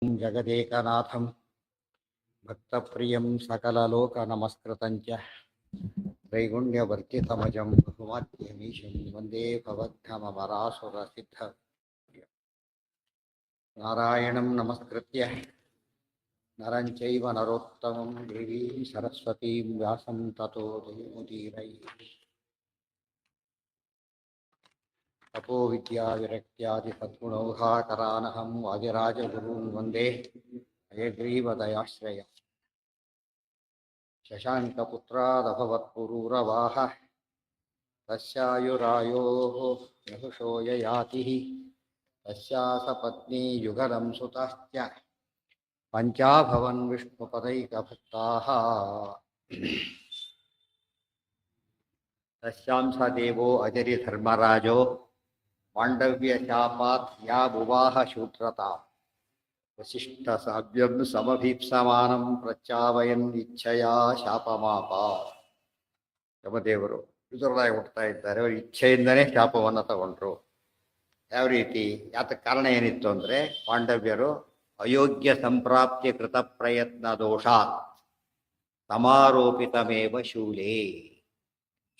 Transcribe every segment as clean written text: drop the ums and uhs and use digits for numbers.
जगदेकनाथं भक्तप्रियं सकललोकनमस्कृतं च त्रैगुण्यवर्तितमजं बहुमाद्यमीशं वन्दे भवद्धममरासुरसिद्धं नारायणं नमस्कृत्य नरं चैव नरोत्तमं देवीं सरस्वतीं व्यासं ततो जयमुदीरये तपो विद्याविरक्त्यादिसद्गुणौघाकरानहं वादिराजगुरून् वन्दे हयग्रीवदयाश्रय शशाङ्कपुत्रादभवत्पुरूरवाह तस्यायुरायोः यहुषो ययातिः तस्या सपत्नी युगलं सुतश्च पञ्चाभवन् विष्णुपदैकभक्ताः तस्यां स देवो अजरिधर्मराजो माण्डव्यशापात् या बुवाह शूद्रता वसिष्ठसाव्यं समभीप्समानं प्रचावयन् इच्छया ಶಾಪಮಾಪ. ಯಮದೇವರು ವಿದುರರಾಗಿ ಹುಟ್ಟುತ್ತಾ ಇದ್ದಾರೆ. ಅವರು ಇಚ್ಛೆಯಿಂದನೇ ಶಾಪವನ್ನು ತಗೊಂಡ್ರು. ಯಾವ ರೀತಿ? ಯಾತಕ್ಕೆ ಕಾರಣ ಏನಿತ್ತು ಅಂದರೆ, ಪಾಂಡವ್ಯರು ಅಯೋಗ್ಯ ಸಂಪ್ರಾಪ್ತಿ ಕೃತ ಪ್ರಯತ್ನ ದೋಷಾತ್ ಸಮಾರೋಪಿತಮೇವ ಶೂಲೇ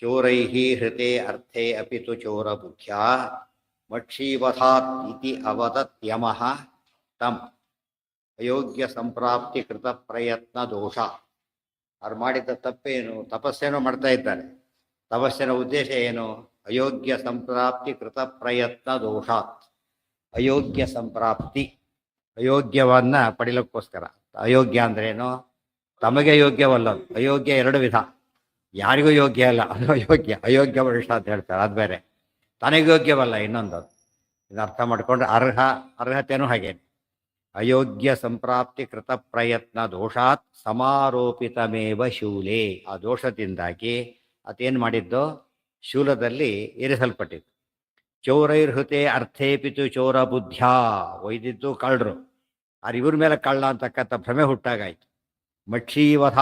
ಚೋರೈಃ ಹೃತೆ ಅರ್ಥೇ ಅಪಿ ತು ಚೋರ ಬುದ್ಧ್ಯಾ ಮಕ್ಷೀವಧಾತ್ ಇತಿ ಅವದತ್ ಯಮಃ ತಂ ಅಯೋಗ್ಯ ಸಂಪ್ರಾಪ್ತಿ ಕೃತ ಪ್ರಯತ್ನ ದೋಷ. ಅವ್ರು ಮಾಡಿದ ತಪ್ಪೇನು? ತಪಸ್ಸೇನೋ ಮಾಡ್ತಾ ಇದ್ದಾರೆ. ತಪಸ್ಸಿನ ಉದ್ದೇಶ ಏನು? ಅಯೋಗ್ಯ ಸಂಪ್ರಾಪ್ತಿ ಕೃತ ಪ್ರಯತ್ನ ದೋಷಾತ್. ಅಯೋಗ್ಯ ಸಂಪ್ರಾಪ್ತಿ, ಅಯೋಗ್ಯವನ್ನ ಪಡಿಲಕ್ಕೋಸ್ಕರ. ಅಯೋಗ್ಯ ಅಂದ್ರೇನು? ತಮಗೆ ಯೋಗ್ಯವಲ್ಲದು. ಅಯೋಗ್ಯ ಎರಡು ವಿಧ. ಯಾರಿಗೂ ಯೋಗ್ಯ ಅಲ್ಲ, ಅದು ಅಯೋಗ್ಯ. ಅಯೋಗ್ಯ ವರಿಷ್ಠ ಅಂತ ಹೇಳ್ತಾರೆ, ಅದು ಬೇರೆ. ತನಗೆ ಯೋಗ್ಯವಲ್ಲ ಇನ್ನೊಂದು. ಇದನ್ನ ಅರ್ಥ ಮಾಡಿಕೊಂಡ್ರೆ ಅರ್ಹತೆಯೂ ಹಾಗೇನೆ. ಅಯೋಗ್ಯ ಸಂಪ್ರಾಪ್ತಿ ಕೃತ ಪ್ರಯತ್ನ ದೋಷಾತ್ ಸಮಾರೋಪಿತಮೇವ ಶೂಲೇ. ಆ ದೋಷದಿಂದಾಗಿ ಅದೇನು ಮಾಡಿದ್ದು? ಶೂಲದಲ್ಲಿ ಇರಿಸಲ್ಪಟ್ಟಿದ್ದು. ಚೌರೈರ್ಹುತೆ ಅರ್ಥೇಪಿತು ಚೋರ ಬುದ್ಧ್ಯಾ. ಒಯ್ದಿದ್ದು ಕಳ್ಳರು, ಆದ್ರೆ ಇವ್ರ ಮೇಲೆ ಕಳ್ಳ ಅಂತಕ್ಕಂಥ ಭ್ರಮೆ ಹುಟ್ಟಾಗಾಯ್ತು. ಮಕ್ಷೀವಧ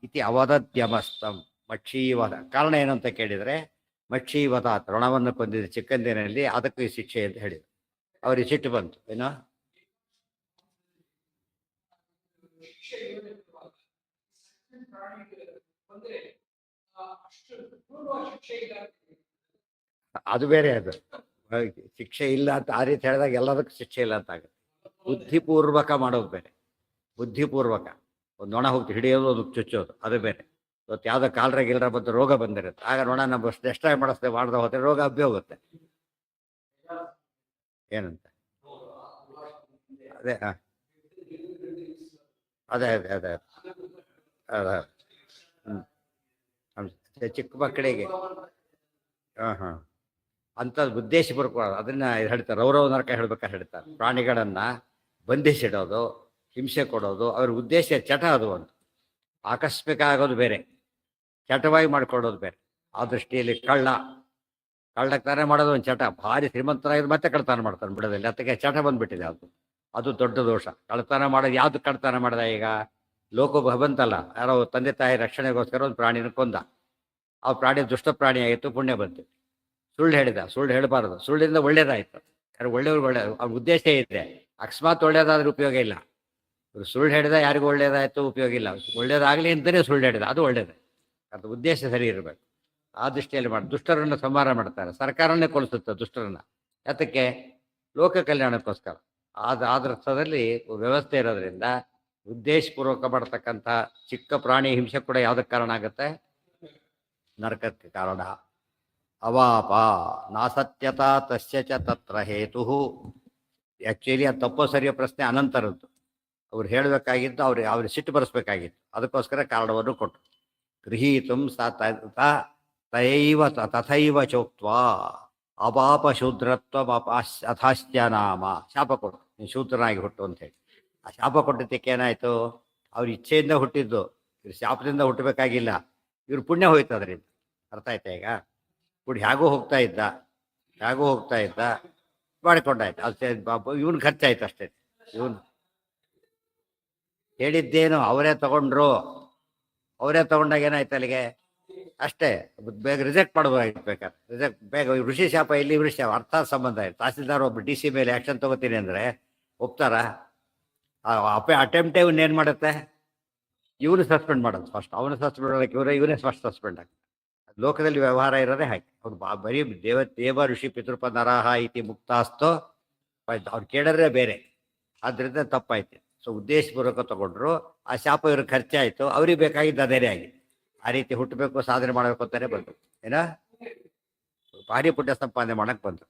ಇತಿ ಅವದದ್ಯಮಸ್ತಂ. ಮಕ್ಷೀವಧ ಕಾರಣ ಏನು ಅಂತ ಕೇಳಿದರೆ, ಮಕ್ಷೀವಧ ಋಣವನ್ನು ಕೊಂದಿದ ಚಿಕ್ಕಂದಿನಲ್ಲಿ, ಅದಕ್ಕೂ ಈ ಶಿಕ್ಷೆ ಅಂತ ಹೇಳಿದ್ರು. ಅವ್ರಿಗೆ ಸಿಟ್ಟು ಬಂತು. ಏನೋ ಅದು ಬೇರೆ. ಅದು ಶಿಕ್ಷೆ ಇಲ್ಲ ಅಂತ ಆ ರೀತಿ ಹೇಳಿದಾಗ ಎಲ್ಲದಕ್ಕೂ ಶಿಕ್ಷೆ ಇಲ್ಲ ಅಂತ ಆಗುತ್ತೆ. ಬುದ್ಧಿಪೂರ್ವಕ ಮಾಡೋದು ಬೇರೆ. ಬುದ್ಧಿಪೂರ್ವಕ ಒಂದು ನೊಣ ಹೋಗ್ತಿ ಹಿಡಿಯೋದು, ಅದಕ್ಕೆ ಚುಚ್ಚೋದು, ಅದು ಬೇರೆ. ಇವತ್ತು ಯಾವುದೋ ಕಾಲರ ಗಿಲ್ರ ಬಂದು ರೋಗ ಬಂದಿರುತ್ತೆ, ಆಗ ನೊಣ ನಮ್ಮ ಎಷ್ಟಾಗಿ ಮಾಡಿಸ್ತೇವೆ ಮಾಡ್ದೆ ಹೋದ್ರೆ ರೋಗ ಹಬ್ಬಿ ಹೋಗುತ್ತೆ. ಏನಂತ ಅದೇ ಅದೇ ಅದೇ ಅದೇ ಅದೇ ಚಿಕ್ಕ ಮಕ್ಕಳಿಗೆ ಅಂಥದ್ದು ಉದ್ದೇಶಪೂರ್ವಕ ಅದನ್ನ ಹೇಳ್ತಾರೆ. ರೌರವ ನರಕ ಹೇಳ್ಬೇಕಾದ್ರೆ ಹೇಳ್ತಾರೆ, ಪ್ರಾಣಿಗಳನ್ನ ಬಂಧಿಸಿಡೋದು, ಹಿಂಸೆ ಕೊಡೋದು ಅವ್ರ ಉದ್ದೇಶ. ಚಟ ಅದು ಒಂದು. ಆಕಸ್ಮಿಕ ಆಗೋದು ಬೇರೆ, ಚಟವಾಗಿ ಮಾಡ್ಕೊಳ್ಳೋದು ಬೇರೆ. ಆ ದೃಷ್ಟಿಯಲ್ಲಿ ಕಳ್ಳತನ ಮಾಡೋದು ಒಂದು ಚಟ. ಭಾರಿ ಶ್ರೀಮಂತರಾಗಿದ್ದು ಮತ್ತೆ ಕಳ್ಳತನ ಮಾಡ್ತಾನೆ ಬಿಡೋದಲ್ಲಿ. ಅದಕ್ಕೆ ಚಟ ಬಂದ್ಬಿಟ್ಟಿದೆ. ಅದು ದೊಡ್ಡ ದೋಷ. ಕಳ್ಳತನ ಮಾಡೋದು ಯಾವ್ದು? ಕಳ್ಳತನ ಮಾಡ್ದ ಈಗ ಲೋಕ ಬಂತಲ್ಲ, ಯಾರೋ ತಂದೆ ತಾಯಿ ರಕ್ಷಣೆಗೋಸ್ಕರ ಒಂದು ಪ್ರಾಣಿನ ಕೊಂದ. ಆ ಪ್ರಾಣಿ ದುಷ್ಟ ಪ್ರಾಣಿ ಆಯಿತು, ಪುಣ್ಯ ಬಂತು. ಸುಳ್ಳು ಹೇಳಿದ, ಸುಳ್ಳು ಹೇಳಬಾರದು. ಸುಳ್ಳಿಂದ ಒಳ್ಳೇದಾಯ್ತು. ಯಾರು ಒಳ್ಳೆಯವ್ರಿಗೆ ಒಳ್ಳೆಯದು. ಅವ್ರ ಉದ್ದೇಶ ಇದೆ. ಅಕಸ್ಮಾತ್ ಒಳ್ಳೇದಾದ್ರೆ ಉಪಯೋಗ ಇಲ್ಲ. ಸುಳ್ಳು ಹೇಳಿದ ಯಾರಿಗೂ ಒಳ್ಳೇದಾಯ್ತು, ಉಪಯೋಗ ಇಲ್ಲ. ಒಳ್ಳೇದಾಗಲಿ ಅಂತಲೇ ಸುಳ್ಳು ಹೇಳಿದ, ಅದು ಒಳ್ಳೇದು. ಅದು ಉದ್ದೇಶ ಸರಿ ಇರಬೇಕು. ಆ ದೃಷ್ಟಿಯಲ್ಲಿ ಮಾಡಿ ದುಷ್ಟರನ್ನು ಸಂಹಾರ ಮಾಡ್ತಾರೆ. ಸರ್ಕಾರನೇ ಕೊಲಿಸುತ್ತೆ ದುಷ್ಟರನ್ನ. ಯಾತಕ್ಕೆ? ಲೋಕ ಕಲ್ಯಾಣಕ್ಕೋಸ್ಕರ. ಅರ್ಥದಲ್ಲಿ ವ್ಯವಸ್ಥೆ ಇರೋದ್ರಿಂದ ಉದ್ದೇಶಪೂರ್ವಕ ಮಾಡ್ತಕ್ಕಂಥ ಚಿಕ್ಕ ಪ್ರಾಣಿ ಹಿಂಸೆ ಕೂಡ ಯಾವುದಕ್ಕೆ ಕಾರಣ ಆಗುತ್ತೆ? ನರಕಕ್ಕೆ ಕಾರಣ. ಅವಾಪ ನಾಸತ್ಯತಾ ತಸ್ಯ ಚ ತತ್ರ ಹೇತು. ಆ್ಯಕ್ಚುಲಿ ಅದು ತಪ್ಪೋ ಸರಿಯೋ ಪ್ರಶ್ನೆ ಅನಂತರದ್ದು. ಅವ್ರು ಹೇಳಬೇಕಾಗಿದ್ದು ಅವ್ರಿಗೆ ಸಿಟ್ಟು ಬರೆಸ್ಬೇಕಾಗಿತ್ತು. ಅದಕ್ಕೋಸ್ಕರ ಕಾರಣವನ್ನು ಕೊಟ್ಟರು. ಗೃಹೀತು ತಥೈವ ಚೋಕ್ತ್ವಾ ಅಪಾಪ ಶೂದ್ರತ್ವ ಅಥಾಶ್ಚ ನಾಮ. ಶಾಪ ಕೊಟ್ಟು, ನೀನು ಶೂದ್ರನಾಗಿ ಹುಟ್ಟು ಅಂತ ಹೇಳಿ. ಆ ಶಾಪ ಕೊಟ್ಟಿದ್ದಕ್ಕೆ ಏನಾಯಿತು? ಅವ್ರ ಇಚ್ಛೆಯಿಂದ ಹುಟ್ಟಿದ್ದು. ಇವ್ರು ಶಾಪದಿಂದ ಹುಟ್ಟಬೇಕಾಗಿಲ್ಲ. ಇವ್ರು ಪುಣ್ಯ ಹೋಯ್ತು ಅದರಿಂದ. ಅರ್ಥ ಆಯ್ತಾ ಈಗ? ಹೇಗೂ ಹೋಗ್ತಾ ಇದ್ದ ಮಾಡಿಕೊಂಡಾಯ್ತು. ಅದು ಇವನು ಖರ್ಚಾಯ್ತು ಅಷ್ಟೇ. ಇವನು ಹೇಳಿದ್ದೇನು ಅವರೇ ತಗೊಂಡಾಗ ಏನಾಯ್ತು ಅಲ್ಲಿಗೆ? ಅಷ್ಟೇ. ಬೇಗ ರಿಜೆಕ್ಟ್ ಮಾಡ್ಬೇಕಾಗಿತ್ತು. ಬೇಕಾದ್ರೆ ಬೇಗ ಋಷಿ ಶಾಪ ಇಲ್ಲಿ ಋಷಿ ಶಾಪ ಅರ್ಥ ಸಂಬಂಧ ಇದೆ. ತಹಸೀಲ್ದಾರ್ ಒಬ್ಬ DC ಮೇಲೆ ಆ್ಯಕ್ಷನ್ ತಗೋತೀನಿ ಅಂದರೆ ಒಪ್ತಾರ? ಅಟೆಂಪ್ಟೇ ಏನು ಮಾಡುತ್ತೆ, ಇವನು ಸಸ್ಪೆಂಡ್ ಮಾಡೋದು ಫಸ್ಟ್, ಅವನು ಸಸ್ಪೆಂಡ್ ಮಾಡೋಕ್ಕೆ ಇವನೇ ಫಸ್ಟ್ ಸಸ್ಪೆಂಡ್ ಆಗ್ತದೆ. ಲೋಕದಲ್ಲಿ ವ್ಯವಹಾರ ಇರೋದೇ ಹಾಗೆ. ಅವ್ರು ಬರೀ ದೇವ ಋಷಿ ಪಿತೃಪ ನರಹ ಇತಿ ಮುಕ್ತಾಸ್ತೋ, ಅವ್ರು ಕೇಳಿದ್ರೆ ಬೇರೆ, ಆದ್ದರಿಂದ ತಪ್ಪಾಯ್ತು. ಸೊ ಉದ್ದೇಶಪೂರ್ವಕ ತಗೊಂಡ್ರು, ಆ ಶಾಪ ಇವ್ರಿಗೆ ಖರ್ಚಾಯಿತು, ಅವ್ರಿಗೆ ಬೇಕಾಗಿದ್ದು ಅದೇನೇ ಆಗಿ ಆ ರೀತಿ ಹುಟ್ಟಬೇಕು, ಸಾಧನೆ ಮಾಡಬೇಕು ಅಂತಾನೆ ಬಂತು. ಏನ ಭಾರಿ ಪುಣ್ಯ ಸಂಪಾದನೆ ಮಾಡಕ್ ಬಂತು.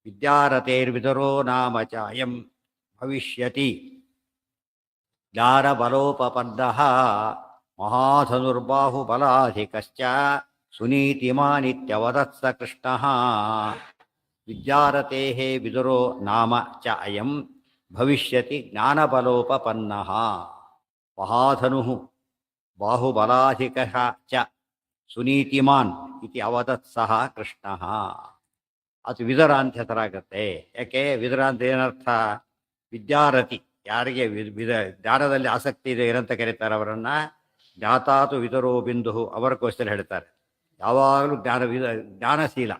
ವಿದ್ಯಾರಥೇರ್ವಿದರೋ ನಾಮ ಚ ಅಯಂ ಭವಿಷ್ಯತಿ ಜ್ಞಾನ ಬಲೋಪಪನ್ನ ಮಹಾಧನುರ್ಬಾಹುಬಲಾಧಿಕಶ್ಚ ಸುನೀತಿಮಾನಿತ್ಯವದತ್ಸ ಕೃಷ್ಣ. ವಿದ್ಯಾರಥೇಃ ವಿದುರೋ ನಾಮ ಚ ಅಯಂ ಭವಿಷ್ಯತಿ ಜ್ಞಾನಬಲೋಪಪನ್ನ ಮಹಾಧನುಃ ಬಾಹುಬಲಾಧಿಕಃ ಚ ಸುನೀತಿಮಾನ್ ಇತಿ ಅವದತ್ ಸಹ ಕೃಷ್ಣ. ಅದು ವಿದುರ ಅಂತ ಹೆಸರಾಗತ್ತೆ. ಯಾಕೆ ವಿದುರ ಅಂತ ಏನರ್ಥ? ವಿದ್ಯಾರಥಿ, ಯಾರಿಗೆ ಜ್ಞಾನದಲ್ಲಿ ಆಸಕ್ತಿ ಇದೆ ಏನಂತ ಕರೀತಾರೆ ಅವರನ್ನ? ಜ್ಞಾತಾತು ವಿದುರೋ ಬಿಂದು, ಅವರ ಕ್ವಶನ್ ಹೇಳ್ತಾರೆ. ಯಾವಾಗಲೂ ಜ್ಞಾನಶೀಲ,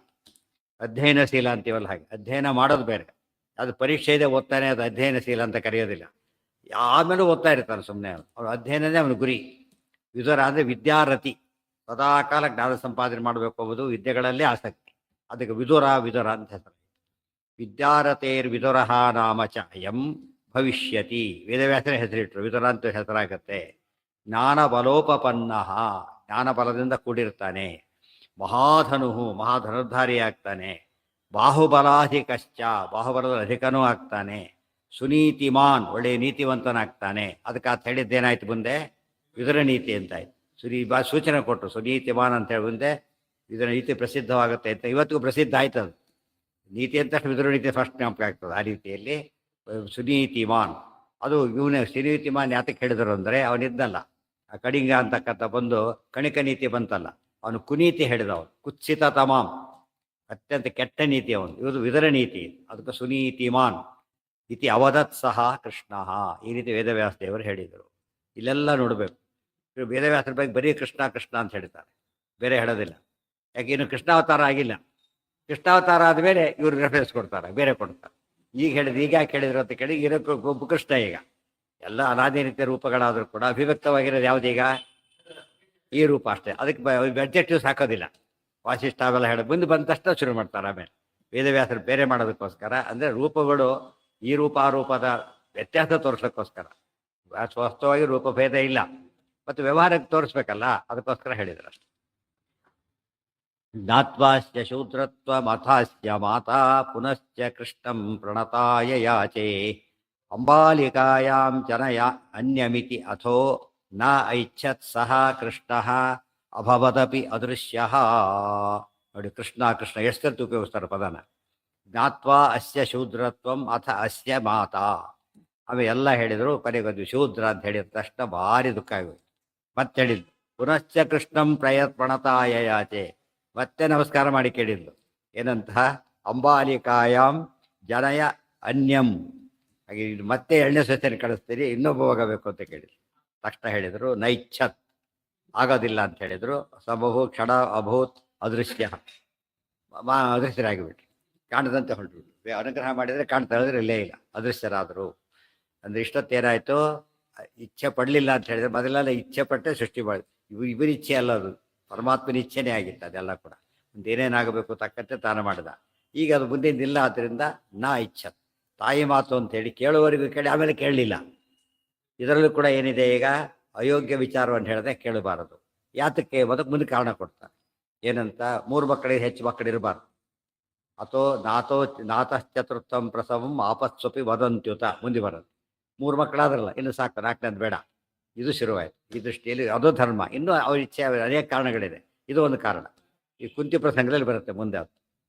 ಅಧ್ಯಯನಶೀಲ ಅಂತೀವಲ್ಲ ಹಾಗೆ. ಅಧ್ಯಯನ ಮಾಡೋದು ಬೇರೆ, ಅದು ಪರೀಕ್ಷೆ ಇದೆ ಓದ್ತಾನೆ, ಅದು ಅಧ್ಯಯನಶೀಲ ಅಂತ ಕರೆಯೋದಿಲ್ಲ. ಆಮೇಲೂ ಓದ್ತಾ ಇರ್ತಾನೆ ಸುಮ್ಮನೆ, ಅವ್ರ ಅಧ್ಯಯನನೇ ಅವನ ಗುರಿ. ವಿದುರ ಅಂದರೆ ವಿದ್ಯಾರಥಿ, ಸದಾಕಾಲ ಜ್ಞಾನ ಸಂಪಾದನೆ ಮಾಡಬೇಕು ಎಂಬುದು, ವಿದ್ಯೆಗಳಲ್ಲೇ ಆಸಕ್ತಿ. ಅದಕ್ಕೆ ವಿದುರ ಅಂತ ಹೆಸರು. ವಿದ್ಯಾರಥೇರ್ ವಿದುರ ನಾಮ ಚ ಅಯಂ ಭವಿಷ್ಯತಿ, ವೇದವ್ಯಾಸನೇ ಹೆಸರಿಟ್ಟರು, ವಿದುರ ಅಂತ ಹೆಸರಾಗತ್ತೆ. ಜ್ಞಾನ ಬಲೋಪಪನ್ನ, ಜ್ಞಾನ ಬಲದಿಂದ ಕೂಡಿರ್ತಾನೆ. ಮಹಾಧನು, ಮಹಾಧನುರ್ಧಾರಿಯಾಗ್ತಾನೆ. ಬಾಹುಬಲಾಧಿಕಶ್ಚ, ಬಾಹುಬಲದ ಅಧಿಕನೂ ಆಗ್ತಾನೆ. ಸುನೀತಿಮಾನ್, ಒಳ್ಳೆಯ ನೀತಿವಂತನಾಗ್ತಾನೆ. ಅದಕ್ಕೆ ಅದು ಹೇಳಿದ್ದೇನಾಯ್ತು ಮುಂದೆ? ವಿದುರ ನೀತಿ ಅಂತಾಯ್ತು. ಸೂಚನೆ ಕೊಟ್ಟರು, ಸುನೀತಿಮಾನ್ ಅಂತ ಹೇಳಿ ಮುಂದೆ ಇದರ ನೀತಿ ಪ್ರಸಿದ್ಧವಾಗುತ್ತೆ ಅಂತ. ಇವತ್ತಿಗೂ ಪ್ರಸಿದ್ಧ ಆಯ್ತದು. ನೀತಿ ಅಂತ ವಿದುರ ನೀತಿ ಫಸ್ಟ್ ಜ್ಞಾಪಕ ಆಗ್ತದೆ. ಆ ರೀತಿಯಲ್ಲಿ ಸುನೀತಿಮಾನ್, ಅದು ಇವನೇ ಸುನೀತಿಮಾನ್ ಯಾತಕ್ಕೆ ಹೇಳಿದರು ಅಂದರೆ, ಅವನಿದ್ದಲ್ಲ ಆ ಕಡಿಂಗ ಅಂತಕ್ಕಂಥ ಬಂದು ಕಣಿಕ ನೀತಿ ಬಂತಲ್ಲ, ಅವನು ಕುನೀತಿ ಹೇಳಿದವನು, ಕುತ್ಸಿತ ತಮಾಮ್, ಅತ್ಯಂತ ಕೆಟ್ಟ ನೀತಿ ಅವನು. ಇವರು ವಿದುರ ನೀತಿ, ಅದಕ್ಕೆ ಸುನೀತಿಮಾನ್ ಇತಿ ಅವದತ್ ಸಹ ಕೃಷ್ಣ. ಈ ರೀತಿ ವೇದವ್ಯಾಸ ದೇವರು ಹೇಳಿದರು. ಇಲ್ಲೆಲ್ಲ ನೋಡಬೇಕು, ವೇದವ್ಯಾಸರ ಬಗ್ಗೆ ಬರೀ ಕೃಷ್ಣ ಕೃಷ್ಣ ಅಂತ ಹೇಳ್ತಾರೆ, ಬೇರೆ ಹೇಳೋದಿಲ್ಲ. ಯಾಕೆ ಇನ್ನು ಕೃಷ್ಣಾವತಾರ ಆಗಿಲ್ಲ. ಕೃಷ್ಣಾವತಾರ ಆದಮೇಲೆ ಇವರು ರೆಫರೆನ್ಸ್ ಕೊಡ್ತಾರೆ, ಬೇರೆ ಕೊಡ್ತಾರೆ. ಈಗ ಹೇಳಿದ್ರು, ಈಗ ಯಾಕೆ ಹೇಳಿದ್ರು ಅಂತ ಕೇಳಿ, ಇರೋಕ್ಕೆ ಒಬ್ಬ ಕೃಷ್ಣ. ಈಗ ಎಲ್ಲ ಅನಾದಿ ರೀತಿಯ ರೂಪಗಳಾದರೂ ಕೂಡ ಅಭಿವ್ಯಕ್ತವಾಗಿರೋದು ಯಾವುದೀಗ? ಈ ರೂಪ ಅಷ್ಟೇ. ಅದಕ್ಕೆ ಅಬ್ಜೆಕ್ಟಿವ್ಸ್ ಹಾಕೋದಿಲ್ಲ. ವಾಸಿಷ್ಠ ಅವೆಲ್ಲ ಹೇಳೋದು ಮುಂದೆ ಬಂದ ತಕ್ಷಣ ಶುರು ಮಾಡ್ತಾರೆ. ಆಮೇಲೆ ವೇದವ್ಯಾಸರು ಬೇರೆ ಮಾಡೋದಕ್ಕೋಸ್ಕರ, ಅಂದರೆ ರೂಪಗಳು ಈ ರೂಪ ಆ ರೂಪದ ವ್ಯತ್ಯಾಸ ತೋರಿಸೋಕ್ಕೋಸ್ಕರ. ವಾಸ್ತವವಾಗಿ ರೂಪಭೇದ ಇಲ್ಲ, ಮತ್ತು ವ್ಯವಹಾರಕ್ಕೆ ತೋರಿಸ್ಬೇಕಲ್ಲ, ಅದಕ್ಕೋಸ್ಕರ ಹೇಳಿದ್ರು ಅಷ್ಟೆ. ಜ್ಞಾತ್ವಾಸ್ಯ ಶೂದ್ರತ್ವಮಥಾಸ್ಯ ಮಾತಾ ಪುನಶ್ಚ ಕೃಷ್ಣಂ ಪ್ರಣತಾಯ ಯಾಚೆ ಅಂಬಾಲಿಕಾಯಾಂ ಜನಯ ಅನ್ಯಮಿತಿ ಅಥೋ ನ ಐಚ್ಛತ್ ಸಹ ಕೃಷ್ಣ ಅಭವದಪಿ ಅದೃಶ್ಯ. ನೋಡಿ, ಕೃಷ್ಣ ಕೃಷ್ಣ ಎಷ್ಟಂತ ಉಪಯೋಗಿಸ್ತಾರೆ ಪದನ. ಜ್ಞಾತ್ವಾ ಅಸ್ಯ ಶೂದ್ರತ್ವಂ ಅಥ ಅಸ್ಯ ಮಾತಾ, ಅವೆಲ್ಲ ಹೇಳಿದರು. ಕೊನೆಗೊಂದು ಶೂದ್ರ ಅಂತ ಹೇಳಿದ ತಕ್ಷಣ ಭಾರಿ ದುಃಖ ಆಗೋಯ್ತು. ಮತ್ತೆ ಹೇಳಿದ್ದು ಪುನಶ್ಚ ಕೃಷ್ಣಂ ಪ್ರಣತಾಯ ಯಾಚೆ, ಮತ್ತೆ ನಮಸ್ಕಾರ ಮಾಡಿ ಕೇಳಿದ್ಲು. ಏನಂತ? ಅಂಬಾಲಿಕಾಯಾಮ್ ಜನಯ ಅನ್ಯಂ, ಹಾಗೆ ಮತ್ತೆ ಎಣ್ಣೆ ಸೊಸೆಯನ್ನು ಕಳಿಸ್ತೀರಿ, ಇನ್ನೊಬ್ಬ ಹೋಗಬೇಕು ಅಂತ ಕೇಳಿದ್ರು. ತಕ್ಷಣ ಹೇಳಿದರು ನೈಚ್ಛತ್, ಆಗೋದಿಲ್ಲ ಅಂತ ಹೇಳಿದರು. ಸಬಹು ಕ್ಷಣ ಅಭೂತ್ ಅದೃಶ್ಯ, ಅದೃಶ್ಯರಾಗಿಬಿಟ್ರು, ಕಾಣದಂತೆ ಹೊರಟುಬಿಟ್ರು. ಅನುಗ್ರಹ ಮಾಡಿದರೆ ಕಾಣ್ತಾ ಹೇಳಿದ್ರೆ ಇಲ್ಲೇ ಇಲ್ಲ, ಅದೃಶ್ಯರಾದರು. ಅಂದರೆ ಇಷ್ಟೊತ್ತೇನಾಯಿತು? ಇಚ್ಛೆ ಪಡಲಿಲ್ಲ ಅಂತ ಹೇಳಿದ್ರೆ, ಮೊದಲೆಲ್ಲ ಇಚ್ಛೆ ಪಟ್ಟೆ ಸೃಷ್ಟಿ ಮಾಡಿ, ಇವರ ಇಚ್ಛೆ ಅಲ್ಲ, ಅದು ಪರಮಾತ್ಮನ ಇಚ್ಛೆನೇ ಆಗಿತ್ತು. ಅದೆಲ್ಲ ಕೂಡ ಏನೇನಾಗಬೇಕು ತಕ್ಕಂತೆ ತಾನು ಮಾಡಿದ. ಈಗ ಅದು ಮುಂದಿನಿಲ್ಲ, ಆದ್ದರಿಂದ ನಾ ಇಚ್ಛತ್, ತಾಯಿ ಮಾತು ಅಂತೇಳಿ ಕೇಳುವವರೆಗೂ ಕೇಳಿ ಆಮೇಲೆ ಕೇಳಲಿಲ್ಲ. ಇದರಲ್ಲೂ ಕೂಡ ಏನಿದೆ, ಈಗ ಅಯೋಗ್ಯ ವಿಚಾರವನ್ನು ಹೇಳದೆ ಕೇಳಬಾರದು. ಯಾತಕ್ಕೆ? ಅದಕ್ಕೆ ಮುಂದೆ ಕಾರಣ ಕೊಡ್ತಾರೆ. ಏನಂತ? 3 ಮಕ್ಕಳಿಗೆ ಹೆಚ್ಚು ಮಕ್ಕಳು ಇರಬಾರ್ದು. ಅಥೋ ನಾತಶ್ಚತುರ್ಥಂ ಪ್ರಸವಂ ಆಪತ್ಸ್ವಪಿ ವದಂತ್ಯುತ, ಮುಂದೆ ಬರೋದು. 3 ಮಕ್ಕಳಾದ್ರಲ್ಲ, ಇನ್ನು ಸಾಕು, 4ನೇದು ಬೇಡ. ಇದು ಶುರುವಾಯಿತು. ಈ ದೃಷ್ಟಿಯಲ್ಲಿ ಅದು ಧರ್ಮ. ಇನ್ನೂ ಅವ್ರ ಇಚ್ಛೆ ಅನೇಕ ಕಾರಣಗಳಿದೆ, ಇದು ಒಂದು ಕಾರಣ. ಈ ಕುಂತಿ ಪ್ರಸಂಗದಲ್ಲಿ ಬರುತ್ತೆ ಮುಂದೆ.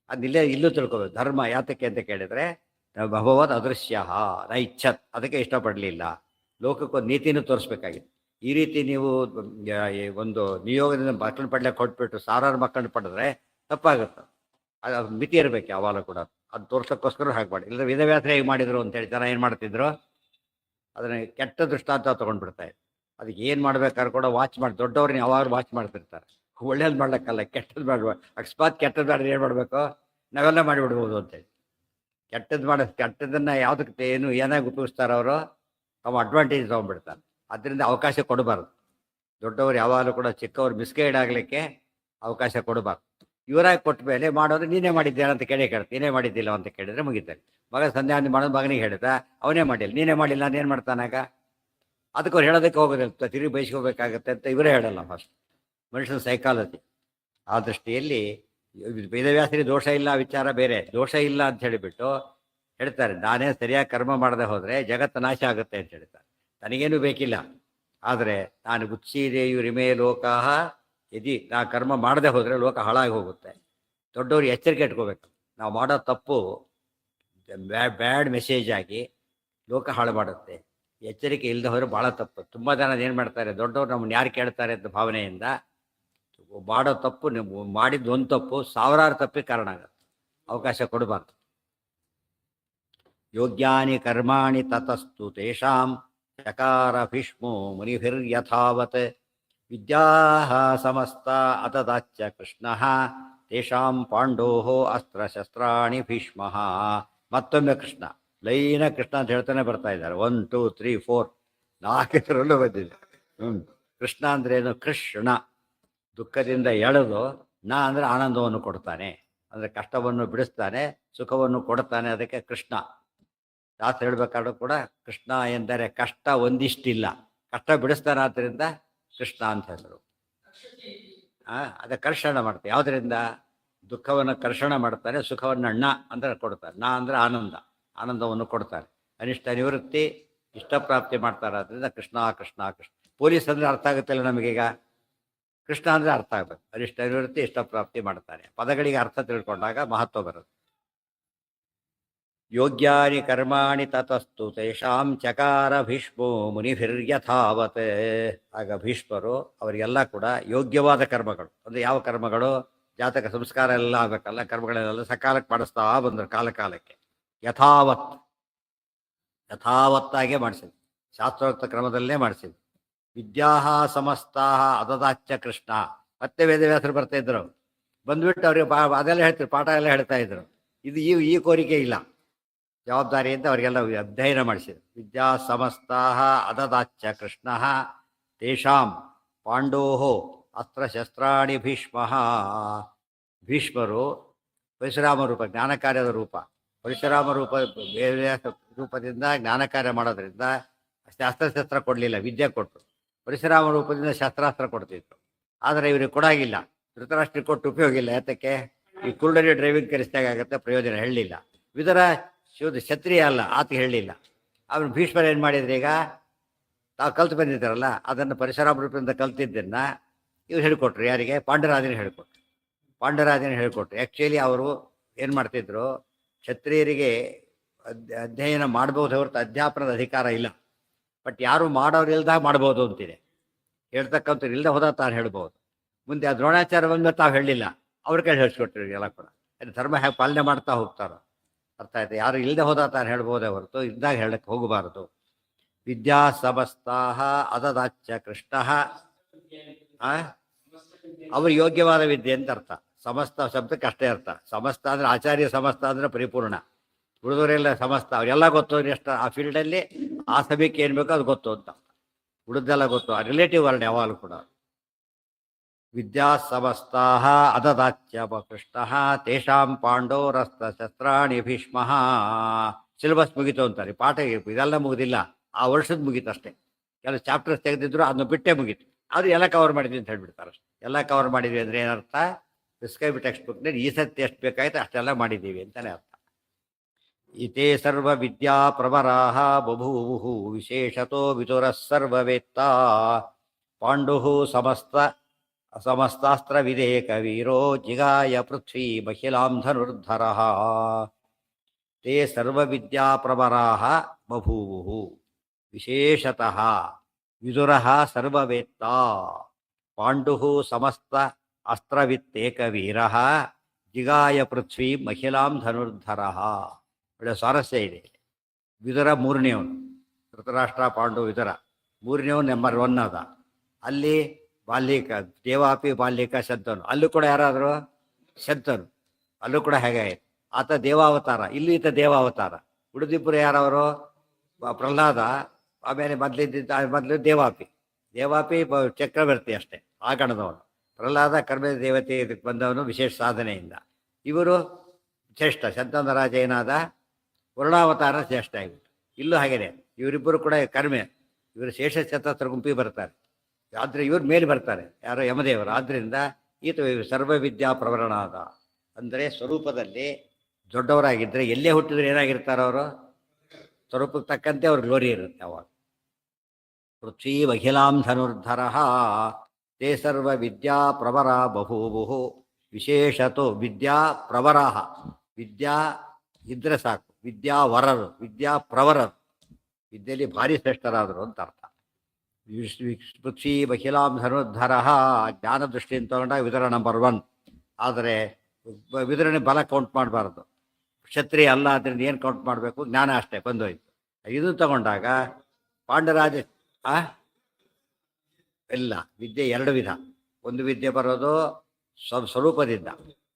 ಅದು ಇಲ್ಲೂ ತಿಳ್ಕೋಬೇಕು. ಧರ್ಮ ಯಾತಕ್ಕೆ ಅಂತ ಕೇಳಿದರೆ, ಭಗವದ್ ಅದೃಶ್ಯ ನ ಇಚ್ಛತ್, ಅದಕ್ಕೆ ಇಷ್ಟಪಡಲಿಲ್ಲ. ಲೋಕಕ್ಕೊಂದು ನೀತಿನೂ ತೋರಿಸ್ಬೇಕಾಗಿತ್ತು. ಈ ರೀತಿ ನೀವು ಒಂದು ನಿಯೋಗದಿಂದ ಮಕ್ಕಳನ್ನ ಪಡ್ಲಿಕ್ಕೆ ಕೊಟ್ಬಿಟ್ಟು 1000 ಮಕ್ಕಳನ್ನ ಪಡೆದ್ರೆ ತಪ್ಪಾಗುತ್ತೆ. ಅದು ಮಿತಿ ಇರಬೇಕು ಯಾವಾಗ ಕೂಡ. ಅದು ತೋರ್ಸೋಕ್ಕೋಸ್ಕರ ಹಾಗೆ ಮಾಡಿ. ಇಲ್ಲದ್ರೆ ವೇದವ್ಯಾಸರು ಹೇಗೆ ಮಾಡಿದ್ರು ಅಂತ ಹೇಳಿ ಜನ ಏನು ಮಾಡ್ತಿದ್ರು, ಅದನ್ನು ಕೆಟ್ಟ ದೃಷ್ಟಾಂತ ತೊಗೊಂಡ್ಬಿಡ್ತಾ ಇದ್ರು. ಅದಕ್ಕೆ ಏನು ಮಾಡ್ಬೇಕಾದ್ರೆ ಕೂಡ ವಾಚ್ ಮಾಡಿ, ದೊಡ್ಡವ್ರನ್ನ ಯಾವಾಗಲೂ ವಾಚ್ ಮಾಡ್ತಿರ್ತಾರೆ. ಒಳ್ಳೇದು ಮಾಡ್ಲಿಕ್ಕಲ್ಲ, ಕೆಟ್ಟದ್ದು ಮಾಡ್ಬೇಕು. ಅಕಸ್ಮಾತ್ ಕೆಟ್ಟದ್ದು ಮಾಡಿದ್ರೆ ಏನು ಮಾಡಬೇಕು? ನಾವೆಲ್ಲ ಮಾಡಿಬಿಡ್ಬೋದು ಅಂತೇಳಿ. ಕೆಟ್ಟದ್ದನ್ನು ಯಾವುದಕ್ಕೆ ಏನಾಗಿ ಉಪಯೋಗಿಸ್ತಾರೆ ಅವರು? ತಮ್ಮ ಅಡ್ವಾಂಟೇಜ್ ತೊಗೊಂಡ್ಬಿಡ್ತಾನೆ. ಅದರಿಂದ ಅವಕಾಶ ಕೊಡಬಾರ್ದು. ದೊಡ್ಡವರು ಯಾವಾಗಲೂ ಕೂಡ ಚಿಕ್ಕವ್ರು ಮಿಸ್ಗೈಡ್ ಆಗಲಿಕ್ಕೆ ಅವಕಾಶ ಕೊಡಬಾರ್ದು. ಇವರಾಗಿ ಕೊಟ್ಟ ಮೇಲೆ ಮಾಡೋದು ನೀನೇ ಮಾಡಿದ್ದೀರ ಅಂತ ಕೇಳ್ತಾರೆ. ನೀನೇ ಮಾಡಿದ್ದಿಲ್ಲ ಅಂತ ಕೇಳಿದ್ರೆ ಮುಗಿತಾರೆ. ಮಗ ಸಂಧ್ಯಾ ಮಾಡೋದು ಮಗನಿಗೆ ಹೇಳಿದ, ಅವನೇ ಮಾಡಿಲ್ಲ, ನೀನೇ ಮಾಡಿಲ್ಲ ಅದೇನು ಮಾಡ್ತಾನಾಗ? ಅದಕ್ಕೆ ಅವ್ರು ಹೇಳೋದಕ್ಕೆ ಹೋಗೋದಿಲ್ಲ, ತಿರುಗಿ ಬಯಸ್ಕೋಬೇಕಾಗತ್ತೆ ಅಂತ ಇವರೇ ಹೇಳಲ್ಲ ಫಸ್ಟ್. ಮನುಷ್ಯನ ಸೈಕಾಲಜಿ ಆ ದೃಷ್ಟಿಯಲ್ಲಿ ವೇದವ್ಯಾಸರಿಗೆ ದೋಷ ಇಲ್ಲ ವಿಚಾರ ಬೇರೆ. ದೋಷ ಇಲ್ಲ ಅಂತ ಹೇಳಿಬಿಟ್ಟು ಹೇಳ್ತಾರೆ, ನಾನೇ ಸರಿಯಾಗಿ ಕರ್ಮ ಮಾಡದೆ ಹೋದರೆ ಜಗತ್ತು ನಾಶ ಆಗುತ್ತೆ ಅಂತ ಹೇಳ್ತಾರೆ. ನನಗೇನು ಬೇಕಿಲ್ಲ, ಆದರೆ ನಾನು ಉತ್ಸೀದೇಯು ರಿಮೇ ಲೋಕಾಹ ಯದಿ, ನಾ ಕರ್ಮ ಮಾಡದೆ ಹೋದರೆ ಲೋಕ ಹಾಳಾಗಿ ಹೋಗುತ್ತೆ. ದೊಡ್ಡವರು ಎಚ್ಚರಿಕೆ ಇಟ್ಕೋಬೇಕು. ನಾವು ಮಾಡೋ ತಪ್ಪು ಬ್ಯಾಡ್ ಮೆಸೇಜ್ ಆಗಿ ಲೋಕ ಹಾಳು ಮಾಡುತ್ತೆ. ಎಚ್ಚರಿಕೆ ಇಲ್ಲದೆ ಹೋದರೆ ಭಾಳ ತಪ್ಪು. ತುಂಬ ಜನ ಏನು ಮಾಡ್ತಾರೆ, ದೊಡ್ಡವರು ನಮ್ಮನ್ನು ಯಾರು ಕೇಳ್ತಾರೆ ಅಂತ ಭಾವನೆಯಿಂದ ಮಾಡೋ ತಪ್ಪು, ಮಾಡಿದ್ದು ಒಂದು ತಪ್ಪು ಸಾವಿರಾರು ತಪ್ಪಿಗೆ ಕಾರಣ ಆಗುತ್ತೆ. ಅವಕಾಶ ಕೊಡಬಾರ್ದು. ಯೋಗ್ಯಾನಿ ಕರ್ಮಾಣಿ ತತಸ್ತು ತೇಷಾಂ ಚಕಾರ ಭೀಷ್ಮೋ ಮುನಿಭಿರ್ಯಥಾವತ್ ವಿದ್ಯಾ ಸಮಸ್ತ ಅತದಾಚ್ಯ ಕೃಷ್ಣ ತೇಷಾಂ ಪಾಂಡೋ ಅಸ್ತ್ರಶಸ್ತ್ರಾಣಿ ಭೀಷ್ಮ. ಮತ್ತೊಮ್ಮೆ ಕೃಷ್ಣ, ಲೈನ ಕೃಷ್ಣ ಅಂತ ಹೇಳ್ತಾನೆ ಬರ್ತಾ ಇದ್ದಾರೆ. 1 2 3 4 4 ಬಂದಿದೆ. ಕೃಷ್ಣ ಅಂದ್ರೆ ಏನು? ಕೃಷ್ಣ ದುಃಖದಿಂದ ಎಳೆದು, ನಾ ಅಂದರೆ ಆನಂದವನ್ನು ಕೊಡ್ತಾನೆ, ಅಂದರೆ ಕಷ್ಟವನ್ನು ಬಿಡಿಸ್ತಾನೆ, ಸುಖವನ್ನು ಕೊಡ್ತಾನೆ. ಅದಕ್ಕೆ ಕೃಷ್ಣ. ಶಾಸ್ತ್ರ ಹೇಳ್ಬೇಕಾದ್ರೂ ಕೂಡ ಕೃಷ್ಣ ಎಂದರೆ ಕಷ್ಟ ಒಂದಿಷ್ಟಿಲ್ಲ, ಕಷ್ಟ ಬಿಡಿಸ್ತಾನೆ, ಆದ್ದರಿಂದ ಕೃಷ್ಣ ಅಂತ ಹೆಸರು. ಅದೇ ಕರ್ಷಣ ಮಾಡ್ತಾನೆ. ಯಾವುದರಿಂದ? ದುಃಖವನ್ನು ಕರ್ಷಣ ಮಾಡ್ತಾನೆ, ಸುಖವನ್ನು ಅಣ್ಣ ಅಂದರೆ ಕೊಡ್ತಾನೆ. ನಾ ಅಂದರೆ ಆನಂದ, ಆನಂದವನ್ನು ಕೊಡ್ತಾನೆ. ಅನಿಷ್ಟ ನಿವೃತ್ತಿ, ಇಷ್ಟಪ್ರಾಪ್ತಿ ಮಾಡ್ತಾರೆ. ಅದರಿಂದ ಕೃಷ್ಣ ಕೃಷ್ಣ ಕೃಷ್ಣ. ಪೊಲೀಸ್ ಅಂದರೆ ಅರ್ಥ ಆಗುತ್ತಲ್ಲ ನಮಗೀಗ. ಕೃಷ್ಣ ಅಂದರೆ ಅರ್ಥ ಆಗಬೇಕು. ಅನಿಷ್ಟ ನಿವೃತ್ತಿ, ಇಷ್ಟಪ್ರಾಪ್ತಿ ಮಾಡ್ತಾನೆ. ಪದಗಳಿಗೆ ಅರ್ಥ ತಿಳ್ಕೊಂಡಾಗ ಮಹತ್ವ ಬರುತ್ತೆ. ಯೋಗ್ಯಾನಿ ಕರ್ಮಾಣಿ ತತಸ್ತು ತೇಷಾಂ ಚಕಾರ ಭೀಷ್ಮೋ ಮುನಿಭಿರ್ಯಥಾವತ್. ಆಗ ಭೀಷ್ಮರು ಅವರಿಗೆಲ್ಲ ಕೂಡ ಯೋಗ್ಯವಾದ ಕರ್ಮಗಳು, ಅಂದರೆ ಯಾವ ಕರ್ಮಗಳು? ಜಾತಕ ಸಂಸ್ಕಾರ ಎಲ್ಲ ಆಗಬೇಕಲ್ಲ, ಕರ್ಮಗಳೆಲ್ಲ ಸಕಾಲಕ್ಕೆ ಮಾಡಿಸ್ತಾ ಬಂದರು. ಕಾಲಕ್ಕೆ ಯಥಾವತ್ತಾಗೆ ಮಾಡಿಸಿದ್ರು. ಶಾಸ್ತ್ರೋಕ್ತ ಕ್ರಮದಲ್ಲೇ ಮಾಡಿಸಿದ್ರು. ವಿದ್ಯಾ ಸಮಸ್ತಾ ಅದದಾಚ್ಯ ಕೃಷ್ಣ. ಮತ್ತೆ ವೇದವ್ಯಾಸರು ಬರ್ತಾ ಇದ್ರು. ಬಂದ್ಬಿಟ್ಟು ಅವ್ರಿಗೆ ಅದೆಲ್ಲ ಹೇಳ್ತಿದ್ರು, ಪಾಠ ಎಲ್ಲ ಹೇಳ್ತಾ ಇದ್ರು. ಇದು ಈ ಕೋರಿಕೆ ಇಲ್ಲ, ಜವಾಬ್ದಾರಿಯಿಂದ ಅವರಿಗೆಲ್ಲ ಅಧ್ಯಯನ ಮಾಡಿಸಿದ್ರು. ವಿದ್ಯಾ ಸಮಸ್ತಾ ಅದದಾಚ್ಯ ಕೃಷ್ಣ ತೇಷಾಂ ಪಾಂಡೋ ಅಸ್ತ್ರಶಸ್ತ್ರಾಣಿ ಭೀಷ್ಮ. ಭೀಷ್ಮರು ಪರಶುರಾಮ ರೂಪ, ಜ್ಞಾನಕಾರ್ಯದ ರೂಪ. ಪರಶುರಾಮ ರೂಪದಿಂದ ಜ್ಞಾನಕಾರ್ಯ ಮಾಡೋದ್ರಿಂದ ಶಾಸ್ತ್ರಶಸ್ತ್ರ ಕೊಡಲಿಲ್ಲ, ವಿದ್ಯೆ ಕೊಟ್ಟರು. ಪರಶುರಾಮ ರೂಪದಿಂದ ಶಸ್ತ್ರಾಸ್ತ್ರ ಕೊಡ್ತಿದ್ರು. ಆದರೆ ಇವ್ರಿಗೆ ಕೊಡಾಗಿಲ್ಲ. ಧೃತರಾಷ್ಟ್ರಕ್ಕೆ ಕೊಟ್ಟು ಉಪಯೋಗ ಇಲ್ಲ. ಯಾತಕ್ಕೆ? ಈ ಕುರುಡರಿ ಡ್ರೈವಿಂಗ್ ಕಲಿಸಿದಾಗ ಆಗುತ್ತೆ, ಪ್ರಯೋಜನ ಹೇಳಲಿಲ್ಲ. ವಿದುರ ಕ್ಷತ್ರಿಯ ಅಲ್ಲ, ಆತ ಹೇಳಲಿಲ್ಲ. ಅವನು ಭೀಷ್ಮರು ಏನು ಮಾಡಿದ್ರು? ಈಗ ತಾವು ಕಲ್ತು ಬಂದಿದ್ದಾರಲ್ಲ, ಅದನ್ನು ಪರಶುರಾಮ ರೂಪದಿಂದ ಕಲ್ತಿದ್ದನ್ನು ಇವ್ರು ಹೇಳಿಕೊಟ್ರು. ಯಾರಿಗೆ? ಪಾಂಡುರಾಜನ ಹೇಳಿಕೊಟ್ರು. ಆ್ಯಕ್ಚುಲಿ ಅವರು ಏನು ಮಾಡ್ತಿದ್ರು, ಕ್ಷತ್ರಿಯರಿಗೆ ಅಧ್ಯಯನ ಮಾಡ್ಬೋದು ಹೊರತು ಅಧ್ಯಾಪನದ ಅಧಿಕಾರ ಇಲ್ಲ. ಬಟ್ ಯಾರು ಮಾಡೋರು ಇಲ್ದಾಗ ಮಾಡ್ಬೋದು ಅಂತಿದೆ. ಹೇಳ್ತಕ್ಕಂಥವ್ರು ಇಲ್ಲದೆ ಹೋದಾಗ ತಾನು ಹೇಳ್ಬೋದು. ಮುಂದೆ ಆ ದ್ರೋಣಾಚಾರ್ಯ ಬಂದ ತಾವು ಹೇಳಲಿಲ್ಲ, ಅವ್ರ ಕೈ ಹೇಳಿಸ್ಕೊಟ್ರು ಎಲ್ಲ ಕೂಡ. ಧರ್ಮ ಹೇಗೆ ಪಾಲನೆ ಮಾಡ್ತಾ ಹೋಗ್ತಾರೋ ಅರ್ಥ ಆಯ್ತು. ಯಾರು ಇಲ್ಲದೆ ಹೋದಾಗ ತಾನು ಹೇಳ್ಬೋದೇ ಹೊರತು ಇದ್ದಾಗ ಹೇಳಕ್ಕೆ ಹೋಗಬಾರದು. ವಿದ್ಯಾ ಸಮಸ್ತಾ ಅದದಾಚ್ಯ ಕೃಷ್ಣ. ಅವ್ರು ಯೋಗ್ಯವಾದ ವಿದ್ಯೆ ಅಂತ ಅರ್ಥ. ಸಮಸ್ತ ಶಬ್ದಕ್ಕೆ ಅಷ್ಟೇ ಅರ್ಥ. ಸಮಸ್ತ ಅಂದರೆ ಆಚಾರ್ಯ, ಸಮಸ್ತ ಅಂದರೆ ಪರಿಪೂರ್ಣ. ಉಳಿದವರೆಲ್ಲ ಸಮಸ್ತ, ಅವರೆಲ್ಲ ಗೊತ್ತು. ಎಷ್ಟು ಆ ಫೀಲ್ಡಲ್ಲಿ ಆ ಸಭೆಗೆ ಏನು ಬೇಕೋ ಅದು ಗೊತ್ತು ಅಂತ. ಉಳಿದೆಲ್ಲ ಗೊತ್ತು. ಆ ರಿಲೇಟಿವ್ ವರ್ಡ್ ಯಾವಾಗಲೂ ಕೂಡ. ವಿದ್ಯಾ ಸಮಸ್ತಾ ಅದದಾಚ್ಯ ಕೃಷ್ಣ ತೇಷಾಂ ಪಾಂಡೋರಸ್ತ್ರ ಶಸ್ತ್ರಾಣಿ ಭೀಷ್ಮ. ಸಿಲೆಬಸ್ ಮುಗೀತು ಅಂತಾರೆ. ಪಾಠ ಇದೆಲ್ಲ ಮುಗಿದಿಲ್ಲ, ಆ ವರ್ಷದ ಮುಗೀತು ಅಷ್ಟೇ. ಕೆಲವು ಚಾಪ್ಟರ್ಸ್ ತೆಗೆದಿದ್ರು, ಅದನ್ನು ಬಿಟ್ಟೇ ಮುಗೀತು. ಅದು ಎಲ್ಲ ಕವರ್ ಮಾಡಿದ್ವಿ ಅಂತ ಹೇಳ್ಬಿಡ್ತಾರೆ ಅಷ್ಟೇ. ಎಲ್ಲ ಕವರ್ ಮಾಡಿದ್ವಿ ಅಂದರೆ ಏನರ್ಥ? ಪ್ರಿಸ್ಕ್ರೈಬ್ ಟೆಕ್ಸ್ಟ್ ಬುಕ್ನಲ್ಲಿ ಈ ಸತ್ಯ ಎಷ್ಟು ಬೇಕಾಯ್ತು ಅಷ್ಟೆಲ್ಲ ಮಾಡಿದ್ದೀವಿ ಅಂತಲೇ ಅರ್ಥ. ಇತೇ ಸರ್ವ ವಿದ್ಯಾ ಪ್ರವರಾಹ ಬಭೂವು ವಿಶೇಷತೋ ವಿದುರಃ ಸರ್ವವೇತ್ತಾ. ಪಾಂಡು ಸಮಸ್ತಾಸ್ತ್ರ ವಿದೇಕ ವೀರೋ ಜಿಗಾಯ ಪೃಥ್ವಿ ಮಹಿಳಾಂ ಧನುರ್ಧರಃ. ತೇ ಸರ್ವವಿದ್ಯಾ ಪ್ರವರಾಹ ಬಭೂವು ವಿಶೇಷತಃ ವಿದುರಃ ಸರ್ವವೇತ್ತಾ. ಪಾಂಡು ಸಮಸ್ತ ಅಸ್ತ್ರವಿತ್ತೇಕ ವೀರಃ ಜಿಗಾಯ ಪೃಥ್ವಿ ಮಹಿಳಾಂ ಧನುರ್ಧರಃ. ಒಳ್ಳೆ ಸ್ವಾರಸ್ಯ ಇದೆ. ವಿದುರ ಮೂರನೇವನು, ಧೃತರಾಷ್ಟ್ರ ಪಾಂಡು ವಿದುರ ಮೂರನೇವನು ನಂಬರ್ 1 ಅದ. ಅಲ್ಲಿ ಬಾಲ್ಯಕ ದೇವಾಪಿ ಬಾಲ್ಯಕ ಶಂತನು, ಅಲ್ಲೂ ಕೂಡ ಯಾರಾದರೂ ಶಂತನು, ಅಲ್ಲೂ ಕೂಡ ಹೇಗೆ ಆತ ದೇವಾವತಾರ, ಇಲ್ಲೂ ಈತ ದೇವಾವತಾರ. ಉಳಿದಿಬ್ಬರು ಯಾರವರು? ಪ್ರಹ್ಲಾದ ಆಮೇಲೆ ಮೊದಲು ದೇವಾಪಿ. ದೇವಾಪಿ ಚಕ್ರವರ್ತಿ ಅಷ್ಟೇ ಆ ಗಣದವನು. ಪ್ರಹ್ಲಾದ ಕರ್ಮ ದೇವತೆ ಇದಕ್ಕೆ ಬಂದವನು ವಿಶೇಷ ಸಾಧನೆಯಿಂದ. ಇವರು ಶ್ರೇಷ್ಠ ಶಂತನ ರಾಜ ಏನಾದ ವರುಣಾವತಾರ ಶ್ರೇಷ್ಠ ಆಗಿಬಿಟ್ಟು. ಇಲ್ಲೂ ಹಾಗೇನೆ ಇವರಿಬ್ಬರು ಕೂಡ ಕರ್ಮೆ. ಇವರು ಶೇಷ ಚತಸ್ರ ಗುಂಪಿಗೆ ಬರ್ತಾರೆ. ಆದರೆ ಇವ್ರ ಮೇಲೆ ಬರ್ತಾರೆ ಯಾರೋ ಯಮದೇವರು. ಆದ್ದರಿಂದ ಈತ ಸರ್ವವಿದ್ಯಾ ಪ್ರವರಣಾದ ಅಂದರೆ ಸ್ವರೂಪದಲ್ಲಿ ದೊಡ್ಡವರಾಗಿದ್ದರೆ ಎಲ್ಲೇ ಹುಟ್ಟಿದ್ರೆ ಏನಾಗಿರ್ತಾರೆ ಅವರು, ಸ್ವರೂಪಕ್ಕೆ ತಕ್ಕಂತೆ ಅವ್ರ ಗ್ಲೋರಿ ಇರುತ್ತೆ ಅವಾಗ. ಪೃಥ್ವೀ ಅಖಿಲಾಂ ಧನುರ್ಧರ ತೇ ಸರ್ವ ವಿದ್ಯಾ ಪ್ರವರ ಬಭೂವು ವಿಶೇಷತೋ ವಿದ್ಯಾ ಪ್ರವರ. ವಿದ್ಯಾ ಇದ್ರೆ ಸಾಕು, ವಿದ್ಯಾವರರು, ವಿದ್ಯಾ ಪ್ರವರರು, ವಿದ್ಯೆಯಲ್ಲಿ ಭಾರಿ ಶ್ರೇಷ್ಠರಾದರು ಅಂತ ಅರ್ಥ. ಪೃಥ್ವೀ ಅಖಿಲಾಂ ಧನುರ್ಧರ ಜ್ಞಾನ ದೃಷ್ಟಿಯಿಂದ ತಗೊಂಡಾಗ ವಿದುರ ನಂಬರ್ 1. ಆದರೆ ವಿದುರನೇ ಬಲ ಕೌಂಟ್ ಮಾಡಬಾರ್ದು, ಕ್ಷತ್ರಿಯ ಅಲ್ಲ, ಅದರಿಂದ ಏನು ಕೌಂಟ್ ಮಾಡಬೇಕು, ಜ್ಞಾನ ಅಷ್ಟೇ ಬಂದೋಯ್ತು. ಇದು ತಗೊಂಡಾಗ ಪಾಂಡರಾಜ ಇಲ್ಲ, ವಿದ್ಯೆ 2 ವಿಧ. ಒಂದು ವಿದ್ಯೆ ಬರೋದು ಸ್ವರೂಪದಿಂದ,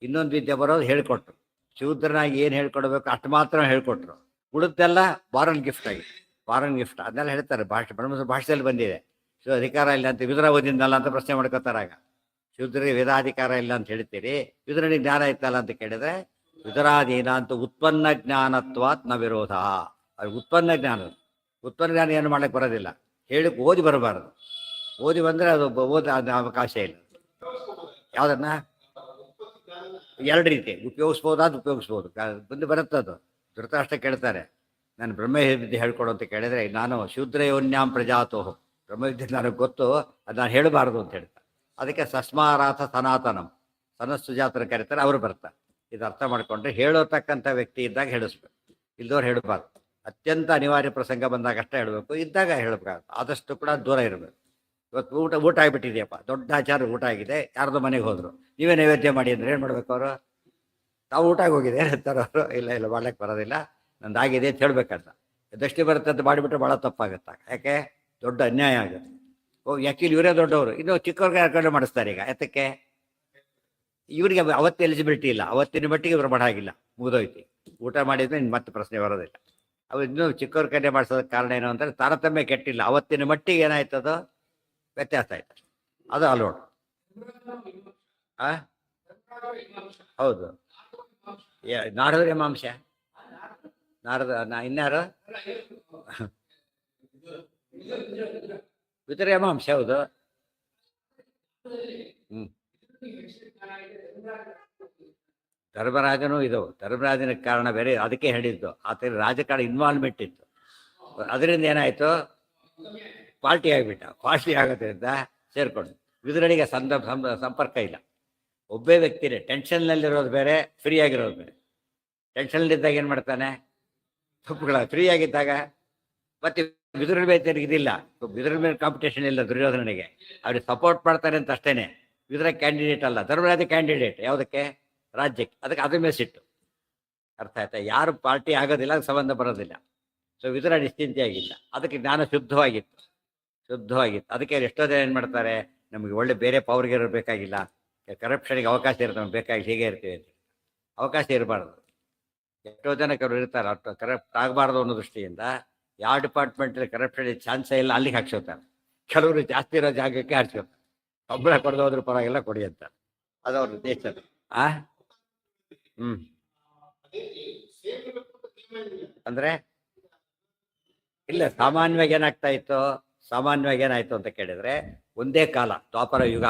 ಇನ್ನೊಂದು ವಿದ್ಯೆ ಬರೋದು ಹೇಳ್ಕೊಟ್ರು. ಶೂದ್ರನಾಗಿ ಏನು ಹೇಳ್ಕೊಡ್ಬೇಕು ಅಷ್ಟು ಮಾತ್ರ ಹೇಳ್ಕೊಟ್ರು. ಉಳಿದೆಲ್ಲ ಬಾರನ್ ಗಿಫ್ಟ್ ಆಗಿ, ಬಾರನ್ ಗಿಫ್ಟ್ ಅದನ್ನೆಲ್ಲ ಹೇಳ್ತಾರೆ. ಬ್ರಹ್ಮ ಭಾಷೆಯಲ್ಲಿ ಬಂದಿದೆ. ಅಧಿಕಾರ ಇಲ್ಲ ಅಂತ ವಿದುರ ಓದಿದ್ದಲ್ಲ ಅಂತ ಪ್ರಶ್ನೆ ಮಾಡ್ಕೋತಾರಾಗ. ಶೂದ್ರಿಗೆ ವೇದಾಧಿಕಾರ ಇಲ್ಲ ಅಂತ ಹೇಳ್ತೀರಿ, ವಿದುರನಿಗೆ ಜ್ಞಾನ ಇತ್ತಲ್ಲ ಅಂತ ಕೇಳಿದ್ರೆ ವಿದುರಾಧೀನ ಅಂತ ಉತ್ಪನ್ನ ಜ್ಞಾನತ್ವಾತ್ ನ ವಿರೋಧ. ಅದು ಉತ್ಪನ್ನ ಜ್ಞಾನ. ಉತ್ಪನ್ನ ಜ್ಞಾನ ಏನು ಮಾಡಕ್ಕೆ ಬರೋದಿಲ್ಲ, ಹೇಳಿಕ್ಕೆ ಓದಿ ಬರಬಾರದು. ಓದಿ ಬಂದರೆ ಅದು ಅದು ಅವಕಾಶ ಇಲ್ಲ. ಯಾವುದನ್ನ 2 ರೀತಿ ಉಪಯೋಗಿಸ್ಬೋದಾದ ಉಪಯೋಗಿಸ್ಬೋದು. ಬಂದು ಬರುತ್ತದು. ಧೃತರಾಷ್ಟ್ರ ಕೇಳ್ತಾರೆ, ನಾನು ಬ್ರಹ್ಮವಿದ್ಯೆ ಹೇಳ್ಕೊಡು ಅಂತ ಕೇಳಿದರೆ, ನಾನು ಶೂದ್ರಯೋನ್ಯಾಂ ಪ್ರಜಾತೋಹು, ಬ್ರಹ್ಮವಿದ್ಯೆ ನನಗೆ ಗೊತ್ತು, ಅದು ನಾನು ಹೇಳಬಾರ್ದು ಅಂತ ಹೇಳ್ತಾರೆ. ಅದಕ್ಕೆ ಸಸ್ಮಾರಾಥ ಸನಾತನಂ ಸನಸ್ಸುಜಾತರ ಕರೀತಾರೆ, ಅವರು ಬರ್ತಾರೆ. ಇದು ಅರ್ಥ ಮಾಡಿಕೊಂಡ್ರೆ ಹೇಳೋತಕ್ಕಂಥ ವ್ಯಕ್ತಿ ಇದ್ದಾಗ ಹೇಳಿಸ್ಬೇಕು, ಇಲ್ದವ್ರು ಹೇಳಬಾರ್ದು. ಅತ್ಯಂತ ಅನಿವಾರ್ಯ ಪ್ರಸಂಗ ಬಂದಾಗ ಅಷ್ಟೇ ಹೇಳಬೇಕು, ಇದ್ದಾಗ ಹೇಳಬೇಕಾಗುತ್ತೆ. ಆದಷ್ಟು ಕೂಡ ದೂರ ಇರಬೇಕು. ಇವತ್ತು ಊಟ ಆಗಿಬಿಟ್ಟಿದೆಯಪ್ಪ, ದೊಡ್ಡ ಆಚಾರ ಊಟ ಆಗಿದೆ, ಯಾರ್ದೋ ಮನೆಗೆ ಹೋದರು, ನೀವೇ ನೈವೇದ್ಯ ಮಾಡಿ ಅಂದರೆ ಏನು ಮಾಡ್ಬೇಕು ಅವರು? ತಾವು ಊಟ ಹೋಗಿದೆ ಹೇಳ್ತಾರೆ ಅವರು. ಇಲ್ಲ ಮಾಡ್ಲಿಕ್ಕೆ ಬರೋದಿಲ್ಲ, ನಂದಾಗಿದೆ ಅಂತ ಹೇಳ್ಬೇಕಂತ. ದೃಷ್ಟಿ ಬರುತ್ತೆ ಅಂತ ಮಾಡಿಬಿಟ್ರೆ ಭಾಳ ತಪ್ಪಾಗುತ್ತೆ. ಯಾಕೆ? ದೊಡ್ಡ ಅನ್ಯಾಯ ಆಗುತ್ತೆ. ಯಾಕಿಲ್ಲಿ ಇವರೇ ದೊಡ್ಡವರು, ಇನ್ನು ಚಿಕ್ಕವ್ರಿಗೆ ಯಾಕಂದ್ರೆ ಮಾಡಿಸ್ತಾರೆ. ಈಗ ಎತ್ತಕ್ಕೆ ಇವರಿಗೆ ಅವತ್ತು ಎಲಿಜಿಬಿಲಿಟಿ ಇಲ್ಲ, ಅವತ್ತಿನ ಮಟ್ಟಿಗೆ ಇವರು ಮಾಡಾಗಿಲ್ಲ, ಮುಗಿದೋಯ್ತು. ಊಟ ಮಾಡಿದ್ರೆ ಇನ್ನು ಮತ್ತೆ ಪ್ರಶ್ನೆ ಬರೋದಿಲ್ಲ. ಅವು ಇನ್ನೂ ಚಿಕ್ಕವ್ರ ಕಡೆ ಮಾಡಿಸೋದಕ್ಕೆ ಕಾರಣ ಏನು ಅಂದರೆ ತಾರತಮ್ಯ ಕೆಟ್ಟಿಲ್ಲ, ಅವತ್ತಿನ ಮಟ್ಟಿಗೆ ಏನಾಯ್ತದೋ ವ್ಯತ್ಯಾಸ ಆಯ್ತು, ಅದು ಅಲೋಡ್. ಹೌದು, ನಾರದರ ಮಾಂಸ, ನಾರದ ಇನ್ಯಾರು ವಿದುರ ಮಾಂಸ. ಹೌದು. ಧರ್ಮರಾಜನೂ ಇದು, ಧರ್ಮರಾಜನ ಕಾರಣ ಬೇರೆ, ಅದಕ್ಕೆ ಹೇಳಿದ್ದು. ಆತ ರಾಜಕಾರಣ ಇನ್ವಾಲ್ವ್ಮೆಂಟ್ ಇತ್ತು, ಅದರಿಂದ ಏನಾಯ್ತು, ಪಾರ್ಟಿ ಆಗಿಬಿಟ್ಟ. ಪಾರ್ಟಿ ಆಗೋದ್ರಿಂದ ಸೇರ್ಕೊಂಡು ವಿದುರನಿಗೆ ಸಂಪರ್ಕ ಇಲ್ಲ. ಒಬ್ಬೇ ವ್ಯಕ್ತಿನೇ ಟೆನ್ಷನ್ನಲ್ಲಿರೋದು ಬೇರೆ, ಫ್ರೀ ಆಗಿರೋದು ಬೇರೆ. ಟೆನ್ಷನ್ನಲ್ಲಿದ್ದಾಗ ಏನು ಮಾಡ್ತಾನೆ, ತಪ್ಪುಗಳ. ಫ್ರೀ ಆಗಿದ್ದಾಗ ಮತ್ತೆ ವಿದುರ ಮೇಲೆ ಇದಿಲ್ಲ, ವಿದುರ ಮೇಲೆ ಕಾಂಪಿಟೇಷನ್ ಇಲ್ಲ ದುರ್ಯೋಧನನಿಗೆ, ಅವ್ರಿಗೆ ಸಪೋರ್ಟ್ ಮಾಡ್ತಾರೆ ಅಂತ ಅಷ್ಟೇನೆ. ವಿದುರ ಕ್ಯಾಂಡಿಡೇಟ್ ಅಲ್ಲ, ಧರ್ಮರಾಜ ಕ್ಯಾಂಡಿಡೇಟ್. ಯಾವುದಕ್ಕೆ? ರಾಜ್ಯಕ್ಕೆ. ಅದಕ್ಕೆ ಅದ್ರ ಮೇಲೆ ಸಿಟ್ಟು. ಅರ್ಥ ಆಯ್ತಾ? ಯಾರು ಪಾರ್ಟಿ ಆಗೋದಿಲ್ಲ, ಸಂಬಂಧ ಬರೋದಿಲ್ಲ. ಸೊ ವಿದುರ ನಿಶ್ಚಿಂತೆಯಾಗಿಲ್ಲ, ಅದಕ್ಕೆ ಜ್ಞಾನ ಶುದ್ಧವಾಗಿತ್ತು. ಅದಕ್ಕೆ ಎಷ್ಟೋ ಜನ ಏನು ಮಾಡ್ತಾರೆ, ನಮಗೆ ಒಳ್ಳೆ ಬೇರೆ ಪವರ್ಗೆ ಇರಬೇಕಾಗಿಲ್ಲ, ಕರಪ್ಷನ್ಗೆ ಅವಕಾಶ ಇರುತ್ತೆ, ನಮ್ಗೆ ಬೇಕಾಗಿ ಹೀಗೆ ಇರ್ತೀವಿ ಅಂತ. ಅವಕಾಶ ಇರಬಾರ್ದು. ಎಷ್ಟೋ ಜನ ಕೆಲವರು ಇರ್ತಾರೆ, ಅಷ್ಟು ಕರಪ್ಟ್ ಆಗಬಾರ್ದು ಅನ್ನೋ ದೃಷ್ಟಿಯಿಂದ ಯಾವ ಡಿಪಾರ್ಟ್ಮೆಂಟಲ್ಲಿ ಕರಪ್ಷನ್ ಚಾನ್ಸೇ ಇಲ್ಲ ಅಲ್ಲಿಗೆ ಹಾಕ್ಸೋತಾರೆ. ಕೆಲವರು ಜಾಸ್ತಿ ಇರೋ ಜಾಗಕ್ಕೆ ಹಾಕ್ಸೋತಾರೆ. ಸಂಬಳ ಕೊಡೋದ್ರ ಪರವಾಗಿಲ್ಲ ಕೊಡಿ ಅಂತ, ಅದು ಅವ್ರ ಉದ್ದೇಶ. ಅಂದ್ರೆ ಇಲ್ಲ, ಸಾಮಾನ್ಯವಾಗಿ ಏನಾಯ್ತು ಅಂತ ಕೇಳಿದ್ರೆ, ಒಂದೇ ಕಾಲ ದ್ವಾಪರ ಯುಗ,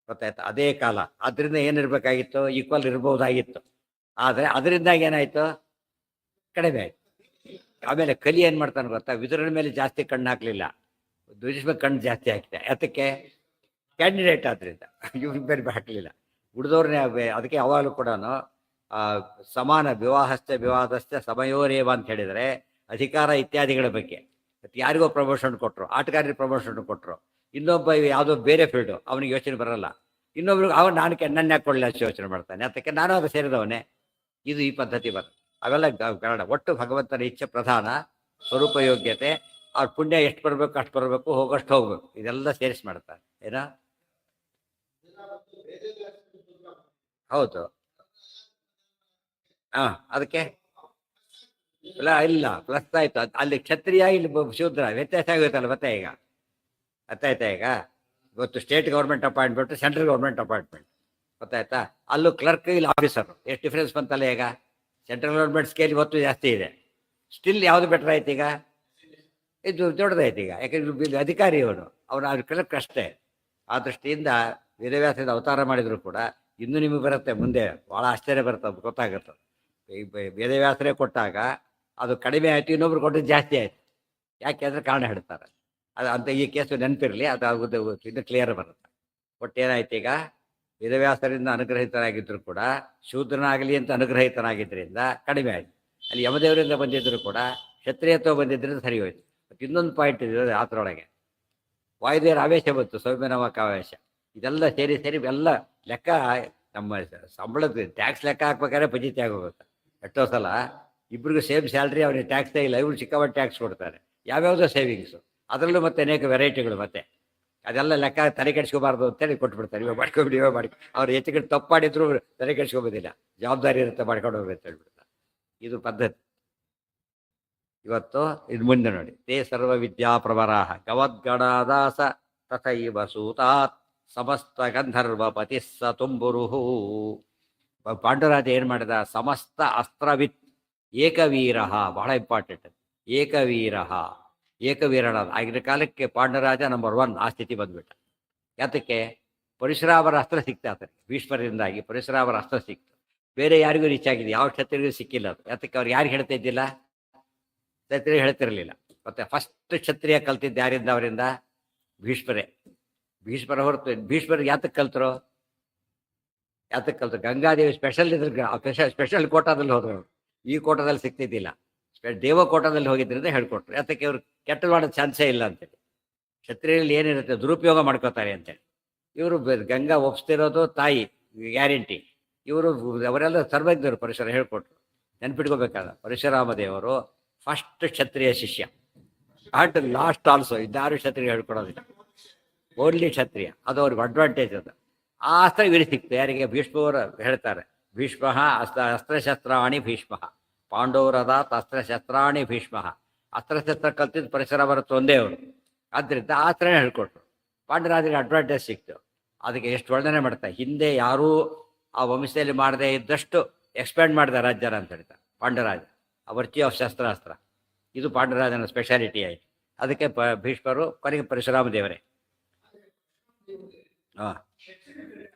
ಗೊತ್ತಾಯ್ತು, ಅದೇ ಕಾಲ. ಅದರಿಂದ ಏನಿರ್ಬೇಕಾಗಿತ್ತು, ಈಕ್ವಲ್ ಇರ್ಬೋದಾಗಿತ್ತು. ಆದರೆ ಅದರಿಂದಾಗಿ ಏನಾಯ್ತು, ಕಡಿಮೆ ಆಯ್ತು. ಆಮೇಲೆ ಕಲಿ ಏನು ಮಾಡ್ತಾನೆ ಗೊತ್ತಾ, ವಿದುರನ ಮೇಲೆ ಜಾಸ್ತಿ ಕಣ್ಣು ಹಾಕಲಿಲ್ಲ, ದ್ವೇಷ ಕಣ್ಣು ಜಾಸ್ತಿ ಹಾಕಿದೆ. ಅದಕ್ಕೆ ಕ್ಯಾಂಡಿಡೇಟ್ ಆದ್ರಿಂದ ಇವ್ರ ಬೇರೆ ಹಾಕಲಿಲ್ಲ, ಉಳಿದವ್ರನ್ನೇ. ಅದಕ್ಕೆ ಯಾವಾಗಲೂ ಕೂಡ ಸಮಾನ ವಿವಾದಸ್ಥ ಸಮಯೋರೇವ ಅಂತ ಹೇಳಿದರೆ, ಅಧಿಕಾರ ಇತ್ಯಾದಿಗಳ ಬಗ್ಗೆ. ಮತ್ತು ಯಾರಿಗೋ ಪ್ರಮೋಷನ್ ಕೊಟ್ಟರು, ಆಟಗಾರರಿಗೆ ಪ್ರಮೋಷನ್ ಕೊಟ್ಟರು, ಇನ್ನೊಬ್ಬ ಯಾವುದೋ ಬೇರೆ ಫೀಲ್ಡು, ಅವನಿಗೆ ಯೋಚನೆ ಬರಲ್ಲ. ಇನ್ನೊಬ್ರಿಗೆ ನಾನು ನನ್ನ ಯಾಕೆ ಕೊಡಲಿಲ್ಲ ಅಷ್ಟು ಯೋಚನೆ ಮಾಡ್ತಾನೆ. ಅದಕ್ಕೆ ನಾನು ಅದು ಸೇರಿದವನೇ. ಇದು ಈ ಪದ್ಧತಿ ಬರ್ತದೆ. ಅವೆಲ್ಲ ಕಾರಣ. ಒಟ್ಟು ಭಗವಂತನ ಇಚ್ಛೆ ಪ್ರಧಾನ, ಸ್ವರೂಪ ಯೋಗ್ಯತೆ, ಅವ್ರ ಪುಣ್ಯ ಎಷ್ಟು ಬರಬೇಕು ಅಷ್ಟು ಬರಬೇಕು, ಹೋಗೋಷ್ಟು ಹೋಗ್ಬೇಕು, ಇದೆಲ್ಲ ಸೇರಿಸಿ ಮಾಡ್ತಾರೆ. ಏನ? ಹೌದು. ಅದಕ್ಕೆ ಇಲ್ಲ ಇಲ್ಲ ಪ್ಲಸ್ ಆಯ್ತು ಅಲ್ಲಿ ಕ್ಷತ್ರಿಯ ಇಲ್ಲಿ ಶೂದ್ರ ವ್ಯತ್ಯಾಸ ಆಗೋಯ್ತಲ್ಲ ಮತ್ತೆ ಈಗ ಗೊತ್ತಾಯ್ತಾ ಈಗ ಇವತ್ತು state government appointment central government appointment ಗೊತ್ತಾಯ್ತಾ ಅಲ್ಲೂ ಕ್ಲರ್ಕ್ ಇಲ್ಲಿ ಆಫೀಸರ್ ಎಷ್ಟು ಡಿಫ್ರೆನ್ಸ್ ಬಂತಲ್ಲ ಈಗ ಸೆಂಟ್ರಲ್ ಗೌರ್ಮೆಂಟ್ ಸ್ಕೇಲ್ ಇವತ್ತು ಜಾಸ್ತಿ ಇದೆ ಸ್ಟಿಲ್ ಯಾವುದು ಬೆಟರ್ ಆಯ್ತು ಈಗ ಇದು ದೊಡ್ಡದಾಯ್ತು ಈಗ ಯಾಕಂದ್ರೆ ಅಧಿಕಾರಿ ಅವನು ಅವ್ರ ಕ್ಲರ್ಕ್ ಅಷ್ಟೇ ಆ ದೃಷ್ಟಿಯಿಂದ ವೇದವ್ಯಾಸದ ಅವತಾರ ಮಾಡಿದ್ರು ಕೂಡ ಇನ್ನೂ ನಿಮಗೆ ಬರುತ್ತೆ ಮುಂದೆ ಭಾಳ ಆಶ್ಚರ್ಯ ಬರುತ್ತೆ ಅದು ಗೊತ್ತಾಗುತ್ತೆ ಈ ವೇದವ್ಯಾಸರೇ ಕೊಟ್ಟಾಗ ಅದು ಕಡಿಮೆ ಆಯಿತು ಇನ್ನೊಬ್ರು ಕೊಟ್ಟದ್ದು ಜಾಸ್ತಿ ಆಯಿತು ಯಾಕೆ ಅಂದರೆ ಕಾರಣ ಹೇಳ್ತಾರೆ ಅದು ಅಂತ ಈ ಕೇಸು ನೆನಪಿರಲಿ ಅದು ಇದು ಕ್ಲಿಯರ್ ಬರುತ್ತೆ ಒಟ್ಟೇನಾಯ್ತು ಈಗ ವೇದವ್ಯಾಸರಿಂದ ಅನುಗ್ರಹಿತರಾಗಿದ್ದರೂ ಕೂಡ ಶೂದ್ರನಾಗಲಿ ಅಂತ ಅನುಗ್ರಹಿತನಾಗಿದ್ದರಿಂದ ಕಡಿಮೆ ಆಯಿತು ಅಲ್ಲಿ ಯಮದೇವರಿಂದ ಬಂದಿದ್ದರೂ ಕೂಡ ಕ್ಷತ್ರಿಯತ್ವ ಬಂದಿದ್ದರಿಂದ ಸರಿ ಹೋಯ್ತು ಮತ್ತು ಇನ್ನೊಂದು ಪಾಯಿಂಟ್ ಇದೆ ಆತರೊಳಗೆ ವಾಯುದೇವರ ಆವೇಶ ಬಂತು ಸೌಮ್ಯನಾಮಕ ಆವೇಶ ಇದೆಲ್ಲ ಸೇರಿ ಸೇರಿ ಎಲ್ಲ ಲೆಕ್ಕ ನಮ್ಮ ಸಂಬಳದ ಟ್ಯಾಕ್ಸ್ ಲೆಕ್ಕ ಹಾಕ್ಬೇಕಾದ್ರೆ ಪಜಿತಿ ಆಗೋಗುತ್ತೆ ಎಷ್ಟೋ ಸಲ ಇಬ್ರಿಗೂ ಸೇಮ್ ಸ್ಯಾಲ್ರಿ ಅವ್ರಿಗೆ ಟ್ಯಾಕ್ಸೇ ಇಲ್ಲ ಇವ್ರು ಚಿಕ್ಕವಟ್ಟು ಟ್ಯಾಕ್ಸ್ ಕೊಡ್ತಾರೆ ಯಾವ್ಯಾವುದೋ ಸೇವಿಂಗ್ಸು ಅದರಲ್ಲೂ ಮತ್ತೆ ಅನೇಕ ವೆರೈಟಿಗಳು ಮತ್ತೆ ಅದೆಲ್ಲ ಲೆಕ್ಕ ತಲೆ ಕೆಡಿಸ್ಕೋಬಾರ್ದು ಅಂತೇಳಿ ಕೊಟ್ಬಿಡ್ತಾರೆ ಇವಾಗ ಮಾಡ್ಕೊಬಿಡಿ ಇವಾಗ ಮಾಡಿ ಅವ್ರು ಹೆಚ್ಚು ಕಡೆ ತಪ್ಪು ಮಾಡಿದ್ರು ತಲೆ ಕೆಡಿಸ್ಕೋಬೋದಿಲ್ಲ ಜವಾಬ್ದಾರಿ ಇರುತ್ತೆ ಮಾಡ್ಕೊಂಡು ಹೋಗ್ಬೇಕು ಅಂತ ಹೇಳ್ಬಿಡ್ತಾರೆ ಇದು ಪದ್ಧತಿ ಇವತ್ತು ಇದು ಮುಂದೆ ನೋಡಿ ತೇ ಸರ್ವ ವಿದ್ಯಾಪ್ರವರಾಹ ಗವದ್ಗಣದಾಸ ತಥೈವ ಸೂತಾತ್ ಸಮಸ್ತ ಗಂಧರ್ವ ಪತಿಸ್ಸ ತುಂಬುರುಹು ಪಾಂಡುರಾಜ ಏನು ಮಾಡಿದ ಸಮಸ್ತ ಅಸ್ತ್ರವಿತ್ ಏಕವೀರ ಬಹಳ ಇಂಪಾರ್ಟೆಂಟ್ ಏಕವೀರ ಏಕವೀರನಾದ ಆಗಿನ ಕಾಲಕ್ಕೆ ಪಾಂಡುರಾಜ ನಂಬರ್ 1 ಆ ಸ್ಥಿತಿ ಬಂದ್ಬಿಟ್ಟ ಯಾತಕ್ಕೆ ಪರಶುರಾಮರ ಅಸ್ತ್ರ ಸಿಕ್ತ ಆತನಿಗೆ ಭೀಷ್ಮರಿಂದಾಗಿ ಪರಶುರಾಮರ ಅಸ್ತ್ರ ಸಿಕ್ತು ಬೇರೆ ಯಾರಿಗೂ ರೀಚ್ ಆಗಿದೆ ಯಾವ ಕ್ಷತ್ರಿಗೂ ಸಿಕ್ಕಿಲ್ಲ ಅದು ಯಾತಕ್ಕೆ ಅವ್ರು ಯಾರು ಹೇಳ್ತಾ ಇದ್ದಿಲ್ಲ ಕ್ಷತ್ರಿಯ ಹೇಳ್ತಿರಲಿಲ್ಲ ಮತ್ತೆ ಫಸ್ಟ್ ಕ್ಷತ್ರಿಯ ಕಲ್ತಿದ್ದು ಯಾರಿಂದ ಅವರಿಂದ ಭೀಷ್ಮರೇ ಭೀಷ್ಮರ ಹೊರತು ಭೀಷ್ಮರಿಗೆ ಯಾತಕ್ಕೆ ಕಲ್ತರು ಗಂಗಾದೇವಿ ಸ್ಪೆಷಲ್ ಇದ್ರ ಸ್ಪೆಷಲ್ ಕೋಟಾದಲ್ಲಿ ಹೋದ್ರು ಈ ಕೋಟದಲ್ಲಿ ಸಿಗ್ತಿದ್ದಿಲ್ಲ ದೇವ ಕೋಟದಲ್ಲಿ ಹೋಗಿದ್ದರಿಂದ ಹೇಳ್ಕೊಟ್ರು ಯಾತಕ್ಕೆ ಇವರು ಕೆಟ್ಟದ್ದು ಮಾಡೋದು ಚಾನ್ಸೇ ಇಲ್ಲ ಅಂತೇಳಿ ಕ್ಷತ್ರಿಯಲ್ಲಿ ಏನಿರುತ್ತೆ ದುರುಪಯೋಗ ಮಾಡ್ಕೋತಾರೆ ಅಂತೇಳಿ ಇವರು ಗಂಗಾ ಒಪ್ಸ್ತಿರೋದು ತಾಯಿ ಗ್ಯಾರಂಟಿ ಇವರು ಅವರೆಲ್ಲ ಸರ್ವಜ್ಞರು ಪರಶುರ ಹೇಳ್ಕೊಟ್ರು ನೆನ್ಪಿಟ್ಕೋಬೇಕಾದ ಪರಶುರಾಮ ದೇವರು ಫಸ್ಟ್ ಕ್ಷತ್ರಿಯ ಶಿಷ್ಯ ಅಂಡ್ ಲಾಸ್ಟ್ ಆಲ್ಸೋ ಇದ್ದಾರು ಕ್ಷತ್ರಿಯ ಹೇಳ್ಕೊಡೋದಿಲ್ಲ ಓನ್ಲಿ ಕ್ಷತ್ರಿಯ ಅದು ಅವ್ರಿಗೆ ಅಡ್ವಾಂಟೇಜ್ ಅದು ಆ ಅಸ್ತ್ರ ಇವರಿಗೆ ಸಿಕ್ತು ಯಾರಿಗೆ ಭೀಷ್ಮವರು ಹೇಳ್ತಾರೆ ಭೀಷ್ಮ ಅಸ್ತ್ರಶಸ್ತ್ರಾಣಿ ಭೀಷ್ಮ ಪಾಂಡವರದಾತ್ ಅಸ್ತ್ರಶಸ್ತ್ರಾಣಿ ಭೀಷ್ಮ ಅಸ್ತ್ರಶಸ್ತ್ರ ಕಲ್ತಿದ್ದು ಪರಶುರಾಮರ ಒಂದೇ ಅವರು ಆದ್ದರಿಂದ ಆ ಅಸ್ತ್ರನೇ ಹೇಳ್ಕೊಟ್ರು ಪಾಂಡವರಾಜರಿಗೆ ಅಡ್ವಾಂಟೇಜ್ ಸಿಕ್ತು ಅದಕ್ಕೆ ಎಷ್ಟು ವರ್ಣನೆ ಮಾಡ್ತಾರೆ ಹಿಂದೆ ಯಾರೂ ಆ ವಂಶದಲ್ಲಿ ಮಾಡದೇ ಇದ್ದಷ್ಟು ಎಕ್ಸ್ಪ್ಯಾಂಡ್ ಮಾಡಿದ ರಾಜ್ಯರ ಅಂತ ಹೇಳ್ತಾರೆ ಪಾಂಡವರಾಜ ವರ್ಚಿ ಆಫ್ ಶಸ್ತ್ರಾಸ್ತ್ರ ಇದು ಪಾಂಡವರಾಜನ ಸ್ಪೆಷಾಲಿಟಿ ಆಯಿತು ಅದಕ್ಕೆ ಭೀಷ್ಮರು ಕೊನೆಗೆ ಪರಶುರಾಮ ದೇವರೇ ಹಾಂ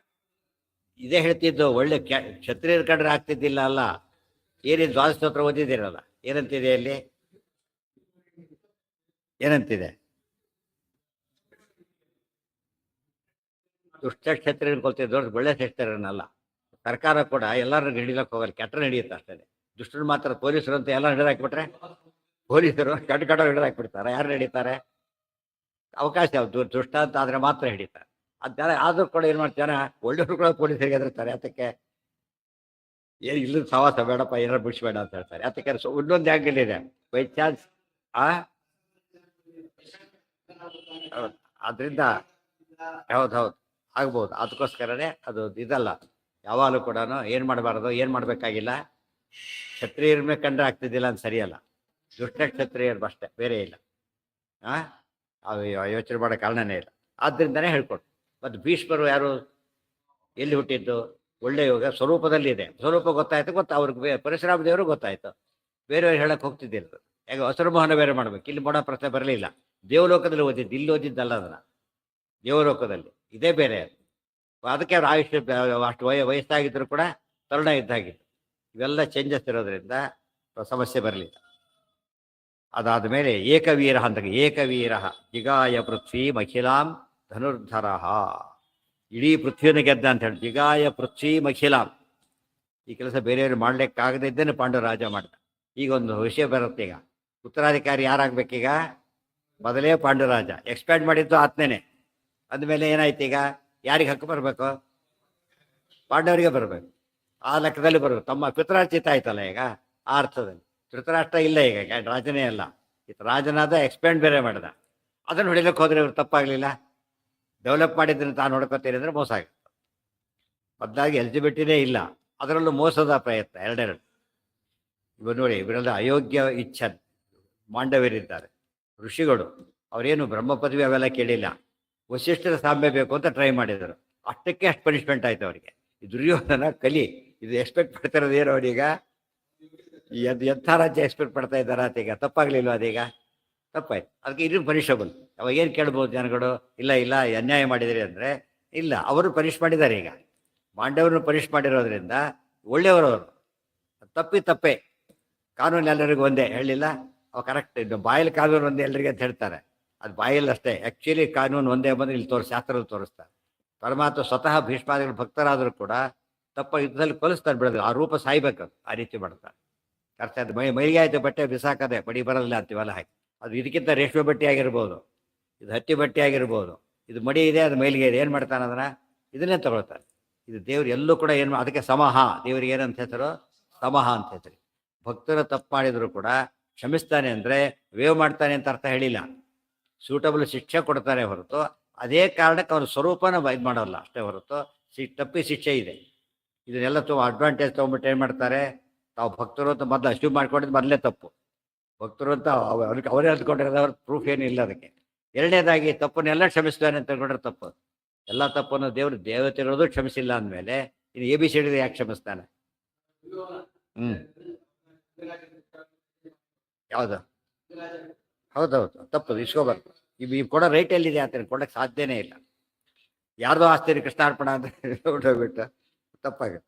ಇದೇ ಹೇಳ್ತಿದ್ದು ಒಳ್ಳೆ ಕ್ಷತ್ರಿಯರ ಕಂಡ್ರೆ ಆಗ್ತಿದ್ದಿಲ್ಲ ಅಲ್ಲ ಏನೇನು ದ್ವಾದಸ್ತೋತ್ರ ಓದಿದ್ದೀರಲ್ಲ ಏನಂತಿದೆ ಅಲ್ಲಿ ಏನಂತಿದೆ ದುಷ್ಟ ಕ್ಷತ್ರಿಯರು ಕೊಲ್ತಿದ್ದು ಒಳ್ಳೆ ಕ್ಷತ್ರಿಯರನ್ನಲ್ಲ ಸರ್ಕಾರ ಕೂಡ ಎಲ್ಲರೂ ಹಿಡಿಲಕ್ಕೆ ಹೋಗಲ್ಲ ಕೆಟ್ಟರು ಹಿಡಿಯುತ್ತೆ ಅಷ್ಟೇ ದುಷ್ಟರು ಮಾತ್ರ ಪೊಲೀಸರು ಅಂತ ಎಲ್ಲ ಹಿಡಿದಾಕ್ಬಿಟ್ರೆ ಪೊಲೀಸರು ಕಡ್ಡು ಹಿಡಿದಾಕ್ಬಿಡ್ತಾರೆ ಯಾರು ಹಿಡಿತಾರೆ ಅವಕಾಶ ದುಷ್ಟ ಅಂತ ಆದರೆ ಮಾತ್ರ ಹಿಡಿತಾರೆ ಅದ ಆದ್ರೂ ಕೂಡ ಏನು ಮಾಡ್ತಾನೆ ಒಳ್ಳೆಯವರು ಕೂಡ ಪೊಲೀಸರಿಗೆ ಹೆದರ್ತಾರೆ ಅದಕ್ಕೆ ಏನು ಇಲ್ಲದ ಸವಾಸ ಬೇಡಪ್ಪ ಏನಾರು ಬಿಡಿಸ್ಬೇಡ ಅಂತ ಹೇಳ್ತಾರೆ ಅದಕ್ಕೆ ಇನ್ನೊಂದು ಆ್ಯಂಗಲ್ ಇದೆ ಬೈ ಚಾನ್ಸ್ ಅದರಿಂದ ಹೌದು ಆಗ್ಬೋದು ಅದಕ್ಕೋಸ್ಕರನೇ ಅದು ಇದಲ್ಲ ಯಾವಾಗಲೂ ಕೂಡ ಏನು ಮಾಡಬಾರ್ದು ಏನು ಮಾಡಬೇಕಾಗಿಲ್ಲ ಕ್ಷತ್ರಿಯರ ಮೇಲೆ ಕಂಡ್ರೆ ಆಗ್ತಿದ್ದಿಲ್ಲ ಅಂತ ಸರಿಯಲ್ಲ ದುಷ್ಟ ಕ್ಷತ್ರಿಯರು ಅಷ್ಟೇ ಬೇರೆ ಇಲ್ಲ ಅದು ಯೋಚನೆ ಮಾಡೋ ಕಾರಣನೇ ಇಲ್ಲ ಆದ್ದರಿಂದನೇ ಹೇಳ್ಕೊಟ್ಟು ಮತ್ತು ಭೀಷ್ಮರು ಯಾರು ಎಲ್ಲಿ ಹುಟ್ಟಿದ್ದು ಒಳ್ಳೆ ಯೋಗ ಸ್ವರೂಪದಲ್ಲಿ ಇದೆ ಸ್ವರೂಪ ಗೊತ್ತಾಯ್ತು ಅವ್ರಿಗೆ ಪರಶುರಾಮ ದೇವರು ಗೊತ್ತಾಯ್ತು ಬೇರೆಯವ್ರು ಹೇಳಕ್ಕೆ ಹೋಗ್ತಿದ್ದಿಲ್ಲ ಯಾಕೆ ಹಸುರಮೋಹನ ಬೇರೆ ಮಾಡ್ಬೇಕು ಇಲ್ಲಿ ಮಾಡೋ ಪ್ರಶ್ನೆ ಬರಲಿಲ್ಲ ದೇವಲೋಕದಲ್ಲಿ ಓದಿದ್ದು ಇಲ್ಲಿ ಓದಿದ್ದಲ್ಲ ಅದನ್ನು ದೇವಲೋಕದಲ್ಲಿ ಇದೇ ಬೇರೆ ಅದಕ್ಕೆ ಅವ್ರ ಆಯುಷ್ಯ ಅಷ್ಟು ವಯಸ್ಸಾಗಿದ್ದರೂ ಕೂಡ ತರುಣ ಇದ್ದಾಗಿತ್ತು ಇವೆಲ್ಲ ಚೇಂಜಸ್ ಇರೋದ್ರಿಂದ ಸಮಸ್ಯೆ ಬರಲಿಲ್ಲ ಅದಾದ ಮೇಲೆ ಏಕವೀರ ಅಂತ ಏಕವೀರ ಜಿಗಾಯ ಪೃಥ್ವಿ ಮಖಿಲಾಂ ಧನುರ್ಧರ ಇಡೀ ಪೃಥ್ವಿಯನ್ನು ಗೆದ್ದ ಅಂತ ಹೇಳಿ ಜಿಗಾಯ ಪೃಥ್ವಿ ಮಖಿಲಾಂ ಈ ಕೆಲಸ ಬೇರೆಯವರು ಮಾಡ್ಲಿಕ್ಕಾಗದಿದ್ದೇನೆ ಪಾಂಡುರಾಜ ಮಾಡ್ದ ಈಗ ಒಂದು ವಿಷಯ ಬರುತ್ತೆ ಈಗ ಉತ್ತರಾಧಿಕಾರಿ ಯಾರಾಗಬೇಕೀಗ ಮೊದಲೇ ಪಾಂಡುರಾಜ ಎಕ್ಸ್ಪ್ಯಾಂಡ್ ಮಾಡಿದ್ದು ಆತ್ಮೇನೆ ಅಂದಮೇಲೆ ಏನಾಯ್ತು ಈಗ ಯಾರಿಗೆ ಹಕ್ಕು ಬರಬೇಕು ಪಾಂಡವರಿಗೆ ಬರಬೇಕು ಆ ಲೆಕ್ಕದಲ್ಲಿ ಬರಬೇಕು ತಮ್ಮ ಪಿತೃರಾರ್ಚಿತ ಆಯ್ತಲ್ಲ ಈಗ ಆ ಅರ್ಥದಲ್ಲಿ ಧೃತರಾಷ್ಟ್ರ ಇಲ್ಲ ಈಗ ರಾಜನೇ ಅಲ್ಲ ರಾಜನಾದ ಎಕ್ಸ್ಪ್ಯಾಂಡ್ ಬೇರೆ ಮಾಡಿದ ಅದನ್ನು ಹೊಡಿಲಿಕ್ಕೆ ಹೋದ್ರೆ ಇವ್ರು ತಪ್ಪಾಗಲಿಲ್ಲ ಡೆವಲಪ್ ಮಾಡಿದ್ರೆ ತಾನು ನೋಡ್ಕೊತೀರಿ ಅಂದರೆ ಮೋಸ ಆಗುತ್ತೆ ಬದಲಾಗಿ ಎಲಿಜಿಬಿಲಿಟಿನೇ ಇಲ್ಲ ಅದರಲ್ಲೂ ಮೋಸದ ಪ್ರಯತ್ನ ಎರಡೆರಡು ಇವರು ನೋಡಿ, ಇವರೆಲ್ಲ ಅಯೋಗ್ಯ ಇಚ್ಛನ್ ಮಾಂಡವರಿದ್ದಾರೆ ಋಷಿಗಳು. ಅವರೇನು ಬ್ರಹ್ಮ ಪದವಿ ಅವೆಲ್ಲ ಕೇಳಿಲ್ಲ. ವಸಿಷ್ಠರ ಸಾಮ್ಯ ಬೇಕು ಅಂತ ಟ್ರೈ ಮಾಡಿದರು. ಅಷ್ಟಕ್ಕೆ ಅಷ್ಟು ಪನಿಷ್ಮೆಂಟ್ ಆಯ್ತು ಅವರಿಗೆ. ಈ ದುರ್ಯೋಧನ ಕಲಿ ಇದು ಎಕ್ಸ್ಪೆಕ್ಟ್ ಪಡ್ತಿರೋದು ಏನು ಅವರೀಗ? ಎಂಥ ರಾಜ್ಯ ಎಕ್ಸ್ಪೆಕ್ಟ್ ಪಡ್ತಾ ಇದ್ದಾರೆ ಆತೀಗ? ತಪ್ಪಾಗ್ಲಿಲ್ವ ಅದೀಗ? ತಪ್ಪಾಯ್ತು. ಅದಕ್ಕೆ ಇದು ಪನಿಷಬಲ್. ಅವಾಗ ಏನು ಕೇಳ್ಬೋದು ಜನಗಳು? ಇಲ್ಲ ಇಲ್ಲ ಅನ್ಯಾಯ ಮಾಡಿದಿರಿ ಅಂದರೆ, ಇಲ್ಲ ಅವರು ಪನಿಷ್ ಮಾಡಿದ್ದಾರೆ. ಈಗ ಮಾಂಡವ್ರನ್ನ ಪನಿಷ್ ಮಾಡಿರೋದ್ರಿಂದ ಒಳ್ಳೆಯವರವರು. ತಪ್ಪೇ. ಕಾನೂನು ಎಲ್ಲರಿಗೂ ಒಂದೇ ಹೇಳಿಲ್ಲ. ಅವು ಕರೆಕ್ಟ್. ಇದು ಬಾಯಲ್ಲಿ ಕಾನೂನು ಒಂದೇ ಎಲ್ಲರಿಗೆ ಅಂತ ಹೇಳ್ತಾರೆ. ಅದು ಬಾಯಲ್ಲಿ ಅಷ್ಟೇ. ಆ್ಯಕ್ಚುಲಿ ಕಾನೂನು ಒಂದೇ ಬಂದರೆ ಇಲ್ಲಿ ಶಾಸ್ತ್ರದಲ್ಲಿ ತೋರಿಸ್ತಾರೆ. ಪರಮಾತ್ಮ ಸ್ವತಃ ಭೀಷ್ಮಾದಿಗಳು ಭಕ್ತರಾದರೂ ಕೂಡ ತಪ್ಪ ಯುದ್ಧದಲ್ಲಿ ಕೊಲಿಸ್ತಾರೆ ಬಿಡೋದು. ಆ ರೂಪ ಸಾಯ್ಬೇಕು. ಆ ರೀತಿ ಮಾಡ್ತಾರೆ. ಅರ್ಥ ಅದು ಮೈಗೆ ಆಯ್ತು ಬಟ್ಟೆ ಬಿಸಾಕದೆ ಬಡಿ ಬರಲ್ಲ ಅಂತೀವಲ್ಲ ಹಾಗೆ. ಅದು ಇದಕ್ಕಿಂತ ರೇಷ್ಮೆ ಬಟ್ಟೆ ಆಗಿರ್ಬೋದು, ಇದು ಹತ್ತಿ ಬಟ್ಟೆ ಆಗಿರ್ಬೋದು. ಇದು ಮಡಿ ಇದೆ, ಅದು ಮೈಲಿಗೆ ಇದೆ. ಏನು ಮಾಡ್ತಾನೆ ಅದನ್ನು? ಇದನ್ನೇ ತಗೊಳ್ತಾರೆ. ಇದು ದೇವ್ರು ಎಲ್ಲೂ ಕೂಡ ಏನು, ಅದಕ್ಕೆ ಸಮಹ. ದೇವ್ರಿಗೆ ಏನಂತ ಹೆಸರು? ಸಮಹ ಅಂತ ಹೆಸರು. ಭಕ್ತರು ತಪ್ಪು ಮಾಡಿದ್ರು ಕೂಡ ಕ್ಷಮಿಸ್ತಾನೆ ಅಂದರೆ ವೇವ್ ಮಾಡ್ತಾನೆ ಅಂತ ಅರ್ಥ ಹೇಳಿಲ್ಲ. ಸೂಟಬಲ್ ಶಿಕ್ಷೆ ಕೊಡ್ತಾನೆ ಹೊರತು ಅದೇ ಕಾರಣಕ್ಕೆ ಅವ್ರ ಸ್ವರೂಪನ ಇದು ಮಾಡೋಲ್ಲ ಅಷ್ಟೇ ಹೊರತು ತಪ್ಪಿ ಶಿಕ್ಷೆ ಇದೆ. ಇದನ್ನೆಲ್ಲ ಅಡ್ವಾಂಟೇಜ್ ತೊಗೊಂಬಿಟ್ಟು ಏನು ಮಾಡ್ತಾರೆ? ತಾವು ಭಕ್ತರು ಅಂತ ಮೊದಲು ಅಶ್ಯೂಮ್ ಮಾಡ್ಕೊಂಡಿದ್ದು ಮೊದಲೇ ತಪ್ಪು. ಭಕ್ತರು ಅಂತ ಅವ್ರಿಗೆ ಅವರೇ ಅಂದ್ಕೊಂಡಿರೋದು. ಅವ್ರ ಪ್ರೂಫ್ ಏನಿಲ್ಲ ಅದಕ್ಕೆ. ಎರಡನೇದಾಗಿ ತಪ್ಪನ್ನೆಲ್ಲ ಕ್ಷಮಿಸ್ತಾನೆ ಅಂತ ತಿಳ್ಕೊಂಡ್ರೆ ತಪ್ಪು. ಎಲ್ಲ ತಪ್ಪನ್ನು ದೇವತೆಗಳದು ಕ್ಷಮಿಸಿಲ್ಲ ಅಂದಮೇಲೆ ಇನ್ನು ABCD ಯಾಕೆ ಕ್ಷಮಿಸ್ತಾನೆ? ಯಾವುದು? ಹೌದೌದು, ತಪ್ಪದು. ಇಸ್ಕೋಬಾರ್ದು. ಇವು ಕೊಡೋ ರೈಟ್ ಎಲ್ಲಿದೆ ಅಂತ ಕೊಡೋಕ್ಕೆ ಸಾಧ್ಯನೇ ಇಲ್ಲ. ಯಾರ್ದೋ ಆಸ್ತಿ ಕೃಷ್ಣಾರ್ಪಣ ಅಂತ ಹೊರಟೋಗ್ಬಿಟ್ಟು ತಪ್ಪಾಗುತ್ತೆ.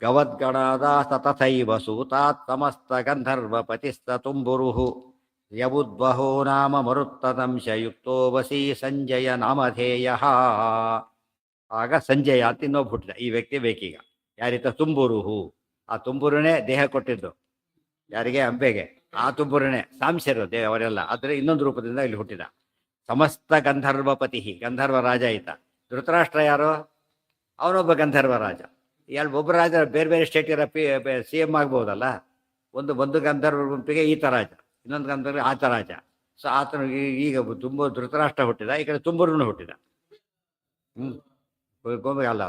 ಗವದ್ಗಣಾದ ಸತಥೈವ ಸೂತಾತ್ ಸಮಸ್ತ ಗಂಧರ್ವ ಪತಿಸ್ತ ತುಂಬುರುಹು ಯಬುದ್ವಹೋ ನಾಮ ಮರುತ್ತದಂಶ ಯುಕ್ತೋ ವಸಿ ಸಂಜಯ ನಾಮಧೇಯ. ಆಗ ಸಂಜಯ ಅಂತ ಇನ್ನೊಬ್ಬ ಹುಟ್ಟಿದ. ಈ ವ್ಯಕ್ತಿ ಬೇಕೀಗ. ಯಾರಿತ? ತುಂಬುರುಹು. ಆ ತುಂಬುರುನೇ ದೇಹ ಕೊಟ್ಟಿದ್ದು ಯಾರಿಗೆ? ಅಂಬೆಗೆ. ಆ ತುಂಬುರುನೇ ಸಾಂಶರು ಅವರೆಲ್ಲ. ಆದರೆ ಇನ್ನೊಂದು ರೂಪದಿಂದ ಇಲ್ಲಿ ಹುಟ್ಟಿದ. ಸಮಸ್ತ ಗಂಧರ್ವಪತಿ, ಗಂಧರ್ವ ರಾಜ ಈತ. ಧೃತರಾಷ್ಟ್ರ ಯಾರು? ಅವನೊಬ್ಬ ಗಂಧರ್ವ ರಾಜ. ಒಬ್ಬ ರಾಜ ಬೇರೆ ಬೇರೆ ಸ್ಟೇಟಿರ CM ಆಗ್ಬೋದಲ್ಲ. ಒಂದು ಗಂಧರ್ವ ಗುಂಪಿಗೆ ಈತ ರಾಜ, ಇನ್ನೊಂದು ಗಂಧರ್ವ ಆತ ರಾಜ. ಸೊ ಆತನು ಈಗ ಧೃತರಾಷ್ಟ್ರ ಹುಟ್ಟಿದ. ಈ ಕಡೆ ತುಂಬುರುನು ಹುಟ್ಟಿದ. ಅಲ್ಲ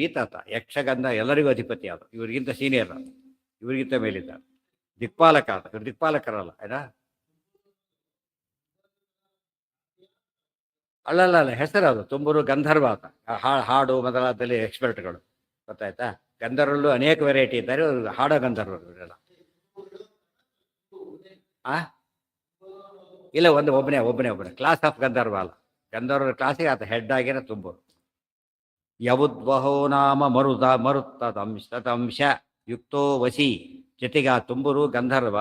ಈತಾತ ಯಕ್ಷಗಂಧ ಎಲ್ಲರಿಗೂ ಅಧಿಪತಿ ಆದ. ಇವ್ರಿಗಿಂತ ಸೀನಿಯರ್, ಇವ್ರಿಗಿಂತ ಮೇಲಿದ್ದ. ದಿಕ್ಪಾಲಕ ಆದ. ಇವ್ರು ದಿಕ್ಪಾಲಕರಲ್ಲ ಏನಾ? ಅಲ್ಲಲ್ಲ ಹೆಸರು ಅದು. ತುಂಬುರು ಗಂಧರ್ವ ಆತ. ಹಾಡು ಮೊದಲಾದಲ್ಲಿ ಎಕ್ಸ್ಪರ್ಟ್ಗಳು. ಗೊತ್ತಾಯ್ತಾ? ಗಂಧರ್ವಲ್ಲೂ ಅನೇಕ ವೆರೈಟಿ ಇದ್ದಾರೆ. ಹಾಡೋ ಗಂಧರ್ವರು ಇವರೆಲ್ಲ. ಇಲ್ಲ, ಒಬ್ಬನೇ ಕ್ಲಾಸ್ ಆಫ್ ಗಂಧರ್ವ ಅಲ್ಲ. ಗಂಧರ್ವರ ಕ್ಲಾಸಿಗೆ ಆತ ಹೆಡ್ ಆಗಿರೋ ತುಂಬುರು. ಯವುದ್ವಹೋ ನಾಮ ಮರುತ್ತದಂಶ ಯುಕ್ತೋ ವಸಿ. ಜೊತೆಗೆ ಆ ತುಂಬುರು ಗಂಧರ್ವ,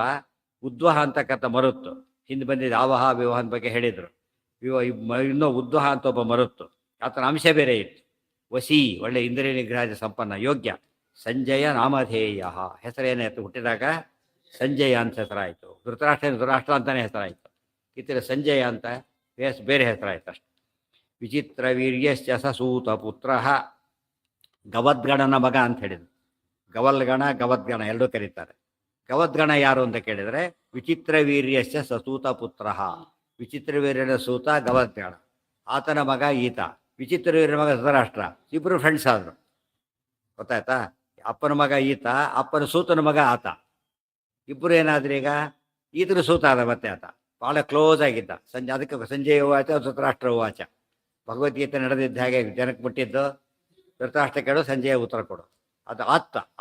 ಉದ್ವಹ ಅಂತಕ್ಕಂಥ ಮರುತ್ತು. ಹಿಂದೆ ಬಂದಿದ್ದು ಆವಹ ವಿವಾಹದ ಬಗ್ಗೆ ಹೇಳಿದರು. ಇನ್ನೂ ಉದ್ವಹ ಅಂತ ಒಬ್ಬ ಮರುತ್ತು. ಆತನ ಅಂಶ ಬೇರೆ ಇತ್ತು. ವಸಿ, ಒಳ್ಳೆ ಇಂದ್ರಿಯ ನಿಗ್ರಹ ಸಂಪನ್ನ, ಯೋಗ್ಯ. ಸಂಜಯ ನಾಮಧೇಯ. ಹೆಸರೇನಾಯಿತು? ಹುಟ್ಟಿದಾಗ ಸಂಜಯ ಅಂತ ಹೆಸರಾಯಿತು. ಧೃತರಾಷ್ಟ್ರ ಅಂತಾನೆ ಹೆಸರಾಯಿತು. ಇತರ ಸಂಜಯ ಅಂತ ಬೇರೆ ಹೆಸರಾಯಿತು ಅಷ್ಟೆ. ವಿಚಿತ್ರ ವೀರ್ಯಶ್ಚ ಸಸೂತ ಪುತ್ರ. ಗವದ್ಗಣನ ಮಗ ಅಂತ ಹೇಳಿದ್ರು. ಗವದ್ಗಣ ಎರಡೂ ಕರೀತಾರೆ. ಗವದ್ಗಣ ಯಾರು ಅಂತ ಕೇಳಿದರೆ ವಿಚಿತ್ರ ವೀರ್ಯಶ್ಚ ಸಸೂತ ಪುತ್ರ. ವಿಚಿತ್ರ ವೀರ್ಯನ ಸೂತ ಗವದ್ಗಣ. ಆತನ ಮಗ ಈತ. ವಿಚಿತ್ರ ವೀರ್ಯನ ಮಗ ಧೃತರಾಷ್ಟ್ರ. ಇಬ್ಬರು ಫ್ರೆಂಡ್ಸ್ ಆದರು. ಗೊತ್ತಾಯ್ತಾ? ಅಪ್ಪನ ಮಗ ಈತ, ಅಪ್ಪನ ಸೂತನ ಮಗ ಆತ. ಇಬ್ಬರು ಏನಾದ್ರೂ ಈಗ ಈತನ ಸೂತ ಆದ ಮತ್ತೆ ಆತ. ಭಾಳ ಕ್ಲೋಸ್ ಆಗಿದ್ದ. ಅದಕ್ಕೆ ಸಂಜಯ ವಾಚ ಧೃತರಾಷ್ಟ್ರ ವಾಚ. ಭಗವದ್ಗೀತೆ ನಡೆದಿದ್ದ ಹಾಗೆ ಜನಕ್ಕೆ ಮುಟ್ಟಿದ್ದು. ಧೃತರಾಷ್ಟ್ರ ಕೇಳು, ಸಂಜಯ ಉತ್ತರ ಕೊಡು. ಅದು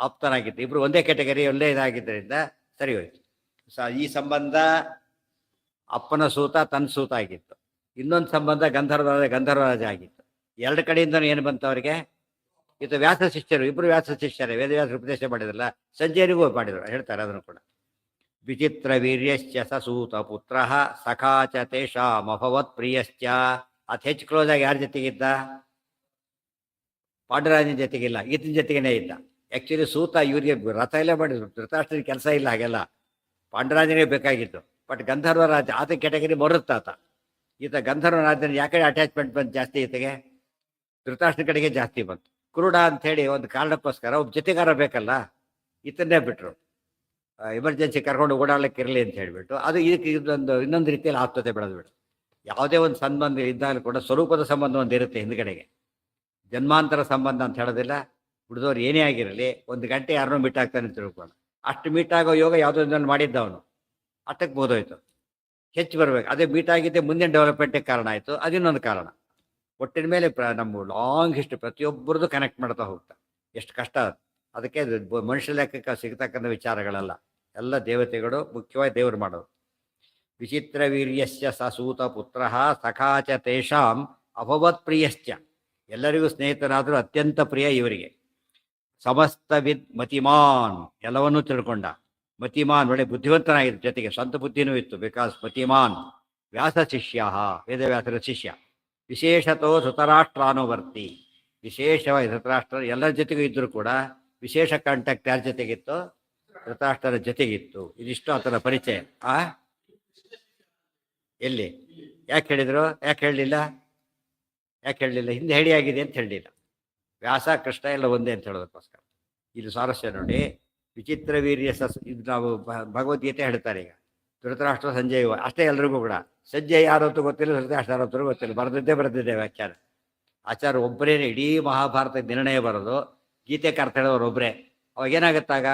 ಆಪ್ತನಾಗಿತ್ತು. ಇಬ್ಬರು ಒಂದೇ ಕ್ಯಾಟಗರಿ, ಒಂದೇ ಇದಾಗಿದ್ದರಿಂದ ಸರಿ ಹೋಯ್ತು. ಈ ಸಂಬಂಧ ಅಪ್ಪನ ಸೂತ ತನ್ನ ಸೂತ ಆಗಿತ್ತು. ಇನ್ನೊಂದು ಸಂಬಂಧ ಗಂಧರ್ವರಾಜ ಆಗಿತ್ತು. ಎರಡು ಕಡೆಯಿಂದ ಏನು ಬಂತು ಅವರಿಗೆ? ಇದು ವ್ಯಾಸ ಶಿಷ್ಯರು, ಇಬ್ಬರು ವ್ಯಾಸ ಶಿಷ್ಯರೇ. ವೇದವ್ಯಾಸರು ಉಪದೇಶ ಮಾಡಿದ್ರಲ್ಲ, ಸಂಜಯನಿಗೂ ಮಾಡಿದರು. ಹೇಳ್ತಾರೆ ಅದನ್ನು ಕೂಡ. ವಿಚಿತ್ರ ವೀರ್ಯಶ್ಚ ಸಸೂತ ಪುತ್ರ ಸಖಾ ಚ ತೇಷಾಮಭವತ್ ಪ್ರಿಯಶ್ಚ. ಅದು ಹೆಚ್ಚು ಕ್ಲೋಸ್ ಆಗಿ ಯಾರ ಜೊತೆಗಿದ್ದ? ಪಾಂಡುರಾಜನ ಜೊತೆಗಿಲ್ಲ, ಈತನ ಜೊತೆಗೇನೆ ಇದ್ದ. ಆ್ಯಕ್ಚುಲಿ ಸೂತ ಇವರಿಗೆ ರಥ ಎಲ್ಲ ಮಾಡಿದ್ರು. ಧೃತರಾಷ್ಟ್ರನ ಕೆಲಸ ಇಲ್ಲ ಹಾಗೆಲ್ಲ. ಪಾಂಡುರಾಜನೇ ಬೇಕಾಗಿತ್ತು. ಬಟ್ ಗಂಧರ್ವ ರಾಜ ಆತ ಕೆಟಗರಿ ಮರುತ್ತಾತ. ಈತ ಗಂಧರ್ವ ರಾಜನ ಯಾಕೆ ಅಟ್ಯಾಚ್ಮೆಂಟ್ ಬಂತು ಜಾಸ್ತಿ ಈತಗೆ? ಧೃತರಾಷ್ಟ್ರನ ಕಡೆಗೆ ಜಾಸ್ತಿ ಬಂತು. ಕ್ರೂಡ ಅಂಥೇಳಿ ಒಂದು ಕಾರಣಕ್ಕೋಸ್ಕರ ಒಬ್ಬ ಜೊತೆಗಾರ ಬೇಕಲ್ಲ, ಈತನ್ನೇ ಬಿಟ್ಟರು. ಎಮರ್ಜೆನ್ಸಿ ಕರ್ಕೊಂಡು ಓಡಾಡ್ಲಿಕ್ಕೆ ಇರಲಿ ಅಂತ ಹೇಳಿಬಿಟ್ಟು. ಅದು ಇದಕ್ಕೆ ಇನ್ನೊಂದು ರೀತಿಯಲ್ಲಿ ಆಪ್ತತೆ ಬೆಳೆದ್ಬಿಡು. ಯಾವುದೇ ಒಂದು ಸಂಬಂಧ ಇದ್ದಾಗ ಕೂಡ ಸ್ವರೂಪದ ಸಂಬಂಧ ಒಂದು ಇರುತ್ತೆ ಹಿಂದ್ಗಡೆಗೆ. ಜನ್ಮಾಂತರ ಸಂಬಂಧ ಅಂತ ಹೇಳೋದಿಲ್ಲ. ಹುಡ್ದವ್ರು ಏನೇ ಆಗಿರಲಿ 1 ಗಂಟೆ ಯಾರನ್ನೂ ಬಿಟ್ಟಾಗ್ತಾನೆ ತಿಳ್ಕೊಂಡು ಅಷ್ಟು ಮೀಟಾಗೋ ಯೋಗ ಯಾವುದೋ ಒಂದನ್ನು ಮಾಡಿದ್ದ ಅವನು, ಅಷ್ಟಕ್ಕೆ ಬೋಧೋಯ್ತು. ಹೆಚ್ಚು ಬರಬೇಕು, ಅದೇ ಮೀಟಾಗಿದ್ದೆ ಮುಂದಿನ ಡೆವಲಪ್ಮೆಂಟಿಗೆ ಕಾರಣ ಆಯಿತು, ಅದಿನ್ನೊಂದು ಕಾರಣ. ಒಟ್ಟಿನ ಮೇಲೆ ನಮ್ಮ ಲಾಂಗ್ ಹಿಸ್ಟ್ರಿ ಪ್ರತಿಯೊಬ್ಬರದ್ದು ಕನೆಕ್ಟ್ ಮಾಡ್ತಾ ಹೋಗ್ತಾ ಎಷ್ಟು ಕಷ್ಟ ಅದು. ಅದಕ್ಕೆ ಮನುಷ್ಯ ಲೆಕ್ಕಕ್ಕೆ ಸಿಗ್ತಕ್ಕಂಥ ವಿಚಾರಗಳಲ್ಲ, ಎಲ್ಲ ದೇವತೆಗಳು ಮುಖ್ಯವಾಗಿ ದೇವರು ಮಾಡೋದು. ವಿಚಿತ್ರ ವೀರ್ಯಸ್ಯ ಸಸೂತ ಪುತ್ರ ಸಖಾಚ ತೇಷಾಂ ಅಭವತ್ ಪ್ರಿಯಶ್ಚ, ಎಲ್ಲರಿಗೂ ಸ್ನೇಹಿತರಾದರೂ ಅತ್ಯಂತ ಪ್ರಿಯ ಇವರಿಗೆ. ಸಮಸ್ತವಿದ್ ಮತಿಮಾನ್, ಎಲ್ಲವನ್ನೂ ತಿಳ್ಕೊಂಡ. ಮತಿಮಾನ್ ಒಳ್ಳೆ ಬುದ್ಧಿವಂತನಾಗಿದ್ದ, ಜೊತೆಗೆ ಸ್ವಂತ ಬುದ್ಧಿನೂ ಇತ್ತು. ಬಿಕಾಸ್ ಮತಿಮಾನ್ ವ್ಯಾಸ ಶಿಷ್ಯ, ವೇದವ್ಯಾಸರ ಶಿಷ್ಯ. ವಿಶೇಷತೋ ಧೃತರಾಷ್ಟ್ರಾನುವರ್ತಿ, ವಿಶೇಷವಾಗಿ ಧೃತರಾಷ್ಟ್ರ ಎಲ್ಲರ ಜೊತೆಗೂ ಇದ್ದರೂ ಕೂಡ ವಿಶೇಷ ಕಾಂಟ್ಯಾಕ್ಟ್ ಯಾರ ಜೊತೆಗಿತ್ತು? ಧೃತರಾಷ್ಟ್ರರ ಜೊತೆಗಿತ್ತು. ಇದಿಷ್ಟು ಆತನ ಪರಿಚಯ. ಎಲ್ಲಿ ಯಾಕೆ ಹೇಳಿದ್ರು? ಯಾಕೆ ಹೇಳಲಿಲ್ಲ? ಹಿಂದೆ ಹೇಳಿ ಆಗಿದೆ ಅಂತ ಹೇಳಲಿಲ್ಲ. ವ್ಯಾಸ ಕೃಷ್ಣ ಎಲ್ಲ ಒಂದೇ ಅಂತ ಹೇಳೋದಕ್ಕೋಸ್ಕರ. ಇದು ಸ್ವಾರಸ್ಯ ನೋಡಿ. ವಿಚಿತ್ರ ವೀರ್ಯ ಇದು ನಾವು ಭಗವದ್ಗೀತೆ ಹೇಳ್ತಾರೆ. ಈಗ ಧೃತರಾಷ್ಟ್ರ ಸಂಜಯ ಅಷ್ಟೇ, ಎಲ್ರಿಗೂ ಕೂಡ ಸಂಜಯ್ ಯಾರು ಅಂತ ಗೊತ್ತಿಲ್ಲ, ಧೃತರಾಷ್ಟ್ರ ಯಾರು ಅಂತ ಗೊತ್ತಿಲ್ಲ. ಬರೆದಿದ್ದೇ ವ್ಯಾಖ್ಯಾನ. ಆಚಾರ್ಯ ಒಬ್ಬರೇ ಇಡೀ ಮಹಾಭಾರತ ನಿರ್ಣಯ ಬರೋದು, ಗೀತೆಗೆ ಅರ್ಥ ಹೇಳೋರು ಒಬ್ಬರೇ. ಅವಾಗ ಏನಾಗುತ್ತಾಗ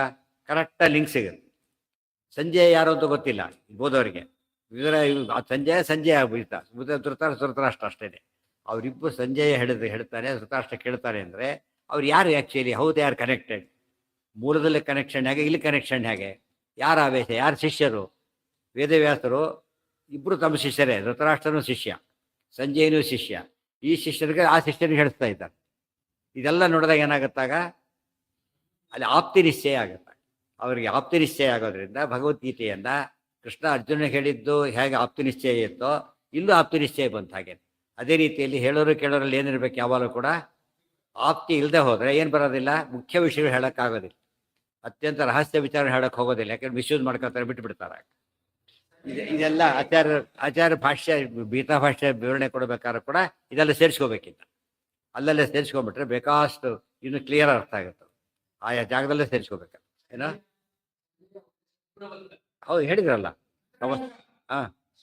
ಕರೆಕ್ಟಾಗಿ ಲಿಂಕ್ ಸಿಗುತ್ತೆ. ಸಂಜಯ್ ಯಾರು ಅಂತ ಗೊತ್ತಿಲ್ಲ ಬೋಧವರಿಗೆ, ಸಂಜಯ ಆಗ್ಬಿಡ್ತಾ ಧೃತರಾಷ್ಟ್ರ ಅಷ್ಟೇ. ಅವರಿಬ್ಬರು ಸಂಜಯ ಹೇಳ್ತಾರೆ, ಧೃತರಾಷ್ಟ್ರ ಕೇಳ್ತಾರೆ ಅಂದರೆ ಅವ್ರು ಯಾರು ಆ್ಯಕ್ಚುಲಿ, ಹೌದು ಯಾರು ಕನೆಕ್ಟೆಡ್? ಮೂಲದಲ್ಲಿ ಕನೆಕ್ಷನ್ ಹೇಗೆ, ಇಲ್ಲಿ ಕನೆಕ್ಷನ್ ಹೇಗೆ? ಯಾರ ಆವೇಶ, ಯಾರು ಶಿಷ್ಯರು? ವೇದವ್ಯಾಸರು ಇಬ್ಬರು ತಮ್ಮ ಶಿಷ್ಯರೇ. ಧೃತರಾಷ್ಟ್ರನೂ ಶಿಷ್ಯ, ಸಂಜಯನೂ ಶಿಷ್ಯ. ಈ ಶಿಷ್ಯರಿಗೆ ಆ ಶಿಷ್ಯನಿಗೆ ಹೇಳಿಸ್ತಾ ಇದ್ದಾರೆ. ಇದೆಲ್ಲ ನೋಡಿದಾಗ ಏನಾಗುತ್ತಾಗ ಅಲ್ಲಿ ಆಪ್ತಿ ನಿಶ್ಚಯ ಆಗುತ್ತೆ. ಅವರಿಗೆ ಆಪ್ತಿ ನಿಶ್ಚಯ ಆಗೋದ್ರಿಂದ ಭಗವದ್ಗೀತೆಯನ್ನ ಕೃಷ್ಣ ಅರ್ಜುನಿಗೆ ಹೇಳಿದ್ದು ಹೇಗೆ ಆಪ್ತಿ ನಿಶ್ಚಯ ಇತ್ತೋ, ಇಲ್ಲೂ ಆಪ್ತಿ ನಿಶ್ಚಯ ಬಂತು. ಹಾಗೆ ಅದೇ ರೀತಿಯಲ್ಲಿ ಹೇಳೋರು ಕೇಳೋರಲ್ಲಿ ಏನಿರ್ಬೇಕು? ಯಾವಾಗಲೂ ಕೂಡ ಆಪ್ತಿ ಇಲ್ಲದೆ ಹೋದರೆ ಏನು ಬರೋದಿಲ್ಲ, ಮುಖ್ಯ ವಿಷಯಗಳು ಹೇಳೋಕ್ಕಾಗೋದಿಲ್ಲ, ಅತ್ಯಂತ ರಹಸ್ಯ ವಿಚಾರ ಹೇಳಕ್ಕೆ ಹೋಗೋದಿಲ್ಲ. ಯಾಕಂದ್ರೆ ಮಿಸ್ಯೂಸ್ ಮಾಡ್ಕೊತಾರೆ, ಬಿಟ್ಬಿಡ್ತಾರೆ. ಇದೆಲ್ಲ ಆಚಾರ್ಯ ಭಾಷ್ಯ, ಗೀತಾ ಭಾಷ್ಯ ವಿವರಣೆ ಕೊಡಬೇಕಾದ್ರೂ ಕೂಡ ಇದೆಲ್ಲ ಸೇರಿಸ್ಕೋಬೇಕಿಲ್ಲ. ಅಲ್ಲಲ್ಲೇ ಸೇರಿಸ್ಕೊಂಡ್ಬಿಟ್ರೆ ಬೇಕಾಷ್ಟು ಇನ್ನು ಕ್ಲಿಯರ್ ಅರ್ಥ ಆಗುತ್ತೆ. ಆಯಾ ಜಾಗದಲ್ಲೇ ಸೇರಿಸ್ಕೋಬೇಕು. ಏನೋ ಹೌದು ಹೇಳಿದ್ರಲ್ಲ.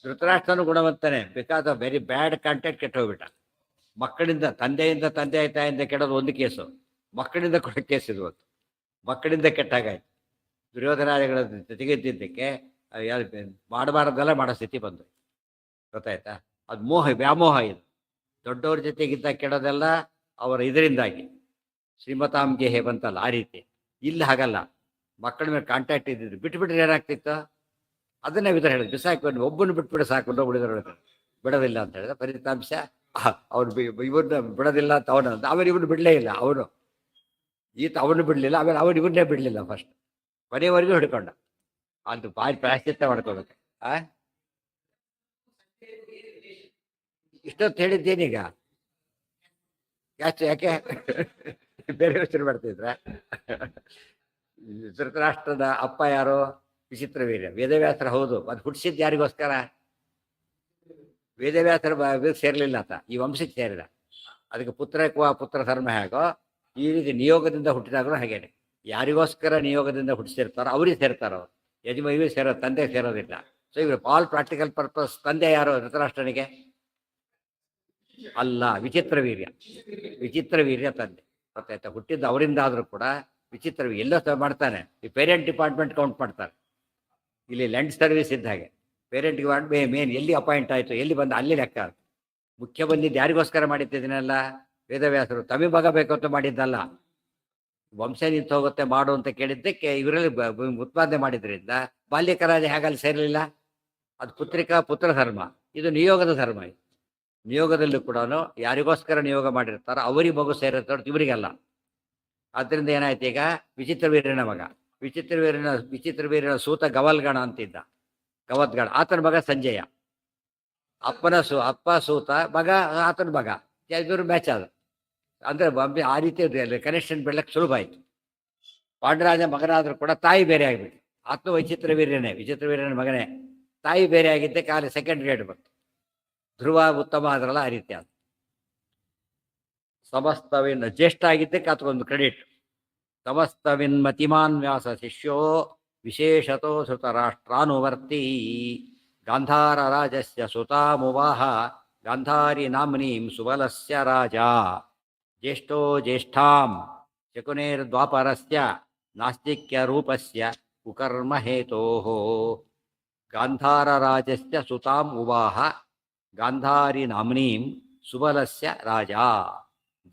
ಧೃತರಾಷ್ಟ್ರನು ಗುಣವಂತನೇ, because of very bad contact ಕೆಟ್ಟು ಹೋಗ್ಬಿಟ್ಟ. ಮಕ್ಕಳಿಂದ ತಂದೆ ತಾಯಿಯಿಂದ ಕೆಡೋದು ಒಂದು ಕೇಸು, ಮಕ್ಕಳಿಂದ ಕೊಡೋ ಕೇಸ್ ಇದು. ಮಕ್ಕಳಿಂದ ಕೆಟ್ಟಾಗಾಯ್ತು. ದುರ್ಯೋಧನಾದಿಗಳ ಜೊತೆಗೆ ಇದ್ದಿದ್ದಕ್ಕೆ ಮಾಡಬಾರದೆಲ್ಲ ಮಾಡೋ ಸ್ಥಿತಿ ಬಂದು, ಗೊತ್ತಾಯ್ತಾ? ಅದು ವ್ಯಾಮೋಹ. ಇದು ದೊಡ್ಡವ್ರ ಜೊತೆಗಿದ್ದ ಕೆಡೋದೆಲ್ಲ ಅವರ ಇದರಿಂದಾಗಿ ಶ್ರೀಮತಾಂಗೆ ಬಂತಲ್ಲ, ಆ ರೀತಿ. ಇಲ್ಲಿ ಹಾಗಲ್ಲ, ಮಕ್ಕಳ ಮೇಲೆ ಕಾಂಟ್ಯಾಕ್ಟ್ ಇದ್ದಿದ್ದು ಬಿಟ್ಬಿಟ್ರೆ ಏನಾಗ್ತಿತ್ತು? ಅದನ್ನೇ ವಿಧಾನ ಹೇಳಿದ್ರು, ಬಿಸಾಕೊಂಡು ಒಬ್ಬನು ಬಿಟ್ಬಿಟ್ಟು ಸಾಕೊಂಡು ಉಳಿದ್ರು ಬಿಡೋದಿಲ್ಲ ಅಂತ ಹೇಳಿದ. ಫಲಿತಾಂಶ ಅವ್ರು ಇವ್ರನ್ನ ಬಿಡೋದಿಲ್ಲ ಅಂತ ಅವರಿವ್ರನ್ನ ಬಿಡಲೇ ಇಲ್ಲ. ಅವನು ಅವನು ಬಿಡಲಿಲ್ಲ, ಆಮೇಲೆ ಇವನ್ನೇ ಬಿಡಲಿಲ್ಲ. ಫಸ್ಟ್ ಕೊನೆಯವರೆಗೂ ಹಿಡ್ಕೊಂಡ. ಅದು ಭಾರಿ ಪ್ರಾಯಶ್ಚಿತ್ತ ಮಾಡ್ಕೋಬೇಕು. ಇಷ್ಟೊತ್ತು ಹೇಳಿದ್ದೇನೀಗ ಯಾಕೆ ಬೇರೆ ಯೋಚನೆ ಮಾಡ್ತಿದ್ರ? ಧೃತರಾಷ್ಟ್ರದ ಅಪ್ಪ ಯಾರು? ವಿಚಿತ್ರ ವೀರ್ಯ, ವೇದವ್ಯಾಸರ. ಹೌದು, ಅದು ಹುಟ್ಟಿಸಿದ್ದು ಯಾರಿಗೋಸ್ಕರ? ವೇದವ್ಯಾಸರ ಸೇರ್ಲಿಲ್ಲ ಆತ, ಈ ವಂಶಕ್ಕೆ ಸೇರಿದ. ಅದಕ್ಕೆ ಪುತ್ರ ಧರ್ಮ ಹೇಗೋ, ಈ ರೀತಿ ನಿಯೋಗದಿಂದ ಹುಟ್ಟಿದಾಗಲೂ ಹಾಗೇನೆ. ಯಾರಿಗೋಸ್ಕರ ನಿಯೋಗದಿಂದ ಹುಟ್ಟಿಸಿರ್ತಾರೋ ಅವ್ರಿಗೆ ಸೇರ್ತಾರೋ. ಯಜಮಾನಿಗೆ ಸೇರೋದು, ತಂದೆ ಸೇರೋದಿಲ್ಲ. ಸೊ ಇವರು ಆಲ್ ಪ್ರಾಕ್ಟಿಕಲ್ ಪರ್ಪಸ್. ತಂದೆ ಯಾರು ಧೃತರಾಷ್ಟ್ರನಿಗೆ? ಅಲ್ಲ, ವಿಚಿತ್ರ ವೀರ್ಯ ತಂದೆ. ಗೊತ್ತಾಯ್ತಾ? ಹುಟ್ಟಿದ್ದು ಅವರಿಂದ ಆದರೂ ಕೂಡ ವಿಚಿತ್ರ ಎಲ್ಲೋ ಮಾಡ್ತಾನೆ. ಈ ಪೇರೆಂಟ್ ಡಿಪಾರ್ಟ್ಮೆಂಟ್ ಕೌಂಟ್ ಮಾಡ್ತಾರೆ. ಇಲ್ಲಿ ಲ್ಯಾಂಡ್ ಸರ್ವಿಸ್ ಇದ್ದ ಹಾಗೆ ಪೇರೆಂಟ್ ಡಿಪಾರ್ಟ್ಮೆಂಟ್ ಮೇನ್ ಎಲ್ಲಿ ಅಪಾಯಿಂಟ್ ಆಯಿತು, ಎಲ್ಲಿ ಬಂದು ಅಲ್ಲಿ ಲೆಕ್ಕ. ಮುಖ್ಯ ಬಂದಿದ್ದು ಯಾರಿಗೋಸ್ಕರ ಮಾಡಿದ್ದನ್ನೆಲ್ಲ? ವೇದವ್ಯಾಸರು ತಮಿ ಮಗ ಬೇಕು ಅಂತ ಮಾಡಿದ್ದಲ್ಲ, ವಂಶ ನಿಂತು ಹೋಗುತ್ತೆ ಮಾಡು ಅಂತ ಕೇಳಿದ್ದಕ್ಕೆ ಇವರಲ್ಲಿ ಉತ್ಪಾದನೆ ಮಾಡಿದ್ರಿಂದ ಬಾಲ್ಯಕ ರಾಜ ಹೇಗಲ್ಲಿ ಸೇರಲಿಲ್ಲ. ಅದು ಪುತ್ರ ಧರ್ಮ, ಇದು ನಿಯೋಗದ ಧರ್ಮ. ಇದು ನಿಯೋಗದಲ್ಲೂ ಕೂಡ ಯಾರಿಗೋಸ್ಕರ ನಿಯೋಗ ಮಾಡಿರ್ತಾರೋ ಅವರಿಗೆ ಮಗು ಸೇರಿರ್ತಾರೋ, ಇವರಿಗಲ್ಲ. ಆದ್ದರಿಂದ ಏನಾಯ್ತು? ಈಗ ವಿಚಿತ್ರ ವೀರ್ಯನ ಮಗ, ವಿಚಿತ್ರ ವೀರ್ಯನ ಸೂತ ಗವಲ್ಗಣ ಅಂತಿದ್ದ, ಗವದ್ಗಣ, ಆತನ ಮಗ ಸಂಜಯ. ಅಪ್ಪ ಸೂತ, ಮಗ ಆತನ ಮಗ, ಇವರು ಮ್ಯಾಚ್ ಆದ. ಅಂದರೆ ಆ ರೀತಿ ಕನೆಕ್ಷನ್ ಬೆಳಕ್ಕೆ ಸುಲಭ ಆಯಿತು. ಪಾಂಡರಾಜ ಮಗನಾದರೂ ಕೂಡ ತಾಯಿ ಬೇರೆ ಆಗಿಬಿಟ್ಟು, ಆತ್ಮ ವಿಚಿತ್ರ ವೀರ್ಯನ ಮಗನೇ. ತಾಯಿ ಬೇರೆ ಆಗಿದ್ದೆ ಕಾಲ ಸೆಕೆಂಡ್ ಗ್ರೇಡ್ ಬಂತು. ಧ್ರುವ ಉತ್ತಮ ಆದ್ರಲ್ಲ, ಆ ರೀತಿ ಆದ. ಸಮಸ್ತವಿನ್ ಜ್ಯೇಷ್ಠ ಆಗಿದ್ದಕ್ಕೆ ಆತಗೊಂದು ಕ್ರೆಡಿಟ್. ಸಮಸ್ತವಿನ್ ಮತಿಮಾನ್ ವ್ಯಾಸ ಶಿಷ್ಯೋ ವಿಶೇಷತೋ ಧೃತರಾಷ್ಟ್ರಾನುವರ್ತಿ ಗಾಂಧಾರ ರಾಜಸ್ಯ ಸುತಾಮುವಾಹ ಗಾಂಧಾರಿ ನಾಮ್ನೀಂ ಸುಬಲಸ್ಯ ರಾಜ ಜ್ಯೇಷ್ಠೋ ಜ್ಯೇಷ್ಠಾಂ ಶಕುನೇರ್ದ್ವಾಪರಸ್ಯ ನಾಸ್ತಿಕ್ಯ ರೂಪಸ್ಯ ಕುಕರ್ಮ ಹೇತೋಃ ಗಾಂಧಾರರಾಜಸ್ಯ ಸುತಾಂ ಉವಾಹ ಗಾಂಧಾರಿ ನಾಮ್ನೀಂ ಸುಬಲಸ್ಯ ರಾಜ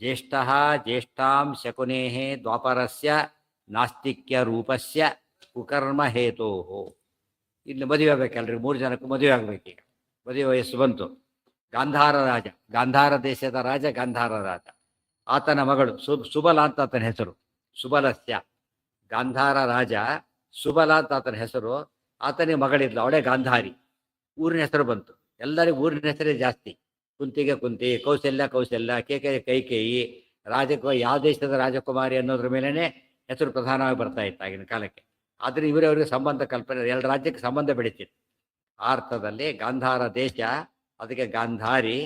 ಜ್ಯೇಷ್ಠಃ ಜ್ಯೇಷ್ಠಾಂ ಶಕುನೇಃ ದ್ವಾಪರಸ್ಯ ನಾಸ್ತಿಕ್ಯ ರೂಪಸ್ಯ ಕುಕರ್ಮ ಹೇತೋಃ. ಇಲ್ಲಿ ಮದುವೆ ಆಗ್ಬೇಕಲ್ರಿ, 3 ಜನಕ್ಕೂ ಮದುವೆ ಆಗ್ಬೇಕೀಗ. ಮದುವೆ ವಯಸ್ಸು ಬಂತು. ಗಾಂಧಾರ ರಾಜ, ಗಾಂಧಾರ ದೇಶದ ರಾಜ ಗಾಂಧಾರ ರಾಜ, ಆತನ ಮಗಳು ಸುಬಲ ಅಂತ ಆತನ ಹೆಸರು. ಸುಬಲಸ್ಯ, ಗಾಂಧಾರ ರಾಜ ಸುಬಲ ಅಂತ ಆತನ ಹೆಸರು. ಆತನಿಗೆ ಮಗಳಿದ್ಲು, ಅವಳೇ ಗಾಂಧಾರಿ. ಊರಿನ ಹೆಸರು ಬಂತು. ಎಲ್ಲರಿಗೂ ಊರಿನ ಹೆಸರೇ ಜಾಸ್ತಿ. ಕುಂತಿಗೆ ಕುಂತಿ, ಕೌಶಲ್ಯ ಕೌಶಲ್ಯ, ಕೇಕೆಗೆ ಕೈಕೇಯಿ. ಯಾವ ದೇಶದ ರಾಜಕುಮಾರಿ ಅನ್ನೋದ್ರ ಮೇಲೇ ಹೆಸರು ಪ್ರಧಾನವಾಗಿ ಬರ್ತಾ ಇತ್ತು ಆಗಿನ ಕಾಲಕ್ಕೆ. ಆದರೆ ಇವರವರಿಗೆ ಸಂಬಂಧ ಕಲ್ಪನೆ, 2 ರಾಜ್ಯಕ್ಕೆ ಸಂಬಂಧ ಬೆಳೀತಿತ್ತು. ಆ ಅರ್ಥದಲ್ಲಿ ಗಾಂಧಾರ ದೇಶ, ಅದಕ್ಕೆ ಗಾಂಧಾರಿ.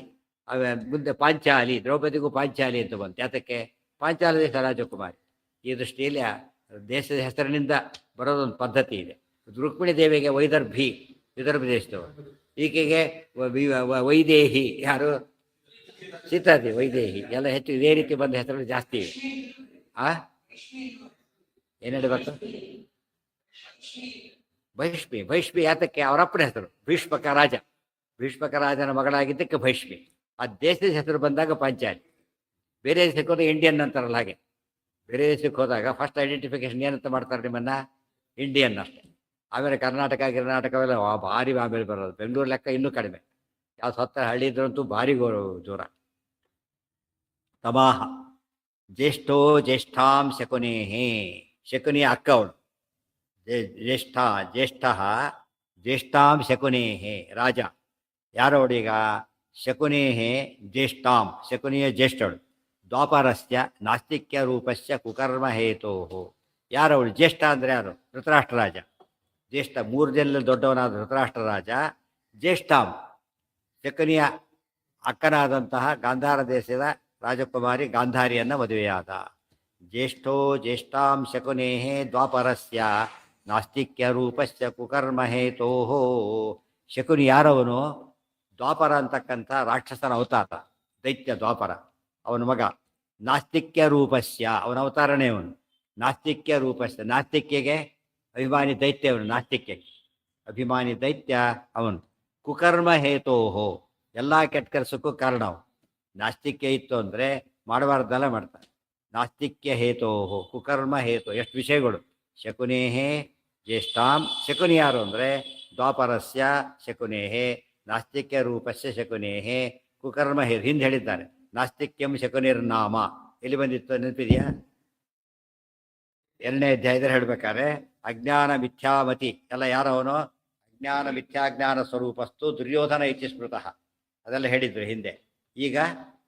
ಮುಂದೆ ಪಾಂಚಾಲಿ, ದ್ರೌಪದಿಗೂ ಪಾಂಚಾಲಿ ಅಂತ ಬಂತು. ಯಾತಕ್ಕೆ? ಪಾಂಚಾಲ ದೇಶ ರಾಜಕುಮಾರಿ. ಈ ದೃಷ್ಟಿಯಲ್ಲಿ ದೇಶದ ಹೆಸರಿನಿಂದ ಬರೋದೊಂದು ಪದ್ಧತಿ ಇದೆ. ರುಕ್ಮಿಣಿ ದೇವಿಗೆ ವೈದರ್ಭಿ, ವಿದರ್ಭ ದೇಶದವರು. ಈಕೆಗೆ ವೈದೇಹಿ, ಯಾರು? ಸೀತಾದೇವಿ ವೈದೇಹಿ. ಎಲ್ಲ ಹೆಚ್ಚು ಇದೇ ರೀತಿ ಬಂದ ಹೆಸರುಗಳು ಜಾಸ್ತಿ ಇವೆ. ಏನು ಹೇಳಿ ಬರ್ತ? ಭೈಷ್ಮಿ. ಭೈಷ್ಮಿ ಯಾತಕ್ಕೆ? ಅವರಪ್ಪನ ಹೆಸರು ಭೀಷ್ಮಕ ರಾಜ. ಭೀಷ್ಮಕ ರಾಜನ ಮಗಳಾಗಿದ್ದಕ್ಕೆ ಭೈಷ್ಮಿ. ಆ ದೇಶದ ಹೆಸರು ಬಂದಾಗ ಪಾಂಚಾಲಿ. ಬೇರೆ ದೇಶಕ್ಕೆ ಹೋದಾಗ ಇಂಡಿಯನ್ ಅಂತಾರಲ್ಲ, ಹಾಗೆ ಬೇರೆ ದೇಶಕ್ಕೆ ಹೋದಾಗ ಫಸ್ಟ್ ಐಡೆಂಟಿಫಿಕೇಶನ್ ಏನಂತ ಮಾಡ್ತಾರೆ ನಿಮ್ಮನ್ನ? ಇಂಡಿಯನ್ ಅಷ್ಟೇ. ಆಮೇಲೆ ಕರ್ನಾಟಕ ಗಿರ್ನಾಟಕವೆಲ್ಲ ಭಾರಿ ಆಮೇಲೆ ಬರೋದು. ಬೆಂಗಳೂರು ಲೆಕ್ಕ ಇನ್ನೂ ಕಡಿಮೆ. ಯಾವ ಸ್ವತ್ತ ಹಳ್ಳಿ ಇದ್ರಂತೂ ಭಾರಿ ಜೋರ. ತಮಾಹ ಜ್ಯೇಷ್ಠೋ ಜ್ಯೇಷ್ಠಾಂ ಶಕುನೇಹೇ. ಶಕುನಿಯ ಅಕ್ಕ ಅವಳು. ಜ್ಯೇಷ್ಠ ಜ್ಯೇಷ್ಠ ಜ್ಯೇಷ್ಠಾಂ ಶಕುನೇಹೇ ರಾಜ. ಯಾರವಳೀಗ? ಶಕುನೇಹೇ ಜ್ಯೇಷ್ಠಾಂ, ಶಕುನಿಯ ಜ್ಯೇಷ್ಠಳು. ದ್ವಾಪರಸ್ಯ ನಾಸ್ತಿಕ್ಯ ರೂಪಸ್ಯ ಕುಕರ್ಮ ಹೇತೋಃ. ಯಾರವಳು? ಜ್ಯೇಷ್ಠ ಅಂದರೆ ಯಾರು? ಧೃತರಾಷ್ಟ್ರ ರಾಜ. ಜ್ಯೇಷ್ಠ, 3 ಜನರಲ್ಲಿ ದೊಡ್ಡವನಾದ ಧೃತರಾಷ್ಟ್ರ ರಾಜ ಜ್ಯೇಷ್ಠಾಂ, ಶಕುನಿಯ ಅಕ್ಕನಾದಂತಹ ಗಾಂಧಾರ ದೇಶದ ರಾಜಕುಮಾರಿ ಗಾಂಧಾರಿಯನ್ನು ಮದುವೆಯಾದ. ಜ್ಯೇಷ್ಠೋ ಜ್ಯೇಷ್ಠಾಂ ಶಕುನೇಃ ದ್ವಾಪರಸ್ಯ ನಾಸ್ತಿಕ್ಯ ರೂಪಸ್ಯ ಕುಕರ್ಮ ಹೇತೋಃ. ಶಕುನಿ ಯಾರವನು? ದ್ವಾಪರ ಅಂತಕ್ಕಂಥ ರಾಕ್ಷಸನ ಅವತಾರ, ದೈತ್ಯ ದ್ವಾಪರ. ಅವನ ಮಗ. ನಾಸ್ತಿಕ್ಯ ರೂಪಸ್ಯ, ಅವನ ಅವತಾರನೇ ಅವನು. ನಾಸ್ತಿಕ್ಯ ರೂಪಸ್ಯ, ನಾಸ್ತಿಕ್ಯಗೆ ಅಭಿಮಾನಿ ದೈತ್ಯ ಅವನು. ನಾಸ್ತಿಕ್ಯಕ್ಕೆ ಅಭಿಮಾನಿ ದೈತ್ಯ ಅವನು. ಕುಕರ್ಮ ಹೇತೋಃ, ಎಲ್ಲ ಕೆಟ್ಟ ಕೆಲಸಕ್ಕೂ ಕಾರಣ ಅವನು. ನಾಸ್ತಿಕ್ಯ ಇತ್ತು ಅಂದರೆ ಮಾಡಬಾರ್ದೆಲ್ಲ ಮಾಡ್ತಾನೆ. ನಾಸ್ತಿಕ್ಯ ಹೇತೋಃ ಕುಕರ್ಮ ಹೇತು. ಎಷ್ಟು ವಿಷಯಗಳು. ಶಕುನೇಹೇ ಜ್ಯೇಷ್ಠಾಂ. ಶಕುನಿ ಯಾರು ಅಂದರೆ ದ್ವಾಪರಸ್ಯ ಶಕುನೇಹೇ ನಾಸ್ತಿಕ್ಯ ರೂಪಸ್ಯ ಶಕುನೇಹೇ ಕುಕರ್ಮ ಹೇತು. ಹಿಂದೆ ಹೇಳಿದ್ದಾರೆ ನಾಸ್ತಿಕ್ಯಂ ಶಕುನಿರ್ನಾಮ. ಎಲ್ಲಿ ಬಂದಿತ್ತು ನೆನಪಿದೆಯಾ? 2ನೇ ಅಧ್ಯಾಯದಲ್ಲಿ ಹೇಳ್ಬೇಕಾದ್ರೆ ಅಜ್ಞಾನ ಮಿಥ್ಯಾಮತಿ ಎಲ್ಲ ಯಾರವನು? ಅಜ್ಞಾನ ಮಿಥ್ಯಾಜ್ಞಾನ ಸ್ವರೂಪಸ್ತು ದುರ್ಯೋಧನ ಇತಿ ಸ್ಮೃತಃ. ಅದೆಲ್ಲ ಹೇಳಿದ್ರು ಹಿಂದೆ. ಈಗ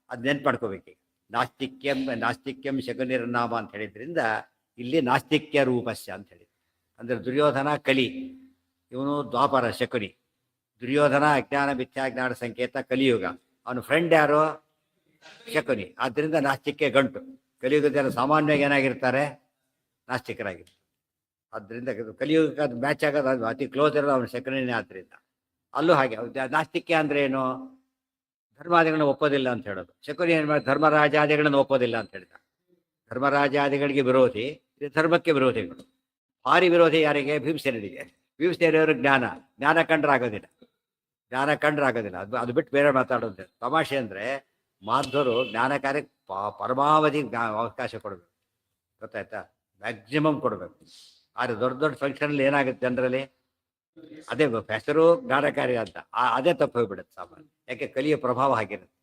ಅದು ನೆನ್ಪು ಮಾಡ್ಕೋಬೇಕು. ನಾಸ್ತಿಕ್ಯಂ ಶಕುನಿರ್ನಾಮ ಅಂತ ಹೇಳಿದ್ರಿಂದ ಇಲ್ಲಿ ನಾಸ್ತಿಕ್ಯ ರೂಪಸ್ಯ ಅಂತ ಹೇಳಿದ್ರು. ಅಂದರೆ ದುರ್ಯೋಧನ ಕಲಿ, ಇವನು ದ್ವಾಪರ ಶಕುನಿ. ದುರ್ಯೋಧನ ಅಜ್ಞಾನ ಮಿಥ್ಯಾಜ್ಞಾನ ಸಂಕೇತ ಕಲಿಯುಗ. ಅವನು ಫ್ರೆಂಡ್ ಯಾರು? ಶಕುನಿ. ಆದ್ದರಿಂದ ನಾಸ್ತಿಕ್ಯ ಗಂಟು. ಕಲಿಯುಗದ ಸಾಮಾನ್ಯವಾಗಿ ಏನಾಗಿರ್ತಾರೆ? ನಾಸ್ತಿಕರಾಗಿರ್ತಾರೆ. ಆದ್ದರಿಂದ ಕಲಿಯುಗಕ್ಕೆ ಅದು ಮ್ಯಾಚ್ ಆಗೋದು, ಅದು ಅತಿ ಕ್ಲೋಸ್ ಇರೋದು ಅವನು ಶಕುನಿನೇ. ಆದ್ದರಿಂದ ಅಲ್ಲೂ ಹಾಗೆ. ನಾಸ್ತಿಕ್ಯ ಅಂದರೆ ಏನು? ಧರ್ಮಾದಿಗಳನ್ನ ಒಪ್ಪೋದಿಲ್ಲ ಅಂತ ಹೇಳೋದು. ಶಕುನಿ ಏನು ಮಾಡಿ? ಧರ್ಮರಾಜಾದಿಗಳನ್ನು ಒಪ್ಪೋದಿಲ್ಲ ಅಂತ ಹೇಳಿದ. ಧರ್ಮರಾಜಾದಿಗಳಿಗೆ ವಿರೋಧಿ, ಧರ್ಮಕ್ಕೆ ವಿರೋಧಿಗಳು. ಭಾರಿ ವಿರೋಧಿ ಯಾರಿಗೆ? ಭೀಮಸೇನಿಗೆ. ಭೀಮಸೇನಿಯವರು ಜ್ಞಾನ ಕಂಡ್ರಾಗೋದಿಲ್ಲ. ಅದು ಬಿಟ್ಟು ಬೇರೆ ಮಾತಾಡೋದು. ತಮಾಷೆ ಅಂದರೆ ಮಾಧ್ವರು ಜ್ಞಾನ ಕಾರ್ಯಕ್ಕೆ ಪರಮಾವಧಿ ಅವಕಾಶ ಕೊಡಬೇಕು. ಗೊತ್ತಾಯ್ತಾ? ಮ್ಯಾಕ್ಸಿಮಮ್ ಕೊಡಬೇಕು. ಆದರೆ ದೊಡ್ಡ ದೊಡ್ಡ ಫಂಕ್ಷನಲ್ಲಿ ಏನಾಗುತ್ತೆ ಜನರಲ್ಲಿ? ಅದೇ ಹೆಸರು ಜ್ಞಾನ ಕಾರ್ಯ ಅಂತ, ಅದೇ ತಪ್ಪು ಹೋಗ್ಬಿಡುತ್ತೆ ಸಾಮಾನ್ಯ. ಯಾಕೆ? ಕಲಿಯ ಪ್ರಭಾವ ಆಗಿರುತ್ತೆ.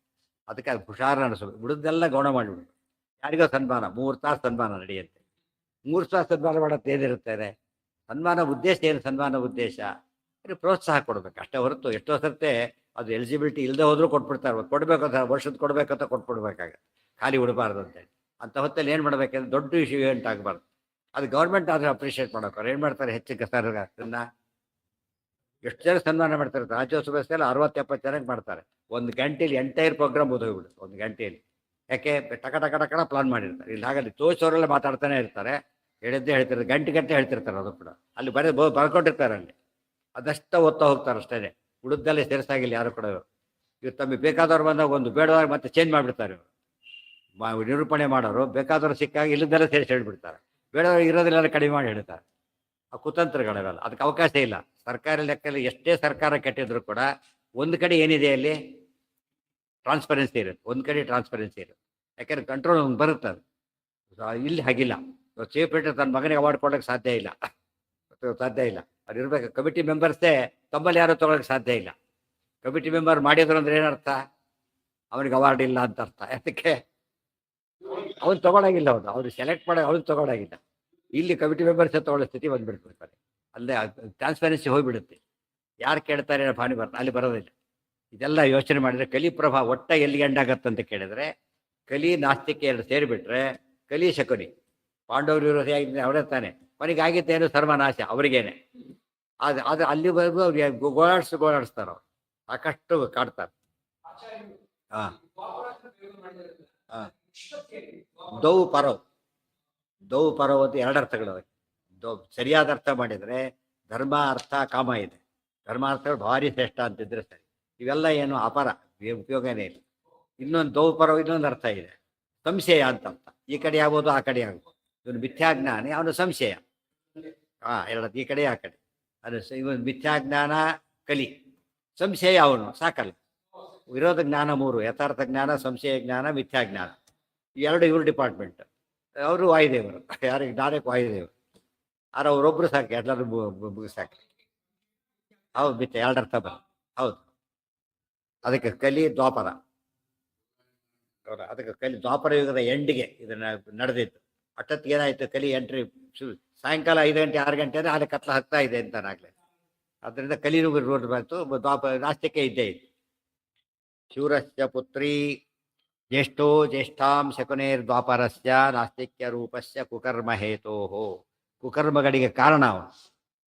ಅದಕ್ಕೆ ಅದು ಹುಷಾರ ನಡೆಸಬೇಕು. ಬಿಡುದೆಲ್ಲ ಗೌಣ ಮಾಡಿಬಿಡ್ಬೇಕು. ಯಾರಿಗೋ ಸನ್ಮಾನ 3 ತಾಸು ಸನ್ಮಾನ ನಡೆಯುತ್ತೆ. 3 ತಾಸು ಸನ್ಮಾನ ಮಾಡೋದು ಏನಿರುತ್ತದೆ? ಸನ್ಮಾನ ಉದ್ದೇಶ ಏನು? ಸನ್ಮಾನ ಉದ್ದೇಶ ಪ್ರೋತ್ಸಾಹ ಕೊಡ್ಬೇಕು ಅಷ್ಟೇ ಹೊರತು ಎಷ್ಟೋ ಸರ್ತೆ ಅದು ಎಲಿಜಿಬಿಲಿಟಿ ಇಲ್ಲದೆ ಹೋದ್ರೂ ಕೊಟ್ಬಿಡ್ತಾರೆ. ಕೊಡ್ಬೇಕಂತ ವರ್ಷದ ಕೊಡ್ಬೇಕಂತ ಕೊಟ್ಬಿಡ್ಬೇಕಾಗತ್ತೆ. ಖಾಲಿ ಉಡಬಾರ್ದು ಅಂತೇಳಿ. ಅಂಥ ಹೊತ್ತಲ್ಲಿ ಏನು ಮಾಡ್ಬೇಕಂದ್ರೆ ದೊಡ್ಡ ಇಶ್ಯೂ ಇವೆಂಟ್ ಆಗಬಾರ್ದು. ಅದು ಗೌರ್ಮೆಂಟ್ ಆದರೆ ಅಪ್ರಿಷಿಯೇಟ್ ಮಾಡೋಕೆ ಏನು ಮಾಡ್ತಾರೆ? ಹೆಚ್ಚು ಅದನ್ನ ಎಷ್ಟು ಜನ ಸನ್ಮಾನ ಮಾಡ್ತಾರೆ? ರಾಜ್ಯೋತ್ಸವ ಎಲ್ಲ 60-70 ಜನಕ್ಕೆ ಮಾಡ್ತಾರೆ. 1 ಗಂಟೆಯಲ್ಲಿ ಎಂಟೈರ್ ಪ್ರೋಗ್ರಾಮ್ ಓದೋಗ್ಬಿಡುತ್ತೆ. 1 ಗಂಟೆಯಲ್ಲಿ. ಯಾಕೆ? ಟಕ ಪ್ಲಾನ್ ಮಾಡಿರ್ತಾರೆ. ಇಲ್ಲಿ ಹಾಗಾಗಿ ತೋರಿಸೋರೆಲ್ಲ ಮಾತಾಡ್ತಾನೆ ಇರ್ತಾರೆ. ಹೇಳಿದ್ದೇ ಹೇಳ್ತಿರ್ತಾರೆ, ಗಂಟೆ ಹೇಳ್ತಿರ್ತಾರೆ. ಅದು ಕೂಡ ಅಲ್ಲಿ ಬರ್ಕೊಂಡಿರ್ತಾರೆ. ಅಲ್ಲಿ ಅದಷ್ಟ ಓದ್ತಾ ಹೋಗ್ತಾರೆ ಅಷ್ಟೇ. ಉಳಿದಲ್ಲೇ ಸೇರಿಸಾಗಿಲ್ಲ ಯಾರು ಕೂಡ. ಇವ್ರು ತಮಗೆ ಬೇಕಾದವ್ರು ಬಂದಾಗ ಒಂದು ಬೇಡವಾಗ ಮತ್ತೆ ಚೇಂಜ್ ಮಾಡಿಬಿಡ್ತಾರೆ. ಇವರು ನಿರೂಪಣೆ ಮಾಡೋರು ಬೇಕಾದವ್ರು ಸಿಕ್ಕಾಗ ಇಲ್ಲದೆಲ್ಲ ಸೇರಿಸಿ ಹೇಳ್ಬಿಡ್ತಾರೆ. ಬೇಡವ್ರು ಇರೋದಿಲ್ಲ ಕಡಿಮೆ ಮಾಡಿ ಹೇಳ್ತಾರೆ. ಆ ಕುತಂತ್ರಗಳಿರಲ್ಲ, ಅದಕ್ಕೆ ಅವಕಾಶ ಇಲ್ಲ. ಸರ್ಕಾರಿ ಲೆಕ್ಕದಲ್ಲಿ ಎಷ್ಟೇ ಸರ್ಕಾರ ಕೆಟ್ಟಿದ್ರು ಕೂಡ ಒಂದು ಕಡೆ ಏನಿದೆ ಅಲ್ಲಿ ಟ್ರಾನ್ಸ್ಪರೆನ್ಸಿ ಇರುತ್ತೆ, ಒಂದು ಕಡೆ ಟ್ರಾನ್ಸ್ಪರೆನ್ಸಿ ಇರುತ್ತೆ. ಯಾಕೆಂದ್ರೆ ಕಂಟ್ರೋಲ್ ಬರುತ್ತೆ ಅದು. ಇಲ್ಲಿ ಹಾಗಿಲ್ಲ. ಚೀಫ್ ಮಿನಿಸ್ಟರ್ ತನ್ನ ಮಗನಿಗೆ ಅವಾರ್ಡ್ ಕೊಡೋಕ್ಕೆ ಸಾಧ್ಯ ಇಲ್ಲ, ಸಾಧ್ಯ ಇಲ್ಲ. ಅವ್ರು ಇರ್ಬೇಕು. ಕಮಿಟಿ ಮೆಂಬರ್ಸೇ ತಮ್ಮಲ್ಲಿ ಯಾರು ತೊಗೊಳಕ್ಕೆ ಸಾಧ್ಯ ಇಲ್ಲ. ಕಮಿಟಿ ಮೆಂಬರ್ ಮಾಡಿದ್ರು ಅಂದ್ರೆ ಏನರ್ಥ? ಅವನಿಗೆ ಅವಾರ್ಡ್ ಇಲ್ಲ ಅಂತ ಅರ್ಥ. ಯಾಕೆ? ಅವ್ನು ತಗೊಳಗಿಲ್ಲ, ಅವ್ರು ಸೆಲೆಕ್ಟ್ ಮಾಡೋ ಅವ್ನು ತಗೊಳಗಿಲ್ಲ. ಇಲ್ಲಿ ಕಮಿಟಿ ಮೆಂಬರ್ಸೇ ತಗೊಳ್ಳೋ ಸ್ಥಿತಿ ಬಂದ್ಬಿಡ್ತಾರೆ. ಅಲ್ಲೇ ಟ್ರಾನ್ಸ್ಪರೆನ್ಸಿ ಹೋಗ್ಬಿಡುತ್ತೆ. ಯಾರು ಕೇಳ್ತಾರೆ ಭಾನಿ ಬರ್ತಾರೆ, ಅಲ್ಲಿ ಬರೋದಿಲ್ಲ. ಇದೆಲ್ಲ ಯೋಚನೆ ಮಾಡಿದ್ರೆ ಕಲಿ ಪ್ರಭಾವ ಒಟ್ಟ ಎಲ್ಲಿ ಎಂಡಾಗತ್ತಂತ ಕೇಳಿದ್ರೆ, ಕಲಿ ನಾಸ್ತಿಕ ಎರಡು ಸೇರಿಬಿಟ್ರೆ ಕಲಿ ಶಕುನಿ. ಪಾಂಡವರು ವಿರೋಧಿ ಆಗಿದ್ದರೆ ಅವರೇ ತಾನೆ. ಕೊನೆಗಾಗಿದ್ದೇನು ಸರ್ವನಾಶ ಅವರಿಗೇನೆ. ಅದು ಅಲ್ಲಿವರೆಗೂ ಅವ್ರಿಗೆ ಗೋಳಾಡಿಸ್ತಾರ ಅವ್ರು, ಸಾಕಷ್ಟು ಕಾಡ್ತಾರೆ. ಹಾಂ ಹಾಂ ದೌ ಪರವ್ ಅಂತ ಎರಡು ಅರ್ಥಗಳು. ಸರಿಯಾದ ಅರ್ಥ ಮಾಡಿದರೆ ಧರ್ಮ ಅರ್ಥ ಕಾಮ ಇದೆ. ಧರ್ಮಾರ್ಥಗಳು ಭಾರಿ ಶ್ರೇಷ್ಠ ಅಂತಿದ್ರೆ ಸರಿ. ಇವೆಲ್ಲ ಏನು ಅಪರ, ಉಪಯೋಗನೇ ಇಲ್ಲ. ಇನ್ನೊಂದು ದೌ ಪರವ್ ಇನ್ನೊಂದು ಅರ್ಥ ಇದೆ, ಸಂಶಯ ಅಂತ ಅರ್ಥ. ಈ ಕಡೆ ಆಗ್ಬೋದು, ಆ ಕಡೆ ಆಗ್ಬೋದು. ಇವನು ಮಿಥ್ಯಾಜ್ಞಾನಿ, ಅವನು ಸಂಶಯ. ಎರಡು ಈ ಕಡೆ ಆ ಕಡೆ. ಅದು ಇವನು ಮಿಥ್ಯಾಜ್ಞಾನ ಕಲಿ, ಸಂಶಯ ಅವನು ಸಾಕಲ್ಲ. ವಿರೋಧ ಜ್ಞಾನ ಮೂರು: ಯಥಾರ್ಥ ಜ್ಞಾನ, ಸಂಶಯ ಜ್ಞಾನ, ಮಿಥ್ಯಾಜ್ಞಾನ. ಎರಡು ಇವ್ರ ಡಿಪಾರ್ಟ್ಮೆಂಟ್. ಅವರು ವಾಯುದೇವರು. ಯಾರಿಗೆ? ಜ್ಞಾನಕ್ಕೆ ವಾಯುದೇವರು. ಆದ್ರೆ ಅವರೊಬ್ರು ಸಾಕು, ಎಲ್ಲರೂ ಸಾಕು. ಹೌದು, ಮಿಥ್ಯ ಎರಡು ಅರ್ಥ ಬರ. ಹೌದು, ಅದಕ್ಕೆ ಕಲಿ ದ್ವಾಪರ. ಅದಕ್ಕೆ ಕಲಿ ದ್ವಾಪರ ಯುಗದ ಎಂಡಿಗೆ ಇದನ್ನ ನಡೆದಿತ್ತು. ಅಷ್ಟೊತ್ತಿಗೆ ಏನಾಯ್ತು, ಕಲಿ ಎಂಟ್ರಿ ಸಾಯಂಕಾಲ 5 ಗಂಟೆ 6 ಗಂಟೆ ಅಂದರೆ ಅಲ್ಲಿ ಕತ್ಲ ಹಾಕ್ತಾ ಇದೆ ಅಂತಾನಾಗ್ಲೆ. ಅದರಿಂದ ಕಲಿಯುಗ ರೋಡ್ ಬಂತು. ನಾಸ್ತಿಕೆ ಇದ್ದೇ ಇತ್ತು. ಶೂರಸ್ಯ ಪುತ್ರಿ ಜ್ಯೇಷ್ಠೋ ಜ್ಯೇಷ್ಠಾಂ ಶಕುನೇರ್ ದ್ವಾಪರಸ್ಯ ನಾಸ್ತಿಕ್ಯ ರೂಪಸ್ಯ ಕುಕರ್ಮ ಹೇತೋ. ಕುಕರ್ಮಗಳಿಗೆ ಕಾರಣ ಅವನು.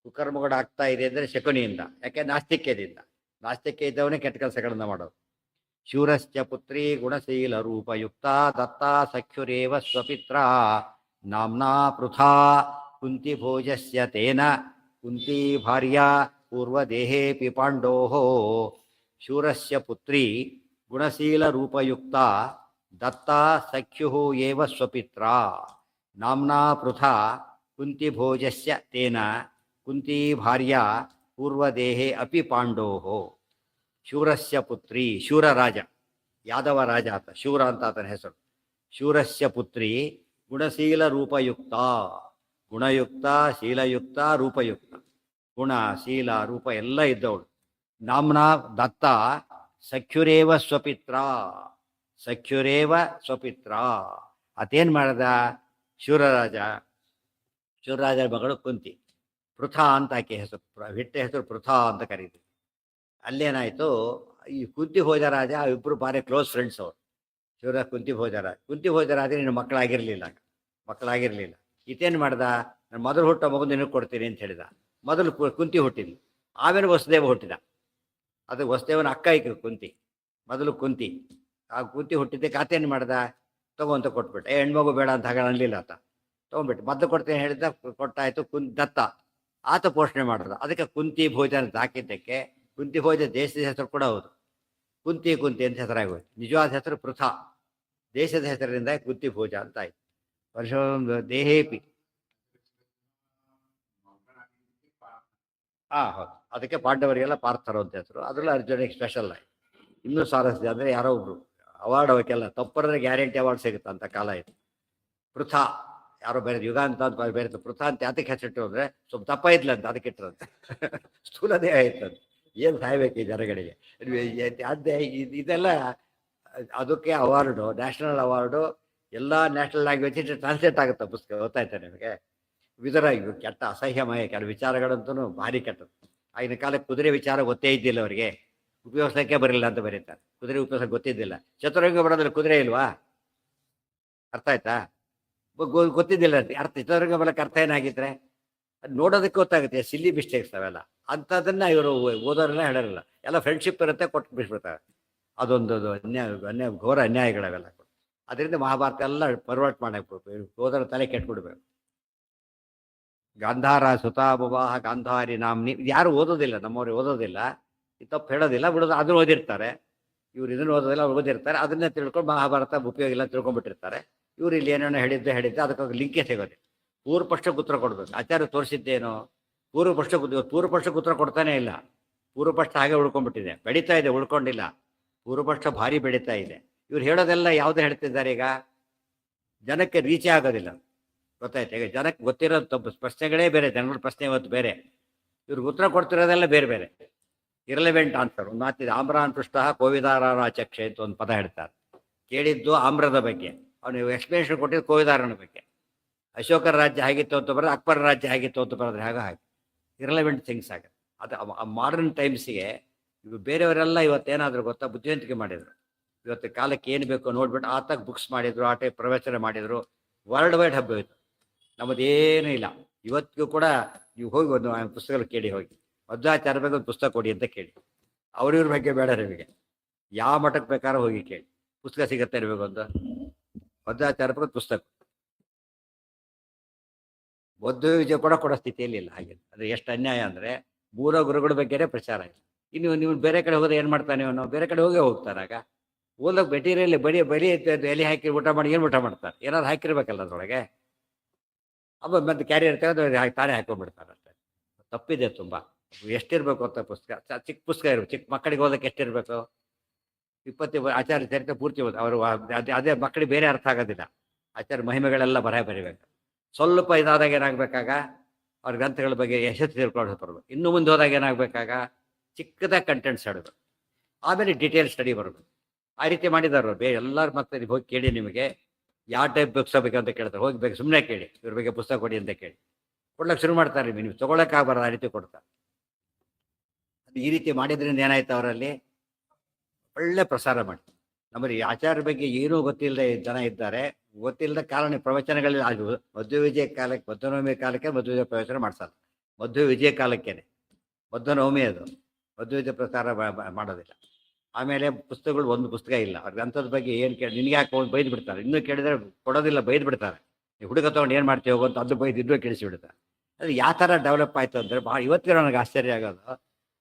ಕುಕರ್ಮಗಳು ಆಗ್ತಾ ಇದೆ ಅಂದರೆ ಶಕುನಿಯಿಂದ. ಯಾಕೆ? ನಾಸ್ತಿಕ್ಯದಿಂದ. ನಾಸ್ತಿಕ್ಯ ಇದ್ದವನೇ ಕೆಟ್ಟ ಕೆಲಸಗಳನ್ನ ಮಾಡೋದು. ಶೂರಸ್ಯ ಪುತ್ರಿ ಗುಣಶೀಲ ರೂಪಯುಕ್ತ ದತ್ತಾ ಸಖ್ಯುರೇವ ಸ್ವಪಿತ್ರ ನಾಮ್ನಾ ಪೃಥಾ ಕುಂತಿ ಭೋಜಸ್ಯ ತೇನ ಕುಂತಿ ಭಾರ್ಯ ಪೂರ್ವದೇಹೇಪಿ ಪಾಂಡೋಃ. ಶೂರಸ್ಯ ಪುತ್ರಿ ಗುಣಶೀಲ ರೂಪಯುಕ್ತ ದತ್ತಾ ಸಖ್ಯುಃ ಏವ ಸ್ವಪಿತ್ರ ನಾಮ್ನಾ ಪೃಥಾ ಕುಂತಿ ಭೋಜಸ್ಯ ತೇನ ಕುಂತಿ ಭಾರ್ಯ ಪೂರ್ವದೇಹೇ ಅಪಿ ಪಾಂಡೋಃ. ಶೂರಸ್ಯ ಪುತ್ರಿ, ಶೂರ ರಾಜ, ಯಾದವ ರಾಜ ಆತ, ಶೂರ ಅಂತ ಆತನ ಹೆಸರು. ಶೂರಸ್ಯ ಪುತ್ರಿ ಗುಣಶೀಲ ರೂಪಯುಕ್ತ, ಗುಣಯುಕ್ತ, ಶೀಲಯುಕ್ತ, ರೂಪಯುಕ್ತ. ಗುಣ, ಶೀಲ, ರೂಪ ಎಲ್ಲ ಇದ್ದವಳು. ನಾಮ್ನಾ ದತ್ತ ಸಖ್ಯುರೇವ ಸ್ವಪಿತ್ರ, ಸಖ್ಯುರೇವ ಸ್ವಪಿತ್ರ. ಅತೇನು ಮಾಡ್ದ ಶೂರರಾಜ? ಶೂರರಾಜರ ಮಗಳು ಕುಂತಿ. ಪೃಥಾ ಅಂತ ಆಕೆ ಹೆಸರು, ಹಿಟ್ಟ ಹೆಸರು ಪೃಥಾ ಅಂತ ಕರೀತೀವಿ. ಅಲ್ಲೇನಾಯಿತು, ಈ ಕುಂತಿ ಭೋಜರಾಜ ಇಬ್ಬರು ಭಾರಿ ಕ್ಲೋಸ್ ಫ್ರೆಂಡ್ಸ್ ಅವರು. ಶಿವರ ಕುಂತಿ ಭೋಜರಾಜ. ಕುಂತಿ ಭೋಜರಾಜ ನಿನ್ನ ಮಕ್ಕಳಾಗಿರಲಿಲ್ಲ. ಈತೇನು ಮಾಡ್ದ? ನನ್ನ ಮೊದಲು ಹುಟ್ಟ ಮಗು ನಿನಗೆ ಕೊಡ್ತೀನಿ ಅಂತ ಹೇಳಿದ. ಮೊದಲು ಕುಂತಿ ಹುಟ್ಟಿದ್ಲು, ಆಮೇಲೆ ವಸುದೇವ ಹುಟ್ಟಿದ. ಅದು ವಸುದೇವನ ಅಕ್ಕ ಈಕೆ ಕುಂತಿ. ಮೊದಲು ಕುಂತಿ, ಆ ಕುಂತಿ ಹುಟ್ಟಿದ್ದಕ್ಕೆ ಆತೇನು ಮಾಡ್ದ? ತಗೊಂತ ಕೊಟ್ಬಿಟ್ಟ. ಹೆಣ್ಮಗು ಬೇಡ ಅಂತ ಹಾಗೆ ಅನ್ಲಿಲ್ಲ ಆತ. ತೊಗೊಂಡ್ಬಿಟ್ಟು ಮೊದಲು ಕೊಡ್ತೇನೆ ಹೇಳಿದ್ದ, ಕೊಟ್ಟಾಯ್ತು. ದತ್ತ ಆತ ಪೋಷಣೆ ಮಾಡಿದ. ಅದಕ್ಕೆ ಕುಂತಿ ಭೋಜನ ಅಂತ ಹಾಕಿದ್ದಕ್ಕೆ ಕುಂತಿ ಭೋಜ ದೇಶದ ಹೆಸರು ಕೂಡ ಹೌದು. ಕುಂತಿ ಅಂತ ಹೆಸರಾಗೋಯ್ತು. ನಿಜವಾದ ಹೆಸರು ಪೃಥಾ. ದೇಶದ ಹೆಸರಿನಿಂದ ಕುಂತಿ ಭೋಜ ಅಂತ ಆಯ್ತು. ವರ್ಷ ದೇಹೇಪಿ. ಹೌದು, ಅದಕ್ಕೆ ಪಾಂಡವರಿಗೆಲ್ಲ ಪಾರ್ಥರು ಅಂತ ಹೆಸರು. ಅದರಲ್ಲಿ ಅರ್ಜುನಿಗೆ ಸ್ಪೆಷಲ್ ಆಯ್ತು. ಇನ್ನೂ ಸ್ವಾರಸ್ಯ ಅಂದರೆ ಯಾರೋ ಒಬ್ರು ಅವಾರ್ಡ್ ಅವಕ್ಕೆಲ್ಲ ತಪ್ಪರೆ ಗ್ಯಾರಂಟಿ ಅವಾರ್ಡ್ ಸಿಗುತ್ತೆ ಅಂತ ಕಾಲ ಆಯ್ತು. ಪೃಥಾ ಯಾರೋ ಬೇರೆ ಯುಗ ಅಂತ ಬೇರೆ ಪೃಥಾ ಅಂತ ಅದಕ್ಕೆ ಹೆಸರಿಟ್ಟು ಅಂದರೆ ಸ್ವಲ್ಪ ದಪ್ಪ ಇದ್ಲಂತ, ಅದಕ್ಕೆ ಇಟ್ಟರಂತೆ. ಸ್ಥೂಲದೇ ಆಯ್ತಂತ. ಏನು ಸಾಯ್ಬೇಕು ಈ ಜನಗಳಿಗೆ. ಅದೇ ಇದೆಲ್ಲ ಅದಕ್ಕೆ ಅವಾರ್ಡು, ನ್ಯಾಷನಲ್ ಅವಾರ್ಡು, ಎಲ್ಲ ನ್ಯಾಷನಲ್ ಲ್ಯಾಂಗ್ವೇಜ್ ಟ್ರಾನ್ಸ್ಲೇಟ್ ಆಗುತ್ತೆ ಪುಸ್ತಕ. ಗೊತ್ತಾಯ್ತಾ ನಿಮಗೆ? ವಿಧರ ಕೆಟ್ಟ ಅಸಹ್ಯಮಯ ಕೆಲವು ವಿಚಾರಗಳಂತೂ ಭಾರಿ ಕೆಟ್ಟದ್ದು. ಆಗಿನ ಕಾಲಕ್ಕೆ ಕುದುರೆ ವಿಚಾರ ಗೊತ್ತೇ ಇದ್ದಿಲ್ಲ ಅವರಿಗೆ, ಉಪಯೋಗಿಸೋಕ್ಕೆ ಬರಲಿಲ್ಲ ಅಂತ ಬರೀತಾರೆ. ಕುದುರೆ ಉಪಯೋಗಿಸೋಕೆ ಗೊತ್ತಿದ್ದಿಲ್ಲ. ಚತುರಂಗ ಬರೋದ್ರಲ್ಲಿ ಕುದುರೆ ಇಲ್ವಾ? ಅರ್ಥ ಆಯ್ತಾ? ಗೊತ್ತಿದ್ದಿಲ್ಲ ಅರ್ಥ. ಚತುರಂಗ ಬಲಕ್ಕೆ ಅರ್ಥ ಏನಾಗಿದ್ರೆ ಅದು ನೋಡೋದಕ್ಕೆ ಗೊತ್ತಾಗುತ್ತೆ. ಸಿಲ್ಲಿ ಮಿಸ್ಟೇಕ್ಸ್ ಅವೆಲ್ಲ. ಅಂಥದ್ದನ್ನು ಇವರು ಓದೋರೆಲ್ಲ ಹೇಳೋರಿಲ್ಲ. ಎಲ್ಲ ಫ್ರೆಂಡ್ಶಿಪ್ ಇರುತ್ತೆ, ಕೊಟ್ಟು ಬಿಟ್ಬಿಡ್ತಾರೆ. ಅದೊಂದು ಘೋರ ಅನ್ಯಾಯಗಳವೆಲ್ಲ. ಅದರಿಂದ ಮಹಾಭಾರತ ಎಲ್ಲ ಪರ್ವರ್ಟ್ ಮಾಡಬೇಕು, ಓದೋರ ತಲೆ ಕೆಟ್ಬಿಡ್ಬೇಕು. ಗಾಂಧಾರ ಸುತಾ ಬುವಾಹ ಗಾಂಧಾರಿ ನಾಮ್ನಿ. ಯಾರು ಓದೋದಿಲ್ಲ, ನಮ್ಮವ್ರಿಗೆ ಓದೋದಿಲ್ಲ, ಈ ತಪ್ಪು ಹೇಳೋದಿಲ್ಲ, ಬಿಡೋದು. ಅದನ್ನು ಓದಿರ್ತಾರೆ ಇವ್ರು, ಇದನ್ನು ಓದೋದಿಲ್ಲ, ಅವ್ರು ಓದಿರ್ತಾರೆ. ಅದನ್ನೇ ತಿಳ್ಕೊಂಡು ಮಹಾಭಾರತ ಉಪಯೋಗ ಇಲ್ಲ ತಿಳ್ಕೊಂಡ್ಬಿಟ್ಟಿರ್ತಾರೆ. ಇವ್ರು ಇಲ್ಲಿ ಏನೇನೋ ಹೇಳಿದ್ದೆ ಅದಕ್ಕಾಗಿ ಲಿಂಕೇ ಸಿಗೋದೆ. ಪೂರ್ವ ಪಕ್ಷಕ್ಕೆ ಉತ್ತರ ಕೊಡ್ಬೇಕು. ಆಚಾರ್ಯ ತೋರಿಸಿದ್ದೇನು? ಪೂರ್ವ ಪಕ್ಷಕ್ಕೆ ಉತ್ತರ ಕೊಡ್ತಾನೆ ಇಲ್ಲ. ಪೂರ್ವ ಪಕ್ಷ ಹಾಗೆ ಉಳ್ಕೊಂಡ್ಬಿಟ್ಟಿದೆ, ಬೆಳೀತಾ ಇದೆ, ಉಳ್ಕೊಂಡಿಲ್ಲ. ಪೂರ್ವ ಪಕ್ಷ ಭಾರಿ ಬೆಳೀತಾ ಇದೆ. ಇವ್ರು ಹೇಳೋದೆಲ್ಲ ಯಾವುದೇ ಹೇಳ್ತಿದ್ದಾರೆ ಈಗ, ಜನಕ್ಕೆ ರೀಚೇ ಆಗೋದಿಲ್ಲ. ಗೊತ್ತಾಯ್ತು? ಈಗ ಜನಕ್ಕೆ ಗೊತ್ತಿರೋದು ತಪ್ಪು, ಪ್ರಶ್ನೆಗಳೇ ಬೇರೆ, ಜನಗಳ ಪ್ರಶ್ನೆ ಇವತ್ತು ಬೇರೆ, ಇವ್ರಿಗೆ ಉತ್ತರ ಕೊಡ್ತಿರೋದೆಲ್ಲ ಬೇರೆ ಬೇರೆ. Irrelevant answer. ಒಂದು ಮಾತಿದೆ, ಆಮ್ರಾನ್ ಪೃಷ್ಟ ಕೋವಿದಾರನ ಚಕ್ಷೆ ಅಂತ ಒಂದು ಪದ ಹೇಳ್ತಾರೆ. ಕೇಳಿದ್ದು ಆಮ್ರದ ಬಗ್ಗೆ, ಅವನು ಎಕ್ಸ್ಪ್ಲೇಷನ್ ಕೊಟ್ಟಿದ್ದು ಕೋವಿದಾರನ ಬಗ್ಗೆ. ಅಶೋಕರ ರಾಜ್ಯ ಆಗಿತ್ತು ಅಂತ ಬರೋದು, ಅಕ್ಬರ ರಾಜ್ಯ ಆಗಿತ್ತು ಅಂತ ಬರೋದ್ರೆ ಹಾಗೆ ಇರಲೆವೆಂಟ್ ಥಿಂಗ್ಸ್ ಆಗುತ್ತೆ. ಅದು ಮಾಡರ್ನ್ ಟೈಮ್ಸಿಗೆ ಇವು ಬೇರೆಯವರೆಲ್ಲ ಇವತ್ತೇನಾದರೂ ಗೊತ್ತಾ, ಬುದ್ಧಿವಂತಿಕೆ ಮಾಡಿದರು. ಇವತ್ತು ಕಾಲಕ್ಕೆ ಏನು ಬೇಕೋ ನೋಡ್ಬಿಟ್ಟು ಆತಾಗ ಬುಕ್ಸ್ ಮಾಡಿದ್ರು, ಆ ಟೈಪ್ ಪ್ರವಚನ ಮಾಡಿದರು. ವರ್ಲ್ಡ್ ವೈಡ್ ಹಬ್ಬ ಇತ್ತು. ನಮ್ಮದೇನೂ ಇಲ್ಲ. ಇವತ್ತಿಗೂ ಕೂಡ ನೀವು ಹೋಗಿ ಒಂದು ಪುಸ್ತಕಗಳು ಕೇಳಿ, ಹೋಗಿ ಮಧ್ವಾಚಾರ್ಯ ಬಗ್ಗೆ ಒಂದು ಪುಸ್ತಕ ಕೊಡಿ ಅಂತ ಕೇಳಿ, ಅವ್ರಿವ್ರ ಬಗ್ಗೆ ಬೇಡ ನಿಮಗೆ, ಯಾವ ಮಠಕ್ಕೆ ಬೇಕಾದ್ರೂ ಹೋಗಿ ಕೇಳಿ, ಪುಸ್ತಕ ಸಿಗುತ್ತೆ ನಿಮಗೆ. ಒಂದು ಮಧ್ವಾಚಾರ್ಯ ಬಗ್ಗೆ ಪುಸ್ತಕ ಮಧ್ವ ವಿಜಯ ಕೂಡ ಕೊಡೋ ಸ್ಥಿತಿಯಲ್ಲಿ ಇಲ್ಲ. ಹಾಗೆ ಅದು ಎಷ್ಟು ಅನ್ಯಾಯ ಅಂದರೆ, ಮೂಲ ಗುರುಗಳ ಬಗ್ಗೆನೇ ಪ್ರಚಾರ ಇಲ್ಲ. ಇನ್ನು ನೀವು ಬೇರೆ ಕಡೆ ಹೋದ್ರೆ ಏನು ಮಾಡ್ತಾನೆ ಇವನು? ಬೇರೆ ಕಡೆ ಹೋಗ್ತಾರಾಗ ಓದೋಕೆ ಮೆಟೀರಿಯಲ್ ಬರೀ ಎಲೆ ಹಾಕಿ ಊಟ ಮಾಡಿ ಏನು ಊಟ ಮಾಡ್ತಾರೆ? ಏನಾದ್ರು ಹಾಕಿರ್ಬೇಕಲ್ಲ ಅದರೊಳಗೆ. ಅವ ಮತ್ತೆ ಕ್ಯಾರಿಯರ್ ತೆಗೆದು ತಾನೇ ಹಾಕೊಂಡ್ಬಿಡ್ತಾರೆ ಅಷ್ಟೇ. ತಪ್ಪಿದೆ ತುಂಬ. ಎಷ್ಟಿರ್ಬೇಕು ಅಂತ ಪುಸ್ತಕ, ಚಿಕ್ಕ ಪುಸ್ತಕ ಇರಬೇಕು. ಚಿಕ್ಕ ಮಕ್ಕಳಿಗೆ ಓದೋಕೆ ಎಷ್ಟಿರಬೇಕು? 20 ಆಚಾರ್ಯ ಚರಿತ್ರೆ ಪೂರ್ತಿ ಓದಿ ಅವರು ಅದೇ ಮಕ್ಕಳಿಗೆ ಬೇರೆ ಅರ್ಥ ಆಗೋದಿಲ್ಲ. ಆಚಾರ್ಯ ಮಹಿಮೆಗಳೆಲ್ಲ ಬರೀಬೇಕು. ಸ್ವಲ್ಪ ಇದಾದಾಗ ಏನಾಗಬೇಕಾಗ ಅವ್ರ ಗ್ರಂಥಗಳ ಬಗ್ಗೆ ಯಶಸ್ಸು ತಿಳ್ಕೊಂಡು ಬರಬೇಕು. ಇನ್ನು ಮುಂದೆ ಹೋದಾಗ ಏನಾಗಬೇಕಾಗ ಚಿಕ್ಕದಾಗಿ ಕಂಟೆಂಟ್ಸ್ ಹೇಳಬೇಕು, ಆಮೇಲೆ ಡೀಟೇಲ್ ಸ್ಟಡಿ ಬರಬೇಕು. ಆ ರೀತಿ ಮಾಡಿದಾರ ಎಲ್ಲರ ಮತ್ತೆ ನೀವು ಹೋಗಿ ಕೇಳಿ, ನಿಮಗೆ ಯಾವ ಟೈಪ್ ಬುಕ್ಸ್ ಬೇಕು ಅಂತ ಕೇಳ್ತಾರೆ, ಹೋಗ್ಬೇಕು ಸುಮ್ಮನೆ ಕೇಳಿ, ಇವ್ರ ಬಗ್ಗೆ ಪುಸ್ತಕ ಕೊಡಿ ಅಂತ ಕೇಳಿ ಕೊಡ್ಲಿಕ್ಕೆ ಶುರು ಮಾಡ್ತಾರೆ. ನೀವು ತೊಗೊಳಕ್ಕಾಗಬಾರ್ದು, ಆ ರೀತಿ ಕೊಡ್ತಾರೆ. ಅದು ಈ ರೀತಿ ಮಾಡಿದ್ರಿಂದ ಏನಾಯ್ತು, ಅವರಲ್ಲಿ ಒಳ್ಳೆ ಪ್ರಸಾರ ಮಾಡಿ. ನಮ್ಮಲ್ಲಿ ಆಚಾರ್ಯ ಬಗ್ಗೆ ಏನೂ ಗೊತ್ತಿಲ್ಲದೆ ಜನ ಇದ್ದಾರೆ. ಗೊತ್ತಿಲ್ಲದ ಕಾರಣ ಪ್ರವಚನಗಳಲ್ಲಿ ಅದು ಮಧ್ವ ವಿಜಯ ಕಾಲಕ್ಕೆ, ಮಧ್ವನವಮಿ ಕಾಲಕ್ಕೆ ಮಧ್ವ ವಿಜಯ ಪ್ರವಚನ ಮಾಡ್ಸಲ್ಲ. ಮಧ್ವ ವಿಜಯ ಕಾಲಕ್ಕೇನೆ ಮಧ್ವನವಮಿ, ಅದು ಮಧ್ವ ವಿಜಯ ಪ್ರಸಾರ ಮಾಡೋದಿಲ್ಲ. ಆಮೇಲೆ ಪುಸ್ತಕಗಳು ಒಂದು ಪುಸ್ತಕ ಇಲ್ಲ. ಅವ್ರ ಗ್ರಂಥದ ಬಗ್ಗೆ ಏನು ಕೇಳಿ ನಿನಗೆ ಯಾಕೆ ಹೋಗಿ ಬೈದು ಬಿಡ್ತಾರೆ. ಇನ್ನೂ ಕೇಳಿದ್ರೆ ಕೊಡೋದಿಲ್ಲ, ಬೈದು ಬಿಡ್ತಾರೆ. ನೀವು ಹುಡುಗ ತೊಗೊಂಡು ಏನು ಮಾಡ್ತೀವಿ ಹೋಗೋ ಅಂತ ಅದು ಬೈದು ಇನ್ನೂ ಕೇಳಿಸಿಬಿಡ್ತಾರೆ. ಅದು ಯಾವ ಥರ ಡೆವಲಪ್ ಆಯಿತು ಅಂದರೆ ಭಾಳ ಇವತ್ತಿಗೆ ನನಗೆ ಆಶ್ಚರ್ಯ ಆಗೋದು.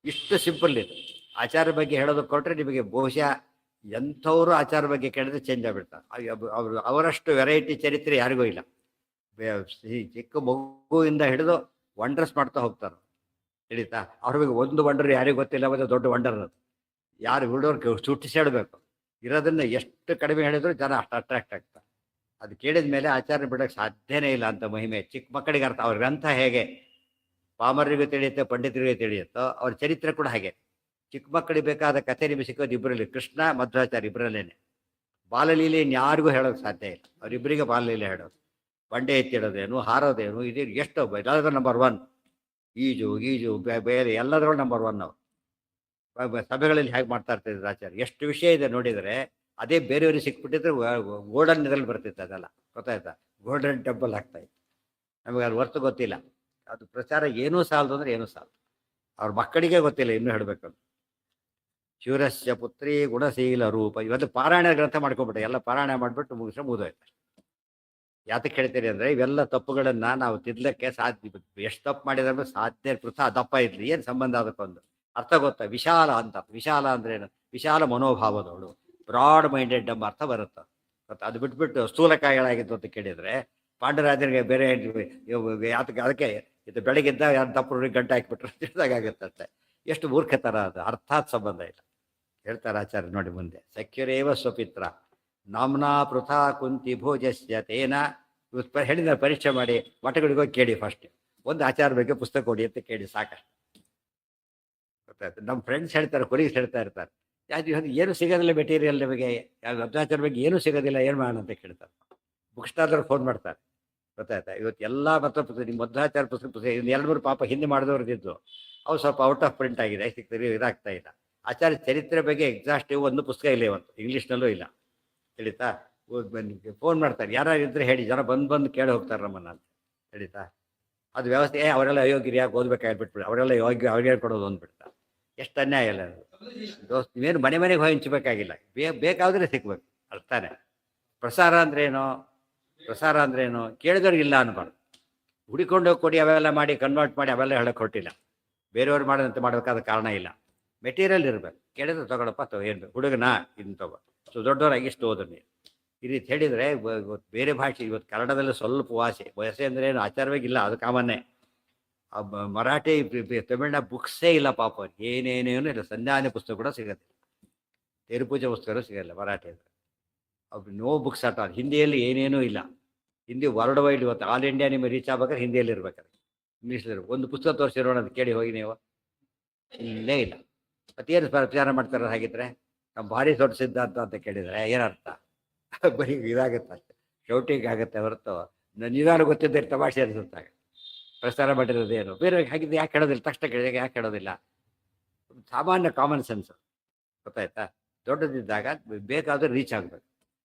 ಇಷ್ಟು ಸಿಂಪಲ್ ಇದು. ಆಚಾರ ಬಗ್ಗೆ ಹೇಳೋದಕ್ಕೆ ಕೊಟ್ಟರೆ ನಿಮಗೆ ಬಹುಶಃ ಎಂಥವರು ಆಚಾರ ಬಗ್ಗೆ ಕೇಳಿದ್ರೆ ಚೇಂಜ್ ಆಗಿಬಿಡ್ತಾರೆ. ಅವರು ಅವರಷ್ಟು ವೆರೈಟಿ ಚರಿತ್ರೆ ಯಾರಿಗೂ ಇಲ್ಲ. ಚಿಕ್ಕ ಮಗುವಿಂದ ಹಿಡಿದು ವಂಡರ್ಸ್ ಮಾಡ್ತಾ ಹೋಗ್ತಾರೆ, ತಿಳಿತಾ? ಅವ್ರ ಬಗ್ಗೆ ಒಂದು ವಂಡರ್ ಯಾರಿಗೂ ಗೊತ್ತಿಲ್ಲ, ಒಂದು ದೊಡ್ಡ ವಂಡರ್ ಅದು. ಯಾರು ಬಿಡೋರ್ಗೆ ಸುಟ್ಟಿಸಿ ಹೇಳಬೇಕು. ಇರೋದನ್ನು ಎಷ್ಟು ಕಡಿಮೆ ಹೇಳಿದ್ರು ಜನ ಅಷ್ಟು ಅಟ್ರಾಕ್ಟ್ ಆಗ್ತಾರೆ. ಅದು ಕೇಳಿದ ಮೇಲೆ ಆಚಾರ್ಯ ಬಿಡೋಕ್ಕೆ ಸಾಧ್ಯನೇ ಇಲ್ಲ ಅಂತ ಮಹಿಮೆ. ಚಿಕ್ಕ ಮಕ್ಕಳಿಗೆ ಅರ್ಥ. ಅವ್ರ ಗ್ರಂಥ ಹೇಗೆ ಪಾಮರರಿಗೂ ತಿಳಿಯುತ್ತೆ, ಪಂಡಿತರಿಗೂ ತಿಳಿಯುತ್ತೋ, ಅವ್ರ ಚರಿತ್ರೆ ಕೂಡ ಹಾಗೆ. ಚಿಕ್ಕ ಮಕ್ಕಳಿಗೆ ಬೇಕಾದ ಕಥೆ ನಿಮಗೆ ಸಿಕ್ಕೋದು ಇಬ್ಬರಲ್ಲಿ, ಕೃಷ್ಣ ಮಧ್ವಾಚಾರ್ಯ ಇಬ್ಬರಲ್ಲೇನೆ. ಬಾಲಲೀಲೆ ಯಾರಿಗೂ ಹೇಳೋಕ್ಕೆ ಸಾಧ್ಯ ಇಲ್ಲ. ಅವರಿಬ್ಬರಿಗೆ ಬಾಲಲೀಲೆ ಹೇಳೋದು. ಬಂಡೆ ಎತ್ತಿಡೋದೇನು, ಹಾರೋದೇನು, ಇದು ಎಷ್ಟು ಎಲ್ಲಾದ್ರೂ ನಂಬರ್ 1. ಈಜು ಬೇರೆ ಎಲ್ಲದರಲ್ಲೂ ನಂಬರ್ 1 ನಾವು. ಸಭೆಗಳಲ್ಲಿ ಹೇಗೆ ಮಾಡ್ತಾ ಇರ್ತಿದ್ರು ಆಚಾರ್ಯ. ಎಷ್ಟು ವಿಷಯ ಇದೆ ನೋಡಿದರೆ. ಅದೇ ಬೇರೆಯವ್ರಿಗೆ ಸಿಕ್ಬಿಟ್ಟಿದ್ರೆ ಗೋಲ್ಡನ್ ಇದರಲ್ಲಿ ಬರ್ತಿತ್ತು ಅದೆಲ್ಲ. ಗೊತ್ತಾಯ್ತಾ? ಗೋಲ್ಡನ್ ಟೆಂಪಲ್ ಆಗ್ತಾಯಿತ್ತು. ನಮಗೆ ಅದು ಹೊರ್ತು ಗೊತ್ತಿಲ್ಲ. ಅದು ಪ್ರಚಾರ ಏನೂ ಸಾಲದು ಅಂದರೆ ಏನೂ ಸಾಲದು. ಅವ್ರ ಮಕ್ಕಳಿಗೆ ಗೊತ್ತಿಲ್ಲ ಇನ್ನೂ ಹೇಳಬೇಕು. ಶಿವರಸ್ಯ ಪುತ್ರಿ ಗುಣಶೀಲ ರೂಪ. ಇವತ್ತು ಪಾರಾಯಣ ಗ್ರಂಥ ಮಾಡ್ಕೊಬಿಟ್ಟೆ, ಎಲ್ಲ ಪಾರಾಯಣ ಮಾಡಿಬಿಟ್ಟು ಮುಗಿದೋಯ್ತು. ಯಾತಕ್ಕೆ ಹೇಳ್ತೀರಿ ಅಂದರೆ, ಇವೆಲ್ಲ ತಪ್ಪುಗಳನ್ನು ನಾವು ತಿದ್ದಲಿಕ್ಕೆ ಸಾಧ್ಯ. ಎಷ್ಟು ತಪ್ಪು ಮಾಡಿದ್ರೆ ಸಾಧ್ಯ ಪೃಥಾ ದಪ್ಪ ಇರಲಿ, ಏನು ಸಂಬಂಧ ಅದಕ್ಕೊಂದು ಅರ್ಥ ಗೊತ್ತಾ? ವಿಶಾಲ ಅಂತ. ವಿಶಾಲ ಅಂದ್ರೆ ಏನು? ವಿಶಾಲ ಮನೋಭಾವದವಳು, ಬ್ರಾಡ್ ಮೈಂಡೆಡ್ ಎಂಬ ಅರ್ಥ ಬರುತ್ತೆ. ಅದು ಬಿಟ್ಬಿಟ್ಟು ಸ್ಥೂಲಕಾಯಿಗಳಾಗಿತ್ತು ಅಂತ ಕೇಳಿದರೆ, ಪಾಂಡರಾಜನಿಗೆ ಬೇರೆ ಯಾತಕ್ಕೆ? ಅದಕ್ಕೆ ಇದು ಬೆಳಗ್ಗಿದ್ದ ಯಾರು ದಪ್ಪರು ಗಂಟೆ ಹಾಕಿಬಿಟ್ರೆ ತಿಳಿದಾಗತ್ತೆ ಅಷ್ಟೇ. ಎಷ್ಟು ಮೂರ್ಖತರ ಅದು, ಅರ್ಥಾತ್ ಸಂಬಂಧ ಇಲ್ಲ. ಹೇಳ್ತಾರೆ ಆಚಾರ್ಯ ನೋಡಿ ಮುಂದೆ. ಸಖ್ಯುರೇವ ಸ್ವಪಿತ್ರ ನಾಮ್ನಾ ಪೃಥಾ ಕುಂತಿ ಭೋಜಸ್ಯ ತೇನ. ಹೇಳಿದ ಪರೀಕ್ಷೆ ಮಾಡಿ ಮಠಗಳಿಗೆ ಹೋಗಿ ಕೇಳಿ ಫಸ್ಟ್. ಒಂದು ಆಚಾರ ಬಗ್ಗೆ ಪುಸ್ತಕ ಕೊಡಿ ಅಂತ ಕೇಳಿ ಸಾಕಷ್ಟು. ಗೊತ್ತಾಯ್ತು? ನಮ್ಮ ಫ್ರೆಂಡ್ಸ್ ಹೇಳ್ತಾರೆ, ಕೊಲೀಗ್ಸ್ ಹೇಳ್ತಾ ಇರ್ತಾರೆ, ಯಾಕೆ ಏನು ಸಿಗೋದಿಲ್ಲ ಮೆಟೀರಿಯಲ್ ನಿಮಗೆ, ಮಧ್ವಾಚಾರ ಬಗ್ಗೆ ಏನೂ ಸಿಗೋದಿಲ್ಲ, ಏನು ಮಾಡೋಣ ಅಂತ ಕೇಳ್ತಾರೆ. ಬುಕ್ ಸ್ಟಾಲ್ದವ್ರು ಫೋನ್ ಮಾಡ್ತಾರೆ. ಗೊತ್ತಾಯ್ತಾ? ಇವತ್ತು ಎಲ್ಲ ಮತ್ತು ನಿಮ್ಮ ಮಧ್ವಾಚಾರ ಪುಸ್ತಕ 2-3 ಪಾಪ ಹಿಂದೆ ಮಾಡಿದವ್ರದ್ದು ಅವು ಸ್ವಲ್ಪ ಔಟ್ ಆಫ್ ಪ್ರಿಂಟ್ ಆಗಿದೆ, ಸಿಗ್ತದೆ, ಇದಾಗ್ತಾ ಇಲ್ಲ. ಆಚಾರ್ಯ ಚರಿತ್ರೆ ಬಗ್ಗೆ ಎಕ್ಸಾಸ್ಟಿವ್ ಒಂದು ಪುಸ್ತಕ ಇಲ್ಲ ಇವತ್ತು, ಇಂಗ್ಲೀಷ್ನಲ್ಲೂ ಇಲ್ಲ. ತಿಳಿತಾ? ಫೋನ್ ಮಾಡ್ತಾರೆ, ಯಾರು ಇದ್ರೆ ಹೇಳಿ, ಜನ ಬಂದು ಕೇಳಿ ಹೋಗ್ತಾರೆ ನಮ್ಮನ್ನ ಅಂತ. ತಿಳಿತಾ? ಅದು ವ್ಯವಸ್ಥೆ. ಅವರೆಲ್ಲ ಅಯೋಗ್ಯರು ಓದ್ಬೇಕಾಗ್ಬಿಟ್ಬಿಟ್ಟು ಅವರೆಲ್ಲ ಯೋಗ್ಯ ಅವ್ರಿಗೆ ಕೊಡೋದು ಅಂದ್ಬಿಡ್ತಾರೆ. ಎಷ್ಟು ಅನ್ಯಾಯ ಇಲ್ಲ ಅದು. ದೋಸ್ತ್ ನೀವೇನು ಮನೆಗೆ ಹೋಗಿ ಹಂಚಬೇಕಾಗಿಲ್ಲ, ಬೇಕಾದ್ರೆ ಸಿಕ್ಬೇಕು. ಅರ್ಥಾನೆ. ಪ್ರಸಾರ ಅಂದ್ರೇನು? ಪ್ರಸಾರ ಅಂದ್ರೇನು? ಕೇಳಿದವ್ರಿಗೆ ಇಲ್ಲ ಅನ್ಬಾರ್ದು. ಹುಡಿಕೊಂಡು ಕೊಡಿ ಅವೆಲ್ಲ ಮಾಡಿ ಕನ್ವರ್ಟ್ ಮಾಡಿ ಅವೆಲ್ಲ ಹೇಳಕ್ಕೆ ಹೊರಟಿಲ್ಲ. ಬೇರೆಯವ್ರು ಮಾಡೋದಂತೆ ಮಾಡಬೇಕಾದ ಕಾರಣ ಇಲ್ಲ. ಮೆಟೀರಿಯಲ್ ಇರಬೇಕು. ಕೇಳಿದ್ರೆ ತಗೊಳಪ್ಪ ಏನು ಹುಡುಗನ ಇದನ್ನ ತಗೋ. ಸೊ ದೊಡ್ಡವರಾಗಿ ಇಷ್ಟು ಓದು ನೀನು, ಈ ರೀತಿ ಹೇಳಿದರೆ ಇವತ್ತು ಬೇರೆ ಭಾಷೆ, ಇವತ್ತು ಕನ್ನಡದಲ್ಲಿ ಸ್ವಲ್ಪ ವಾಸೆ ಅಂದರೆ ಏನು ಆಚಾರವಾಗಿಲ್ಲ, ಅದು ಕಾಮನ್ನೇ. ಮರಾಠಿ ತಮಿಳಿನ ಬುಕ್ಸೇ ಇಲ್ಲ ಪಾಪ, ಏನೇನೇನು ಇಲ್ಲ. ಸಂಧ್ಯಾನ ಪುಸ್ತಕ ಕೂಡ ಸಿಗುತ್ತೆ, ತೇರು ಪೂಜೆ ಪುಸ್ತಕಗಳು ಸಿಗಲ್ಲ ಮರಾಠಿ ಅಂದರೆ. ಅದು ನೋ ಬುಕ್ಸ್ ಆಟ. ಹಿಂದಿಯಲ್ಲಿ ಏನೇನೂ ಇಲ್ಲ. ಹಿಂದಿ ವರ್ಲ್ಡ್ ವೈಡ್ ಇವತ್ತು ಆಲ್ ಇಂಡಿಯಾ ನಿಮಗೆ ರೀಚ್ ಆಗ್ಬೇಕಾದ್ರೆ ಹಿಂದಿಯಲ್ಲಿ ಇರ್ಬೇಕಾದ್ರೆ. ಇಂಗ್ಲೀಷಲ್ಲಿ ಒಂದು ಪುಸ್ತಕ ತೋರಿಸಿರೋಣ ಅಂತ ಕೇಳಿ ಹೋಗಿ ನೀವು, ಇಲ್ಲೇ ಇಲ್ಲ. ಮತ್ತೇನು ಪ್ರಚಾರ ಮಾಡ್ತಾರೆ ಹಾಗಿದ್ರೆ? ನಮ್ಮ ಭಾರಿ ದೊಡ್ಡ ಸಿದ್ಧಾಂತ ಅಂತ ಕೇಳಿದರೆ ಏನರ್ಥ? ಬರೀ ಇದಾಗುತ್ತೆ ಅಷ್ಟೇ, ಶೌಟಿಂಗ್ ಆಗುತ್ತೆ ಹೊರತು ನಿಧಾನ ಗೊತ್ತಿದ್ದರೆ ತಮಾಷೆ ಅನಿಸುತ್ತಾಗ ಪ್ರಚಾರ ಮಾಡಿರೋದೇನು. ಬೇರೆ ಹಾಗಿದ್ರೆ ಯಾಕೆ ಹೇಳೋದಿಲ್ಲ? ತಕ್ಷಣ ಕೇಳಿದಾಗ ಯಾಕೆ ಹೇಳೋದಿಲ್ಲ? ಸಾಮಾನ್ಯ ಕಾಮನ್ ಸೆನ್ಸ್, ಗೊತ್ತಾಯ್ತಾ? ದೊಡ್ಡದಿದ್ದಾಗ ಬೇಕಾದರೂ ರೀಚ್ ಆಗಬೇಕು.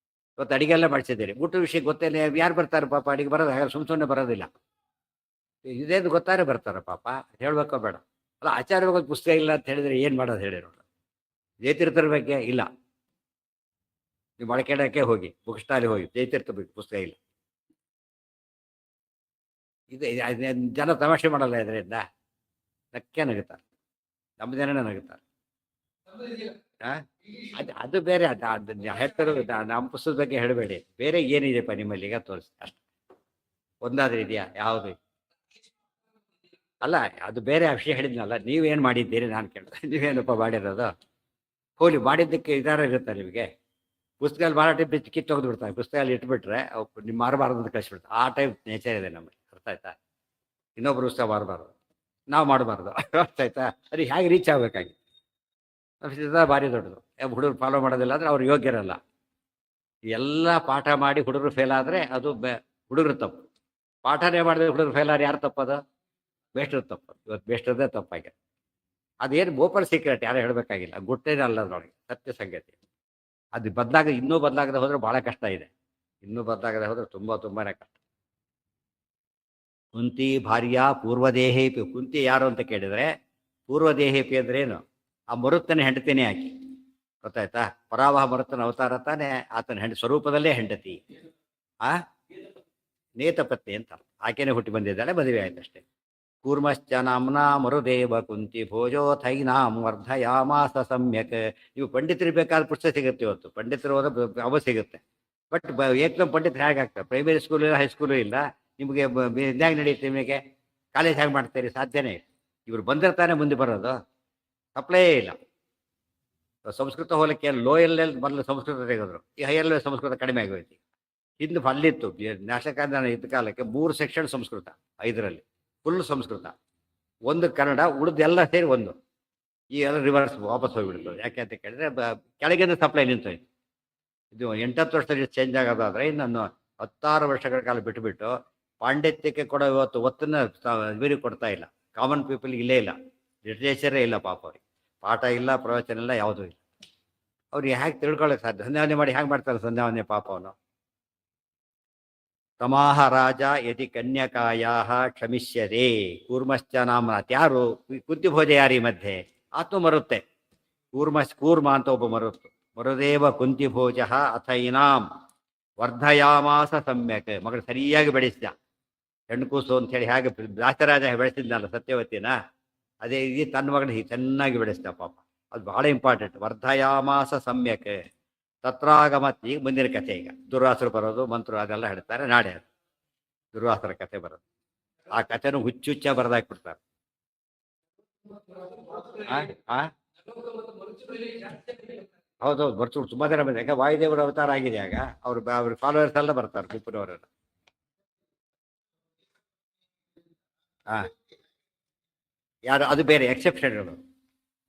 ಇವತ್ತು ಅಡಿಗೆ ಎಲ್ಲ ಮಾಡಿಸಿದ್ದೀರಿ, ಊಟ ವಿಷಯ ಗೊತ್ತೇನೆ, ಯಾರು ಬರ್ತಾರೆ ಪಾಪ ಅಡಿಗೆ ಬರೋದು? ಹಾಗೆ ಸುಮ್ಮನೆ ಬರೋದಿಲ್ಲ. ಇದೇನು ಗೊತ್ತಾರೆ ಬರ್ತಾರೆ ಪಾಪ, ಹೇಳ್ಬೇಕೋ ಬೇಡ? ಅಲ್ಲ, ಆಚಾರ್ಯವಾಗಿ ಪುಸ್ತಕ ಇಲ್ಲ ಅಂತ ಹೇಳಿದರೆ ಏನು ಮಾಡೋದು ಹೇಳಿ ನೋಡ. ಜಯತೀರ್ಥರ ಬಗ್ಗೆ ಇಲ್ಲ, ನೀವು ಮೊಳಕೆಡಕ್ಕೆ ಹೋಗಿ ಬುಕ್ ಸ್ಟಾಲಿಗೆ ಹೋಗಿ, ಜಯತೀರ್ಥ ಪುಸ್ತಕ ಇಲ್ಲ. ಜನ ತಮಾಷೆ ಮಾಡಲ್ಲ ಇದರಿಂದ, ನಕ್ಕೆ ನಗುತ್ತಾರೆ. ನಮ್ಮ ಜನನೇ ನಗುತ್ತಾರೆ. ಅದು ಬೇರೆ. ಹೇಳ್ತಾರೋ ನಮ್ಮ ಪುಸ್ತಕದ ಬಗ್ಗೆ ಹೇಳಬೇಡಿ, ಬೇರೆ ಏನಿದೆಪ್ಪ ನಿಮ್ಮಲ್ಲಿ ಈಗ ತೋರಿಸಿ ಅಷ್ಟೆ. ಒಂದಾದ್ರೂ ಇದೆಯಾ? ಯಾವುದು? ಅಲ್ಲ, ಅದು ಬೇರೆ ವಿಷಯ ಹೇಳಿದ್ನಲ್ಲ. ನೀವೇನು ಮಾಡಿದ್ದೀರಿ ನಾನು ಕೇಳ್ದೆ, ನೀವೇನಪ್ಪ ಮಾಡಿರೋದು? ಹೋಲಿ ಮಾಡಿದ್ದಕ್ಕೆ ಇದಾರ ಇರುತ್ತೆ ನಿಮಗೆ. ಪುಸ್ತಕದಲ್ಲಿ ಮಾರಾಟ ಬಿಚ್ಚಿ ಕಿತ್ತು ಹೋಗ್ದು ಬಿಡ್ತಾರೆ, ಪುಸ್ತಕದಲ್ಲಿ ಇಟ್ಬಿಟ್ರೆ ನಿಮ್ಮ ಮಾರಬಾರ್ದು ಅಂತ ಕಳಿಸ್ಬಿಡ್ತಾರೆ. ಆ ಟೈಪ್ ನೇಚರ್ ಇದೆ ನಮಗೆ, ಅರ್ಥ ಆಯ್ತಾ? ಇನ್ನೊಬ್ರು ಪುಸ್ತಕ ಮಾರಬಾರ್ದು, ನಾವು ಮಾಡಬಾರ್ದು, ಅರ್ಥ ಆಯ್ತಾ? ಅದು ಹೇಗೆ ರೀಚ್ ಆಗಬೇಕಾಗಿ ಭಾರಿ ದೊಡ್ಡದು. ಹುಡುಗರು ಫಾಲೋ ಮಾಡೋದಿಲ್ಲ ಅಂದರೆ ಅವ್ರು ಯೋಗ್ಯರಲ್ಲ. ಎಲ್ಲ ಪಾಠ ಮಾಡಿ ಹುಡುಗರು ಫೇಲ್ ಆದರೆ ಅದು ಹುಡುಗರು ತಪ್ಪು. ಪಾಠನೇ ಮಾಡಿದ್ರೆ ಹುಡುಗರು ಫೇಲ್ ಆದ್ರೆ ಯಾರು ತಪ್ಪದು? ಬೇಸ್ಟ್ರ ತಪ್ಪು. ಇವತ್ತು ಬೇಸ್ಟ್ರದೇ ತಪ್ಪಾಗಿದೆ. ಅದೇನು ಓಪನ್ ಸೀಕ್ರೆಟ್, ಯಾರು ಹೇಳಬೇಕಾಗಿಲ್ಲ, ಗುಟ್ಟೇನೇ ಅಲ್ಲ ಅದರೊಳಗೆ, ಸತ್ಯ ಸಂಗತಿ. ಅದು ಇನ್ನೂ ಬದಲಾಗದೆ ಹೋದರೆ ಭಾಳ ಕಷ್ಟ ಇದೆ. ಇನ್ನೂ ಬದಲಾಗದೆ ಹೋದರೆ ತುಂಬಾ ಕಷ್ಟ. ಕುಂತಿ ಭಾರ್ಯ ಪೂರ್ವದೇಹೇಪಿ. ಕುಂತಿ ಯಾರು ಅಂತ ಕೇಳಿದರೆ, ಪೂರ್ವದೇಹೇಪಿ ಅಂದ್ರೆ ಏನು? ಆ ಮರುತ್ತನೇ ಹೆಂಡತಿನೇ ಆಕಿ, ಗೊತ್ತಾಯ್ತಾ? ಪರಾವಹ ಮರುತ್ತನ ಅವತಾರ ತಾನೇ, ಆತನ ಸ್ವರೂಪದಲ್ಲೇ ಹೆಂಡತಿ. ಆ ನೇತಪತ್ನಿ ಅಂತ ಆಕೆನೇ ಹುಟ್ಟಿ ಬಂದಿದ್ದಾಳೆ, ಮದುವೆ ಆಯ್ತು ಅಷ್ಟೇ. ಕೂರ್ಮಶ್ಚ ನಾಮ್ನಾ ಮರುದೇವ ಕುಂತಿ ಭೋಜೋಥೈನಾಂ ವರ್ಧಯಾಮಾಸ ಸಮ್ಯಕ್. ನೀವು ಪಂಡಿತರು ಬೇಕಾದ ಪುಸ್ತಕ ಸಿಗುತ್ತೆ ಇವತ್ತು, ಪಂಡಿತರು ಹೋದ ಅವ ಸಿಗುತ್ತೆ. ಬಟ್ ಏಕದಮ್ ಪಂಡಿತರು ಹೇಗಾಗ್ತದೆ? ಪ್ರೈಮರಿ ಸ್ಕೂಲು ಇಲ್ಲ, ಹೈಸ್ಕೂಲು ಇಲ್ಲ, ನಿಮಗೆ ಇದ್ಯಾಗ ನಡೆಯುತ್ತೆ? ನಿಮಗೆ ಕಾಲೇಜ್ ಹೇಗೆ ಮಾಡ್ತೀರಿ? ಸಾಧ್ಯನೇ ಇಲ್ಲ. ಇವರು ಬಂದಿರ್ತಾನೆ ಮುಂದೆ ಬರೋದು, ಸಪ್ಲೇ ಇಲ್ಲ. ಸಂಸ್ಕೃತ ಹೋಲಿಕೆ ಲೋಯಲ್ಲೇ ಮೊದಲು ಸಂಸ್ಕೃತ ತೆಗೆದ್ರು, ಈ ಹೈಯಲ್ಲೇ ಸಂಸ್ಕೃತ ಕಡಿಮೆ ಆಗೋಯ್ತು. ಹಿಂದೆ ಅಲ್ಲಿತ್ತು ನ್ಯಾಷನಲ್ ಇದ್ದ ಕಾಲಕ್ಕೆ 3 ಸೆಕ್ಷನ್ ಸಂಸ್ಕೃತ, 5ರಲ್ಲಿ ಫುಲ್ ಸಂಸ್ಕೃತ, 1 ಕನ್ನಡ, ಉಳಿದೆಲ್ಲ ಸೇರಿ 1. ಈ ಎಲ್ಲ ರಿವರ್ಸ್ ವಾಪಸ್ ಹೋಗಿಬಿಡ್ತು. ಯಾಕೆ ಅಂತ ಕೇಳಿದ್ರೆ ಕೆಳಗಿಂದ ಸಪ್ಲೈ ನಿಂತೋಯ್ತು. ಇದು 8-10 ವರ್ಷದಲ್ಲಿ ಚೇಂಜ್ ಆಗೋದಾದ್ರೆ ಇನ್ನೊಂದು 16 ವರ್ಷಗಳ ಕಾಲ ಬಿಟ್ಟುಬಿಟ್ಟು ಪಾಂಡಿತ್ಯಕ್ಕೆ ಕೊಡೋ ಇವತ್ತು ಒತ್ತನ್ನು ಇವರಿಗೆ ಕೊಡ್ತಾ ಇಲ್ಲ. ಕಾಮನ್ ಪೀಪಲ್ ಇಲ್ಲೇ ಇಲ್ಲ, ಲಿಟ್ರೇಚರೇ ಇಲ್ಲ ಪಾಪ. ಅವ್ರಿಗೆ ಪಾಠ ಇಲ್ಲ, ಪ್ರವಚನ ಇಲ್ಲ, ಯಾವುದೂ ಇಲ್ಲ. ಅವ್ರಿಗೆ ಹೇಗೆ ತಿಳ್ಕೊಳ್ಳೋಕೆ ಸಾಧ್ಯ? ಸಂಧ್ಯಾವನೆ ಮಾಡಿ ಹೇಗೆ ಮಾಡ್ತಾರೆ ಸಂಧ್ಯಾವನೆ ಪಾಪ ಅವನು? ತಮಾಹ ರಾಜ ಯತಿ ಕನ್ಯಕಾಯಾ ಕ್ಷಮಿಷ್ಯದೆ ಕೂರ್ಮಶ್ಚ ನಾಮ. ಯಾರು ಕುಂತಿ ಭೋಜ ಯಾರು ಈ ಮಧ್ಯೆ? ಆತ್ಮ ಮರುತ್ತೆ. ಕೂರ್ಮ ಅಂತ ಒಬ್ಬ ಮರುತ್ತು. ಮರುದೇವ ಕುಂತಿ ಭೋಜ ಅಥೈನಾಂ ವರ್ಧಯಾಮಾಸ ಸಮ್ಯಕ್. ಮಗಳು ಸರಿಯಾಗಿ ಬೆಳೆಸಿದ, ಹೆಣ್ಕೂಸು ಅಂತ ಹೇಳಿ ಹೇಗೆ ದಾಸರಾಜ ಬೆಳೆಸಿದ್ನಲ್ಲ ಸತ್ಯವತಿನ, ಅದೇ ರೀತಿ ತನ್ನ ಮಗನ ಚೆನ್ನಾಗಿ ಬೆಳೆಸಿದ ಪಾಪ. ಅದು ಬಹಳ ಇಂಪಾರ್ಟೆಂಟ್. ವರ್ಧಯಾಮಾಸ ಸಮ್ಯಕ್ ತತ್ರಾಗಮತ್. ಈಗ ಮುಂದಿನ ಕಥೆ, ಈಗ ದುರ್ವಾಸರು ಬರೋದು, ಮಂತ್ರ ಅದೆಲ್ಲ ಹೇಳ್ತಾರೆ. ನಾಳೆ ಅದು ದುರ್ವಾಸರ ಕಥೆ ಬರೋದು. ಆ ಕಥೆನೂ ಹುಚ್ಚುಚ್ಚ ಬರೆದಾಕ್ಬಿಡ್ತಾರೆ. ಹೌದೌದು, ಬರ್ತು ತುಂಬಾ ಜನ ಬಂದ. ಯಾಕೆ ವಾಯುದೇವರ ಅವತಾರ ಆಗಿದೆ ಆಗ, ಅವ್ರ ಫಾಲೋವರ್ಸ್ ಎಲ್ಲ ಬರ್ತಾರೆ, ಟಿಪ್ಪುನವರೆಲ್ಲ. ಯಾರು? ಅದು ಬೇರೆ ಎಕ್ಸೆಪ್ಷನ್ಗಳು.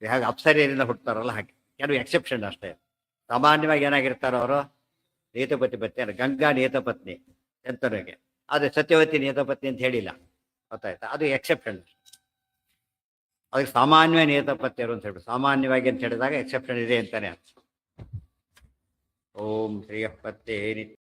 ಹಾಗೆ ಅಪ್ಸರಿಯರಿಂದ ಹುಡ್ತಾರಲ್ಲ ಹಾಗೆ ಕೆಲವು ಎಕ್ಸೆಪ್ಷನ್ ಅಷ್ಟೇ. ಸಾಮಾನ್ಯವಾಗಿ ಏನಾಗಿರ್ತಾರೋ ಅವರು ನೇತಪತಿ ಪತ್ನಿ, ಗಂಗಾ ನೇತಪತ್ನಿ ಎಂತನಿಗೆ, ಆದರೆ ಸತ್ಯವತಿ ನೇತಪತ್ನಿ ಅಂತ ಹೇಳಿಲ್ಲ, ಗೊತ್ತಾಯ್ತಾ? ಅದು ಎಕ್ಸೆಪ್ಷನ್. ಅದಕ್ಕೆ ಸಾಮಾನ್ಯ ನೇತಪತ್ಯರು ಅಂತ ಹೇಳ್ಬಿಟ್ಟು, ಸಾಮಾನ್ಯವಾಗಿ ಅಂತ ಹೇಳಿದಾಗ ಎಕ್ಸೆಪ್ಷನ್ ಇದೆ ಅಂತಾನೆ ಅರ್ಥ. ಓಂ ಶ್ರೀಯಪತ್ತೇ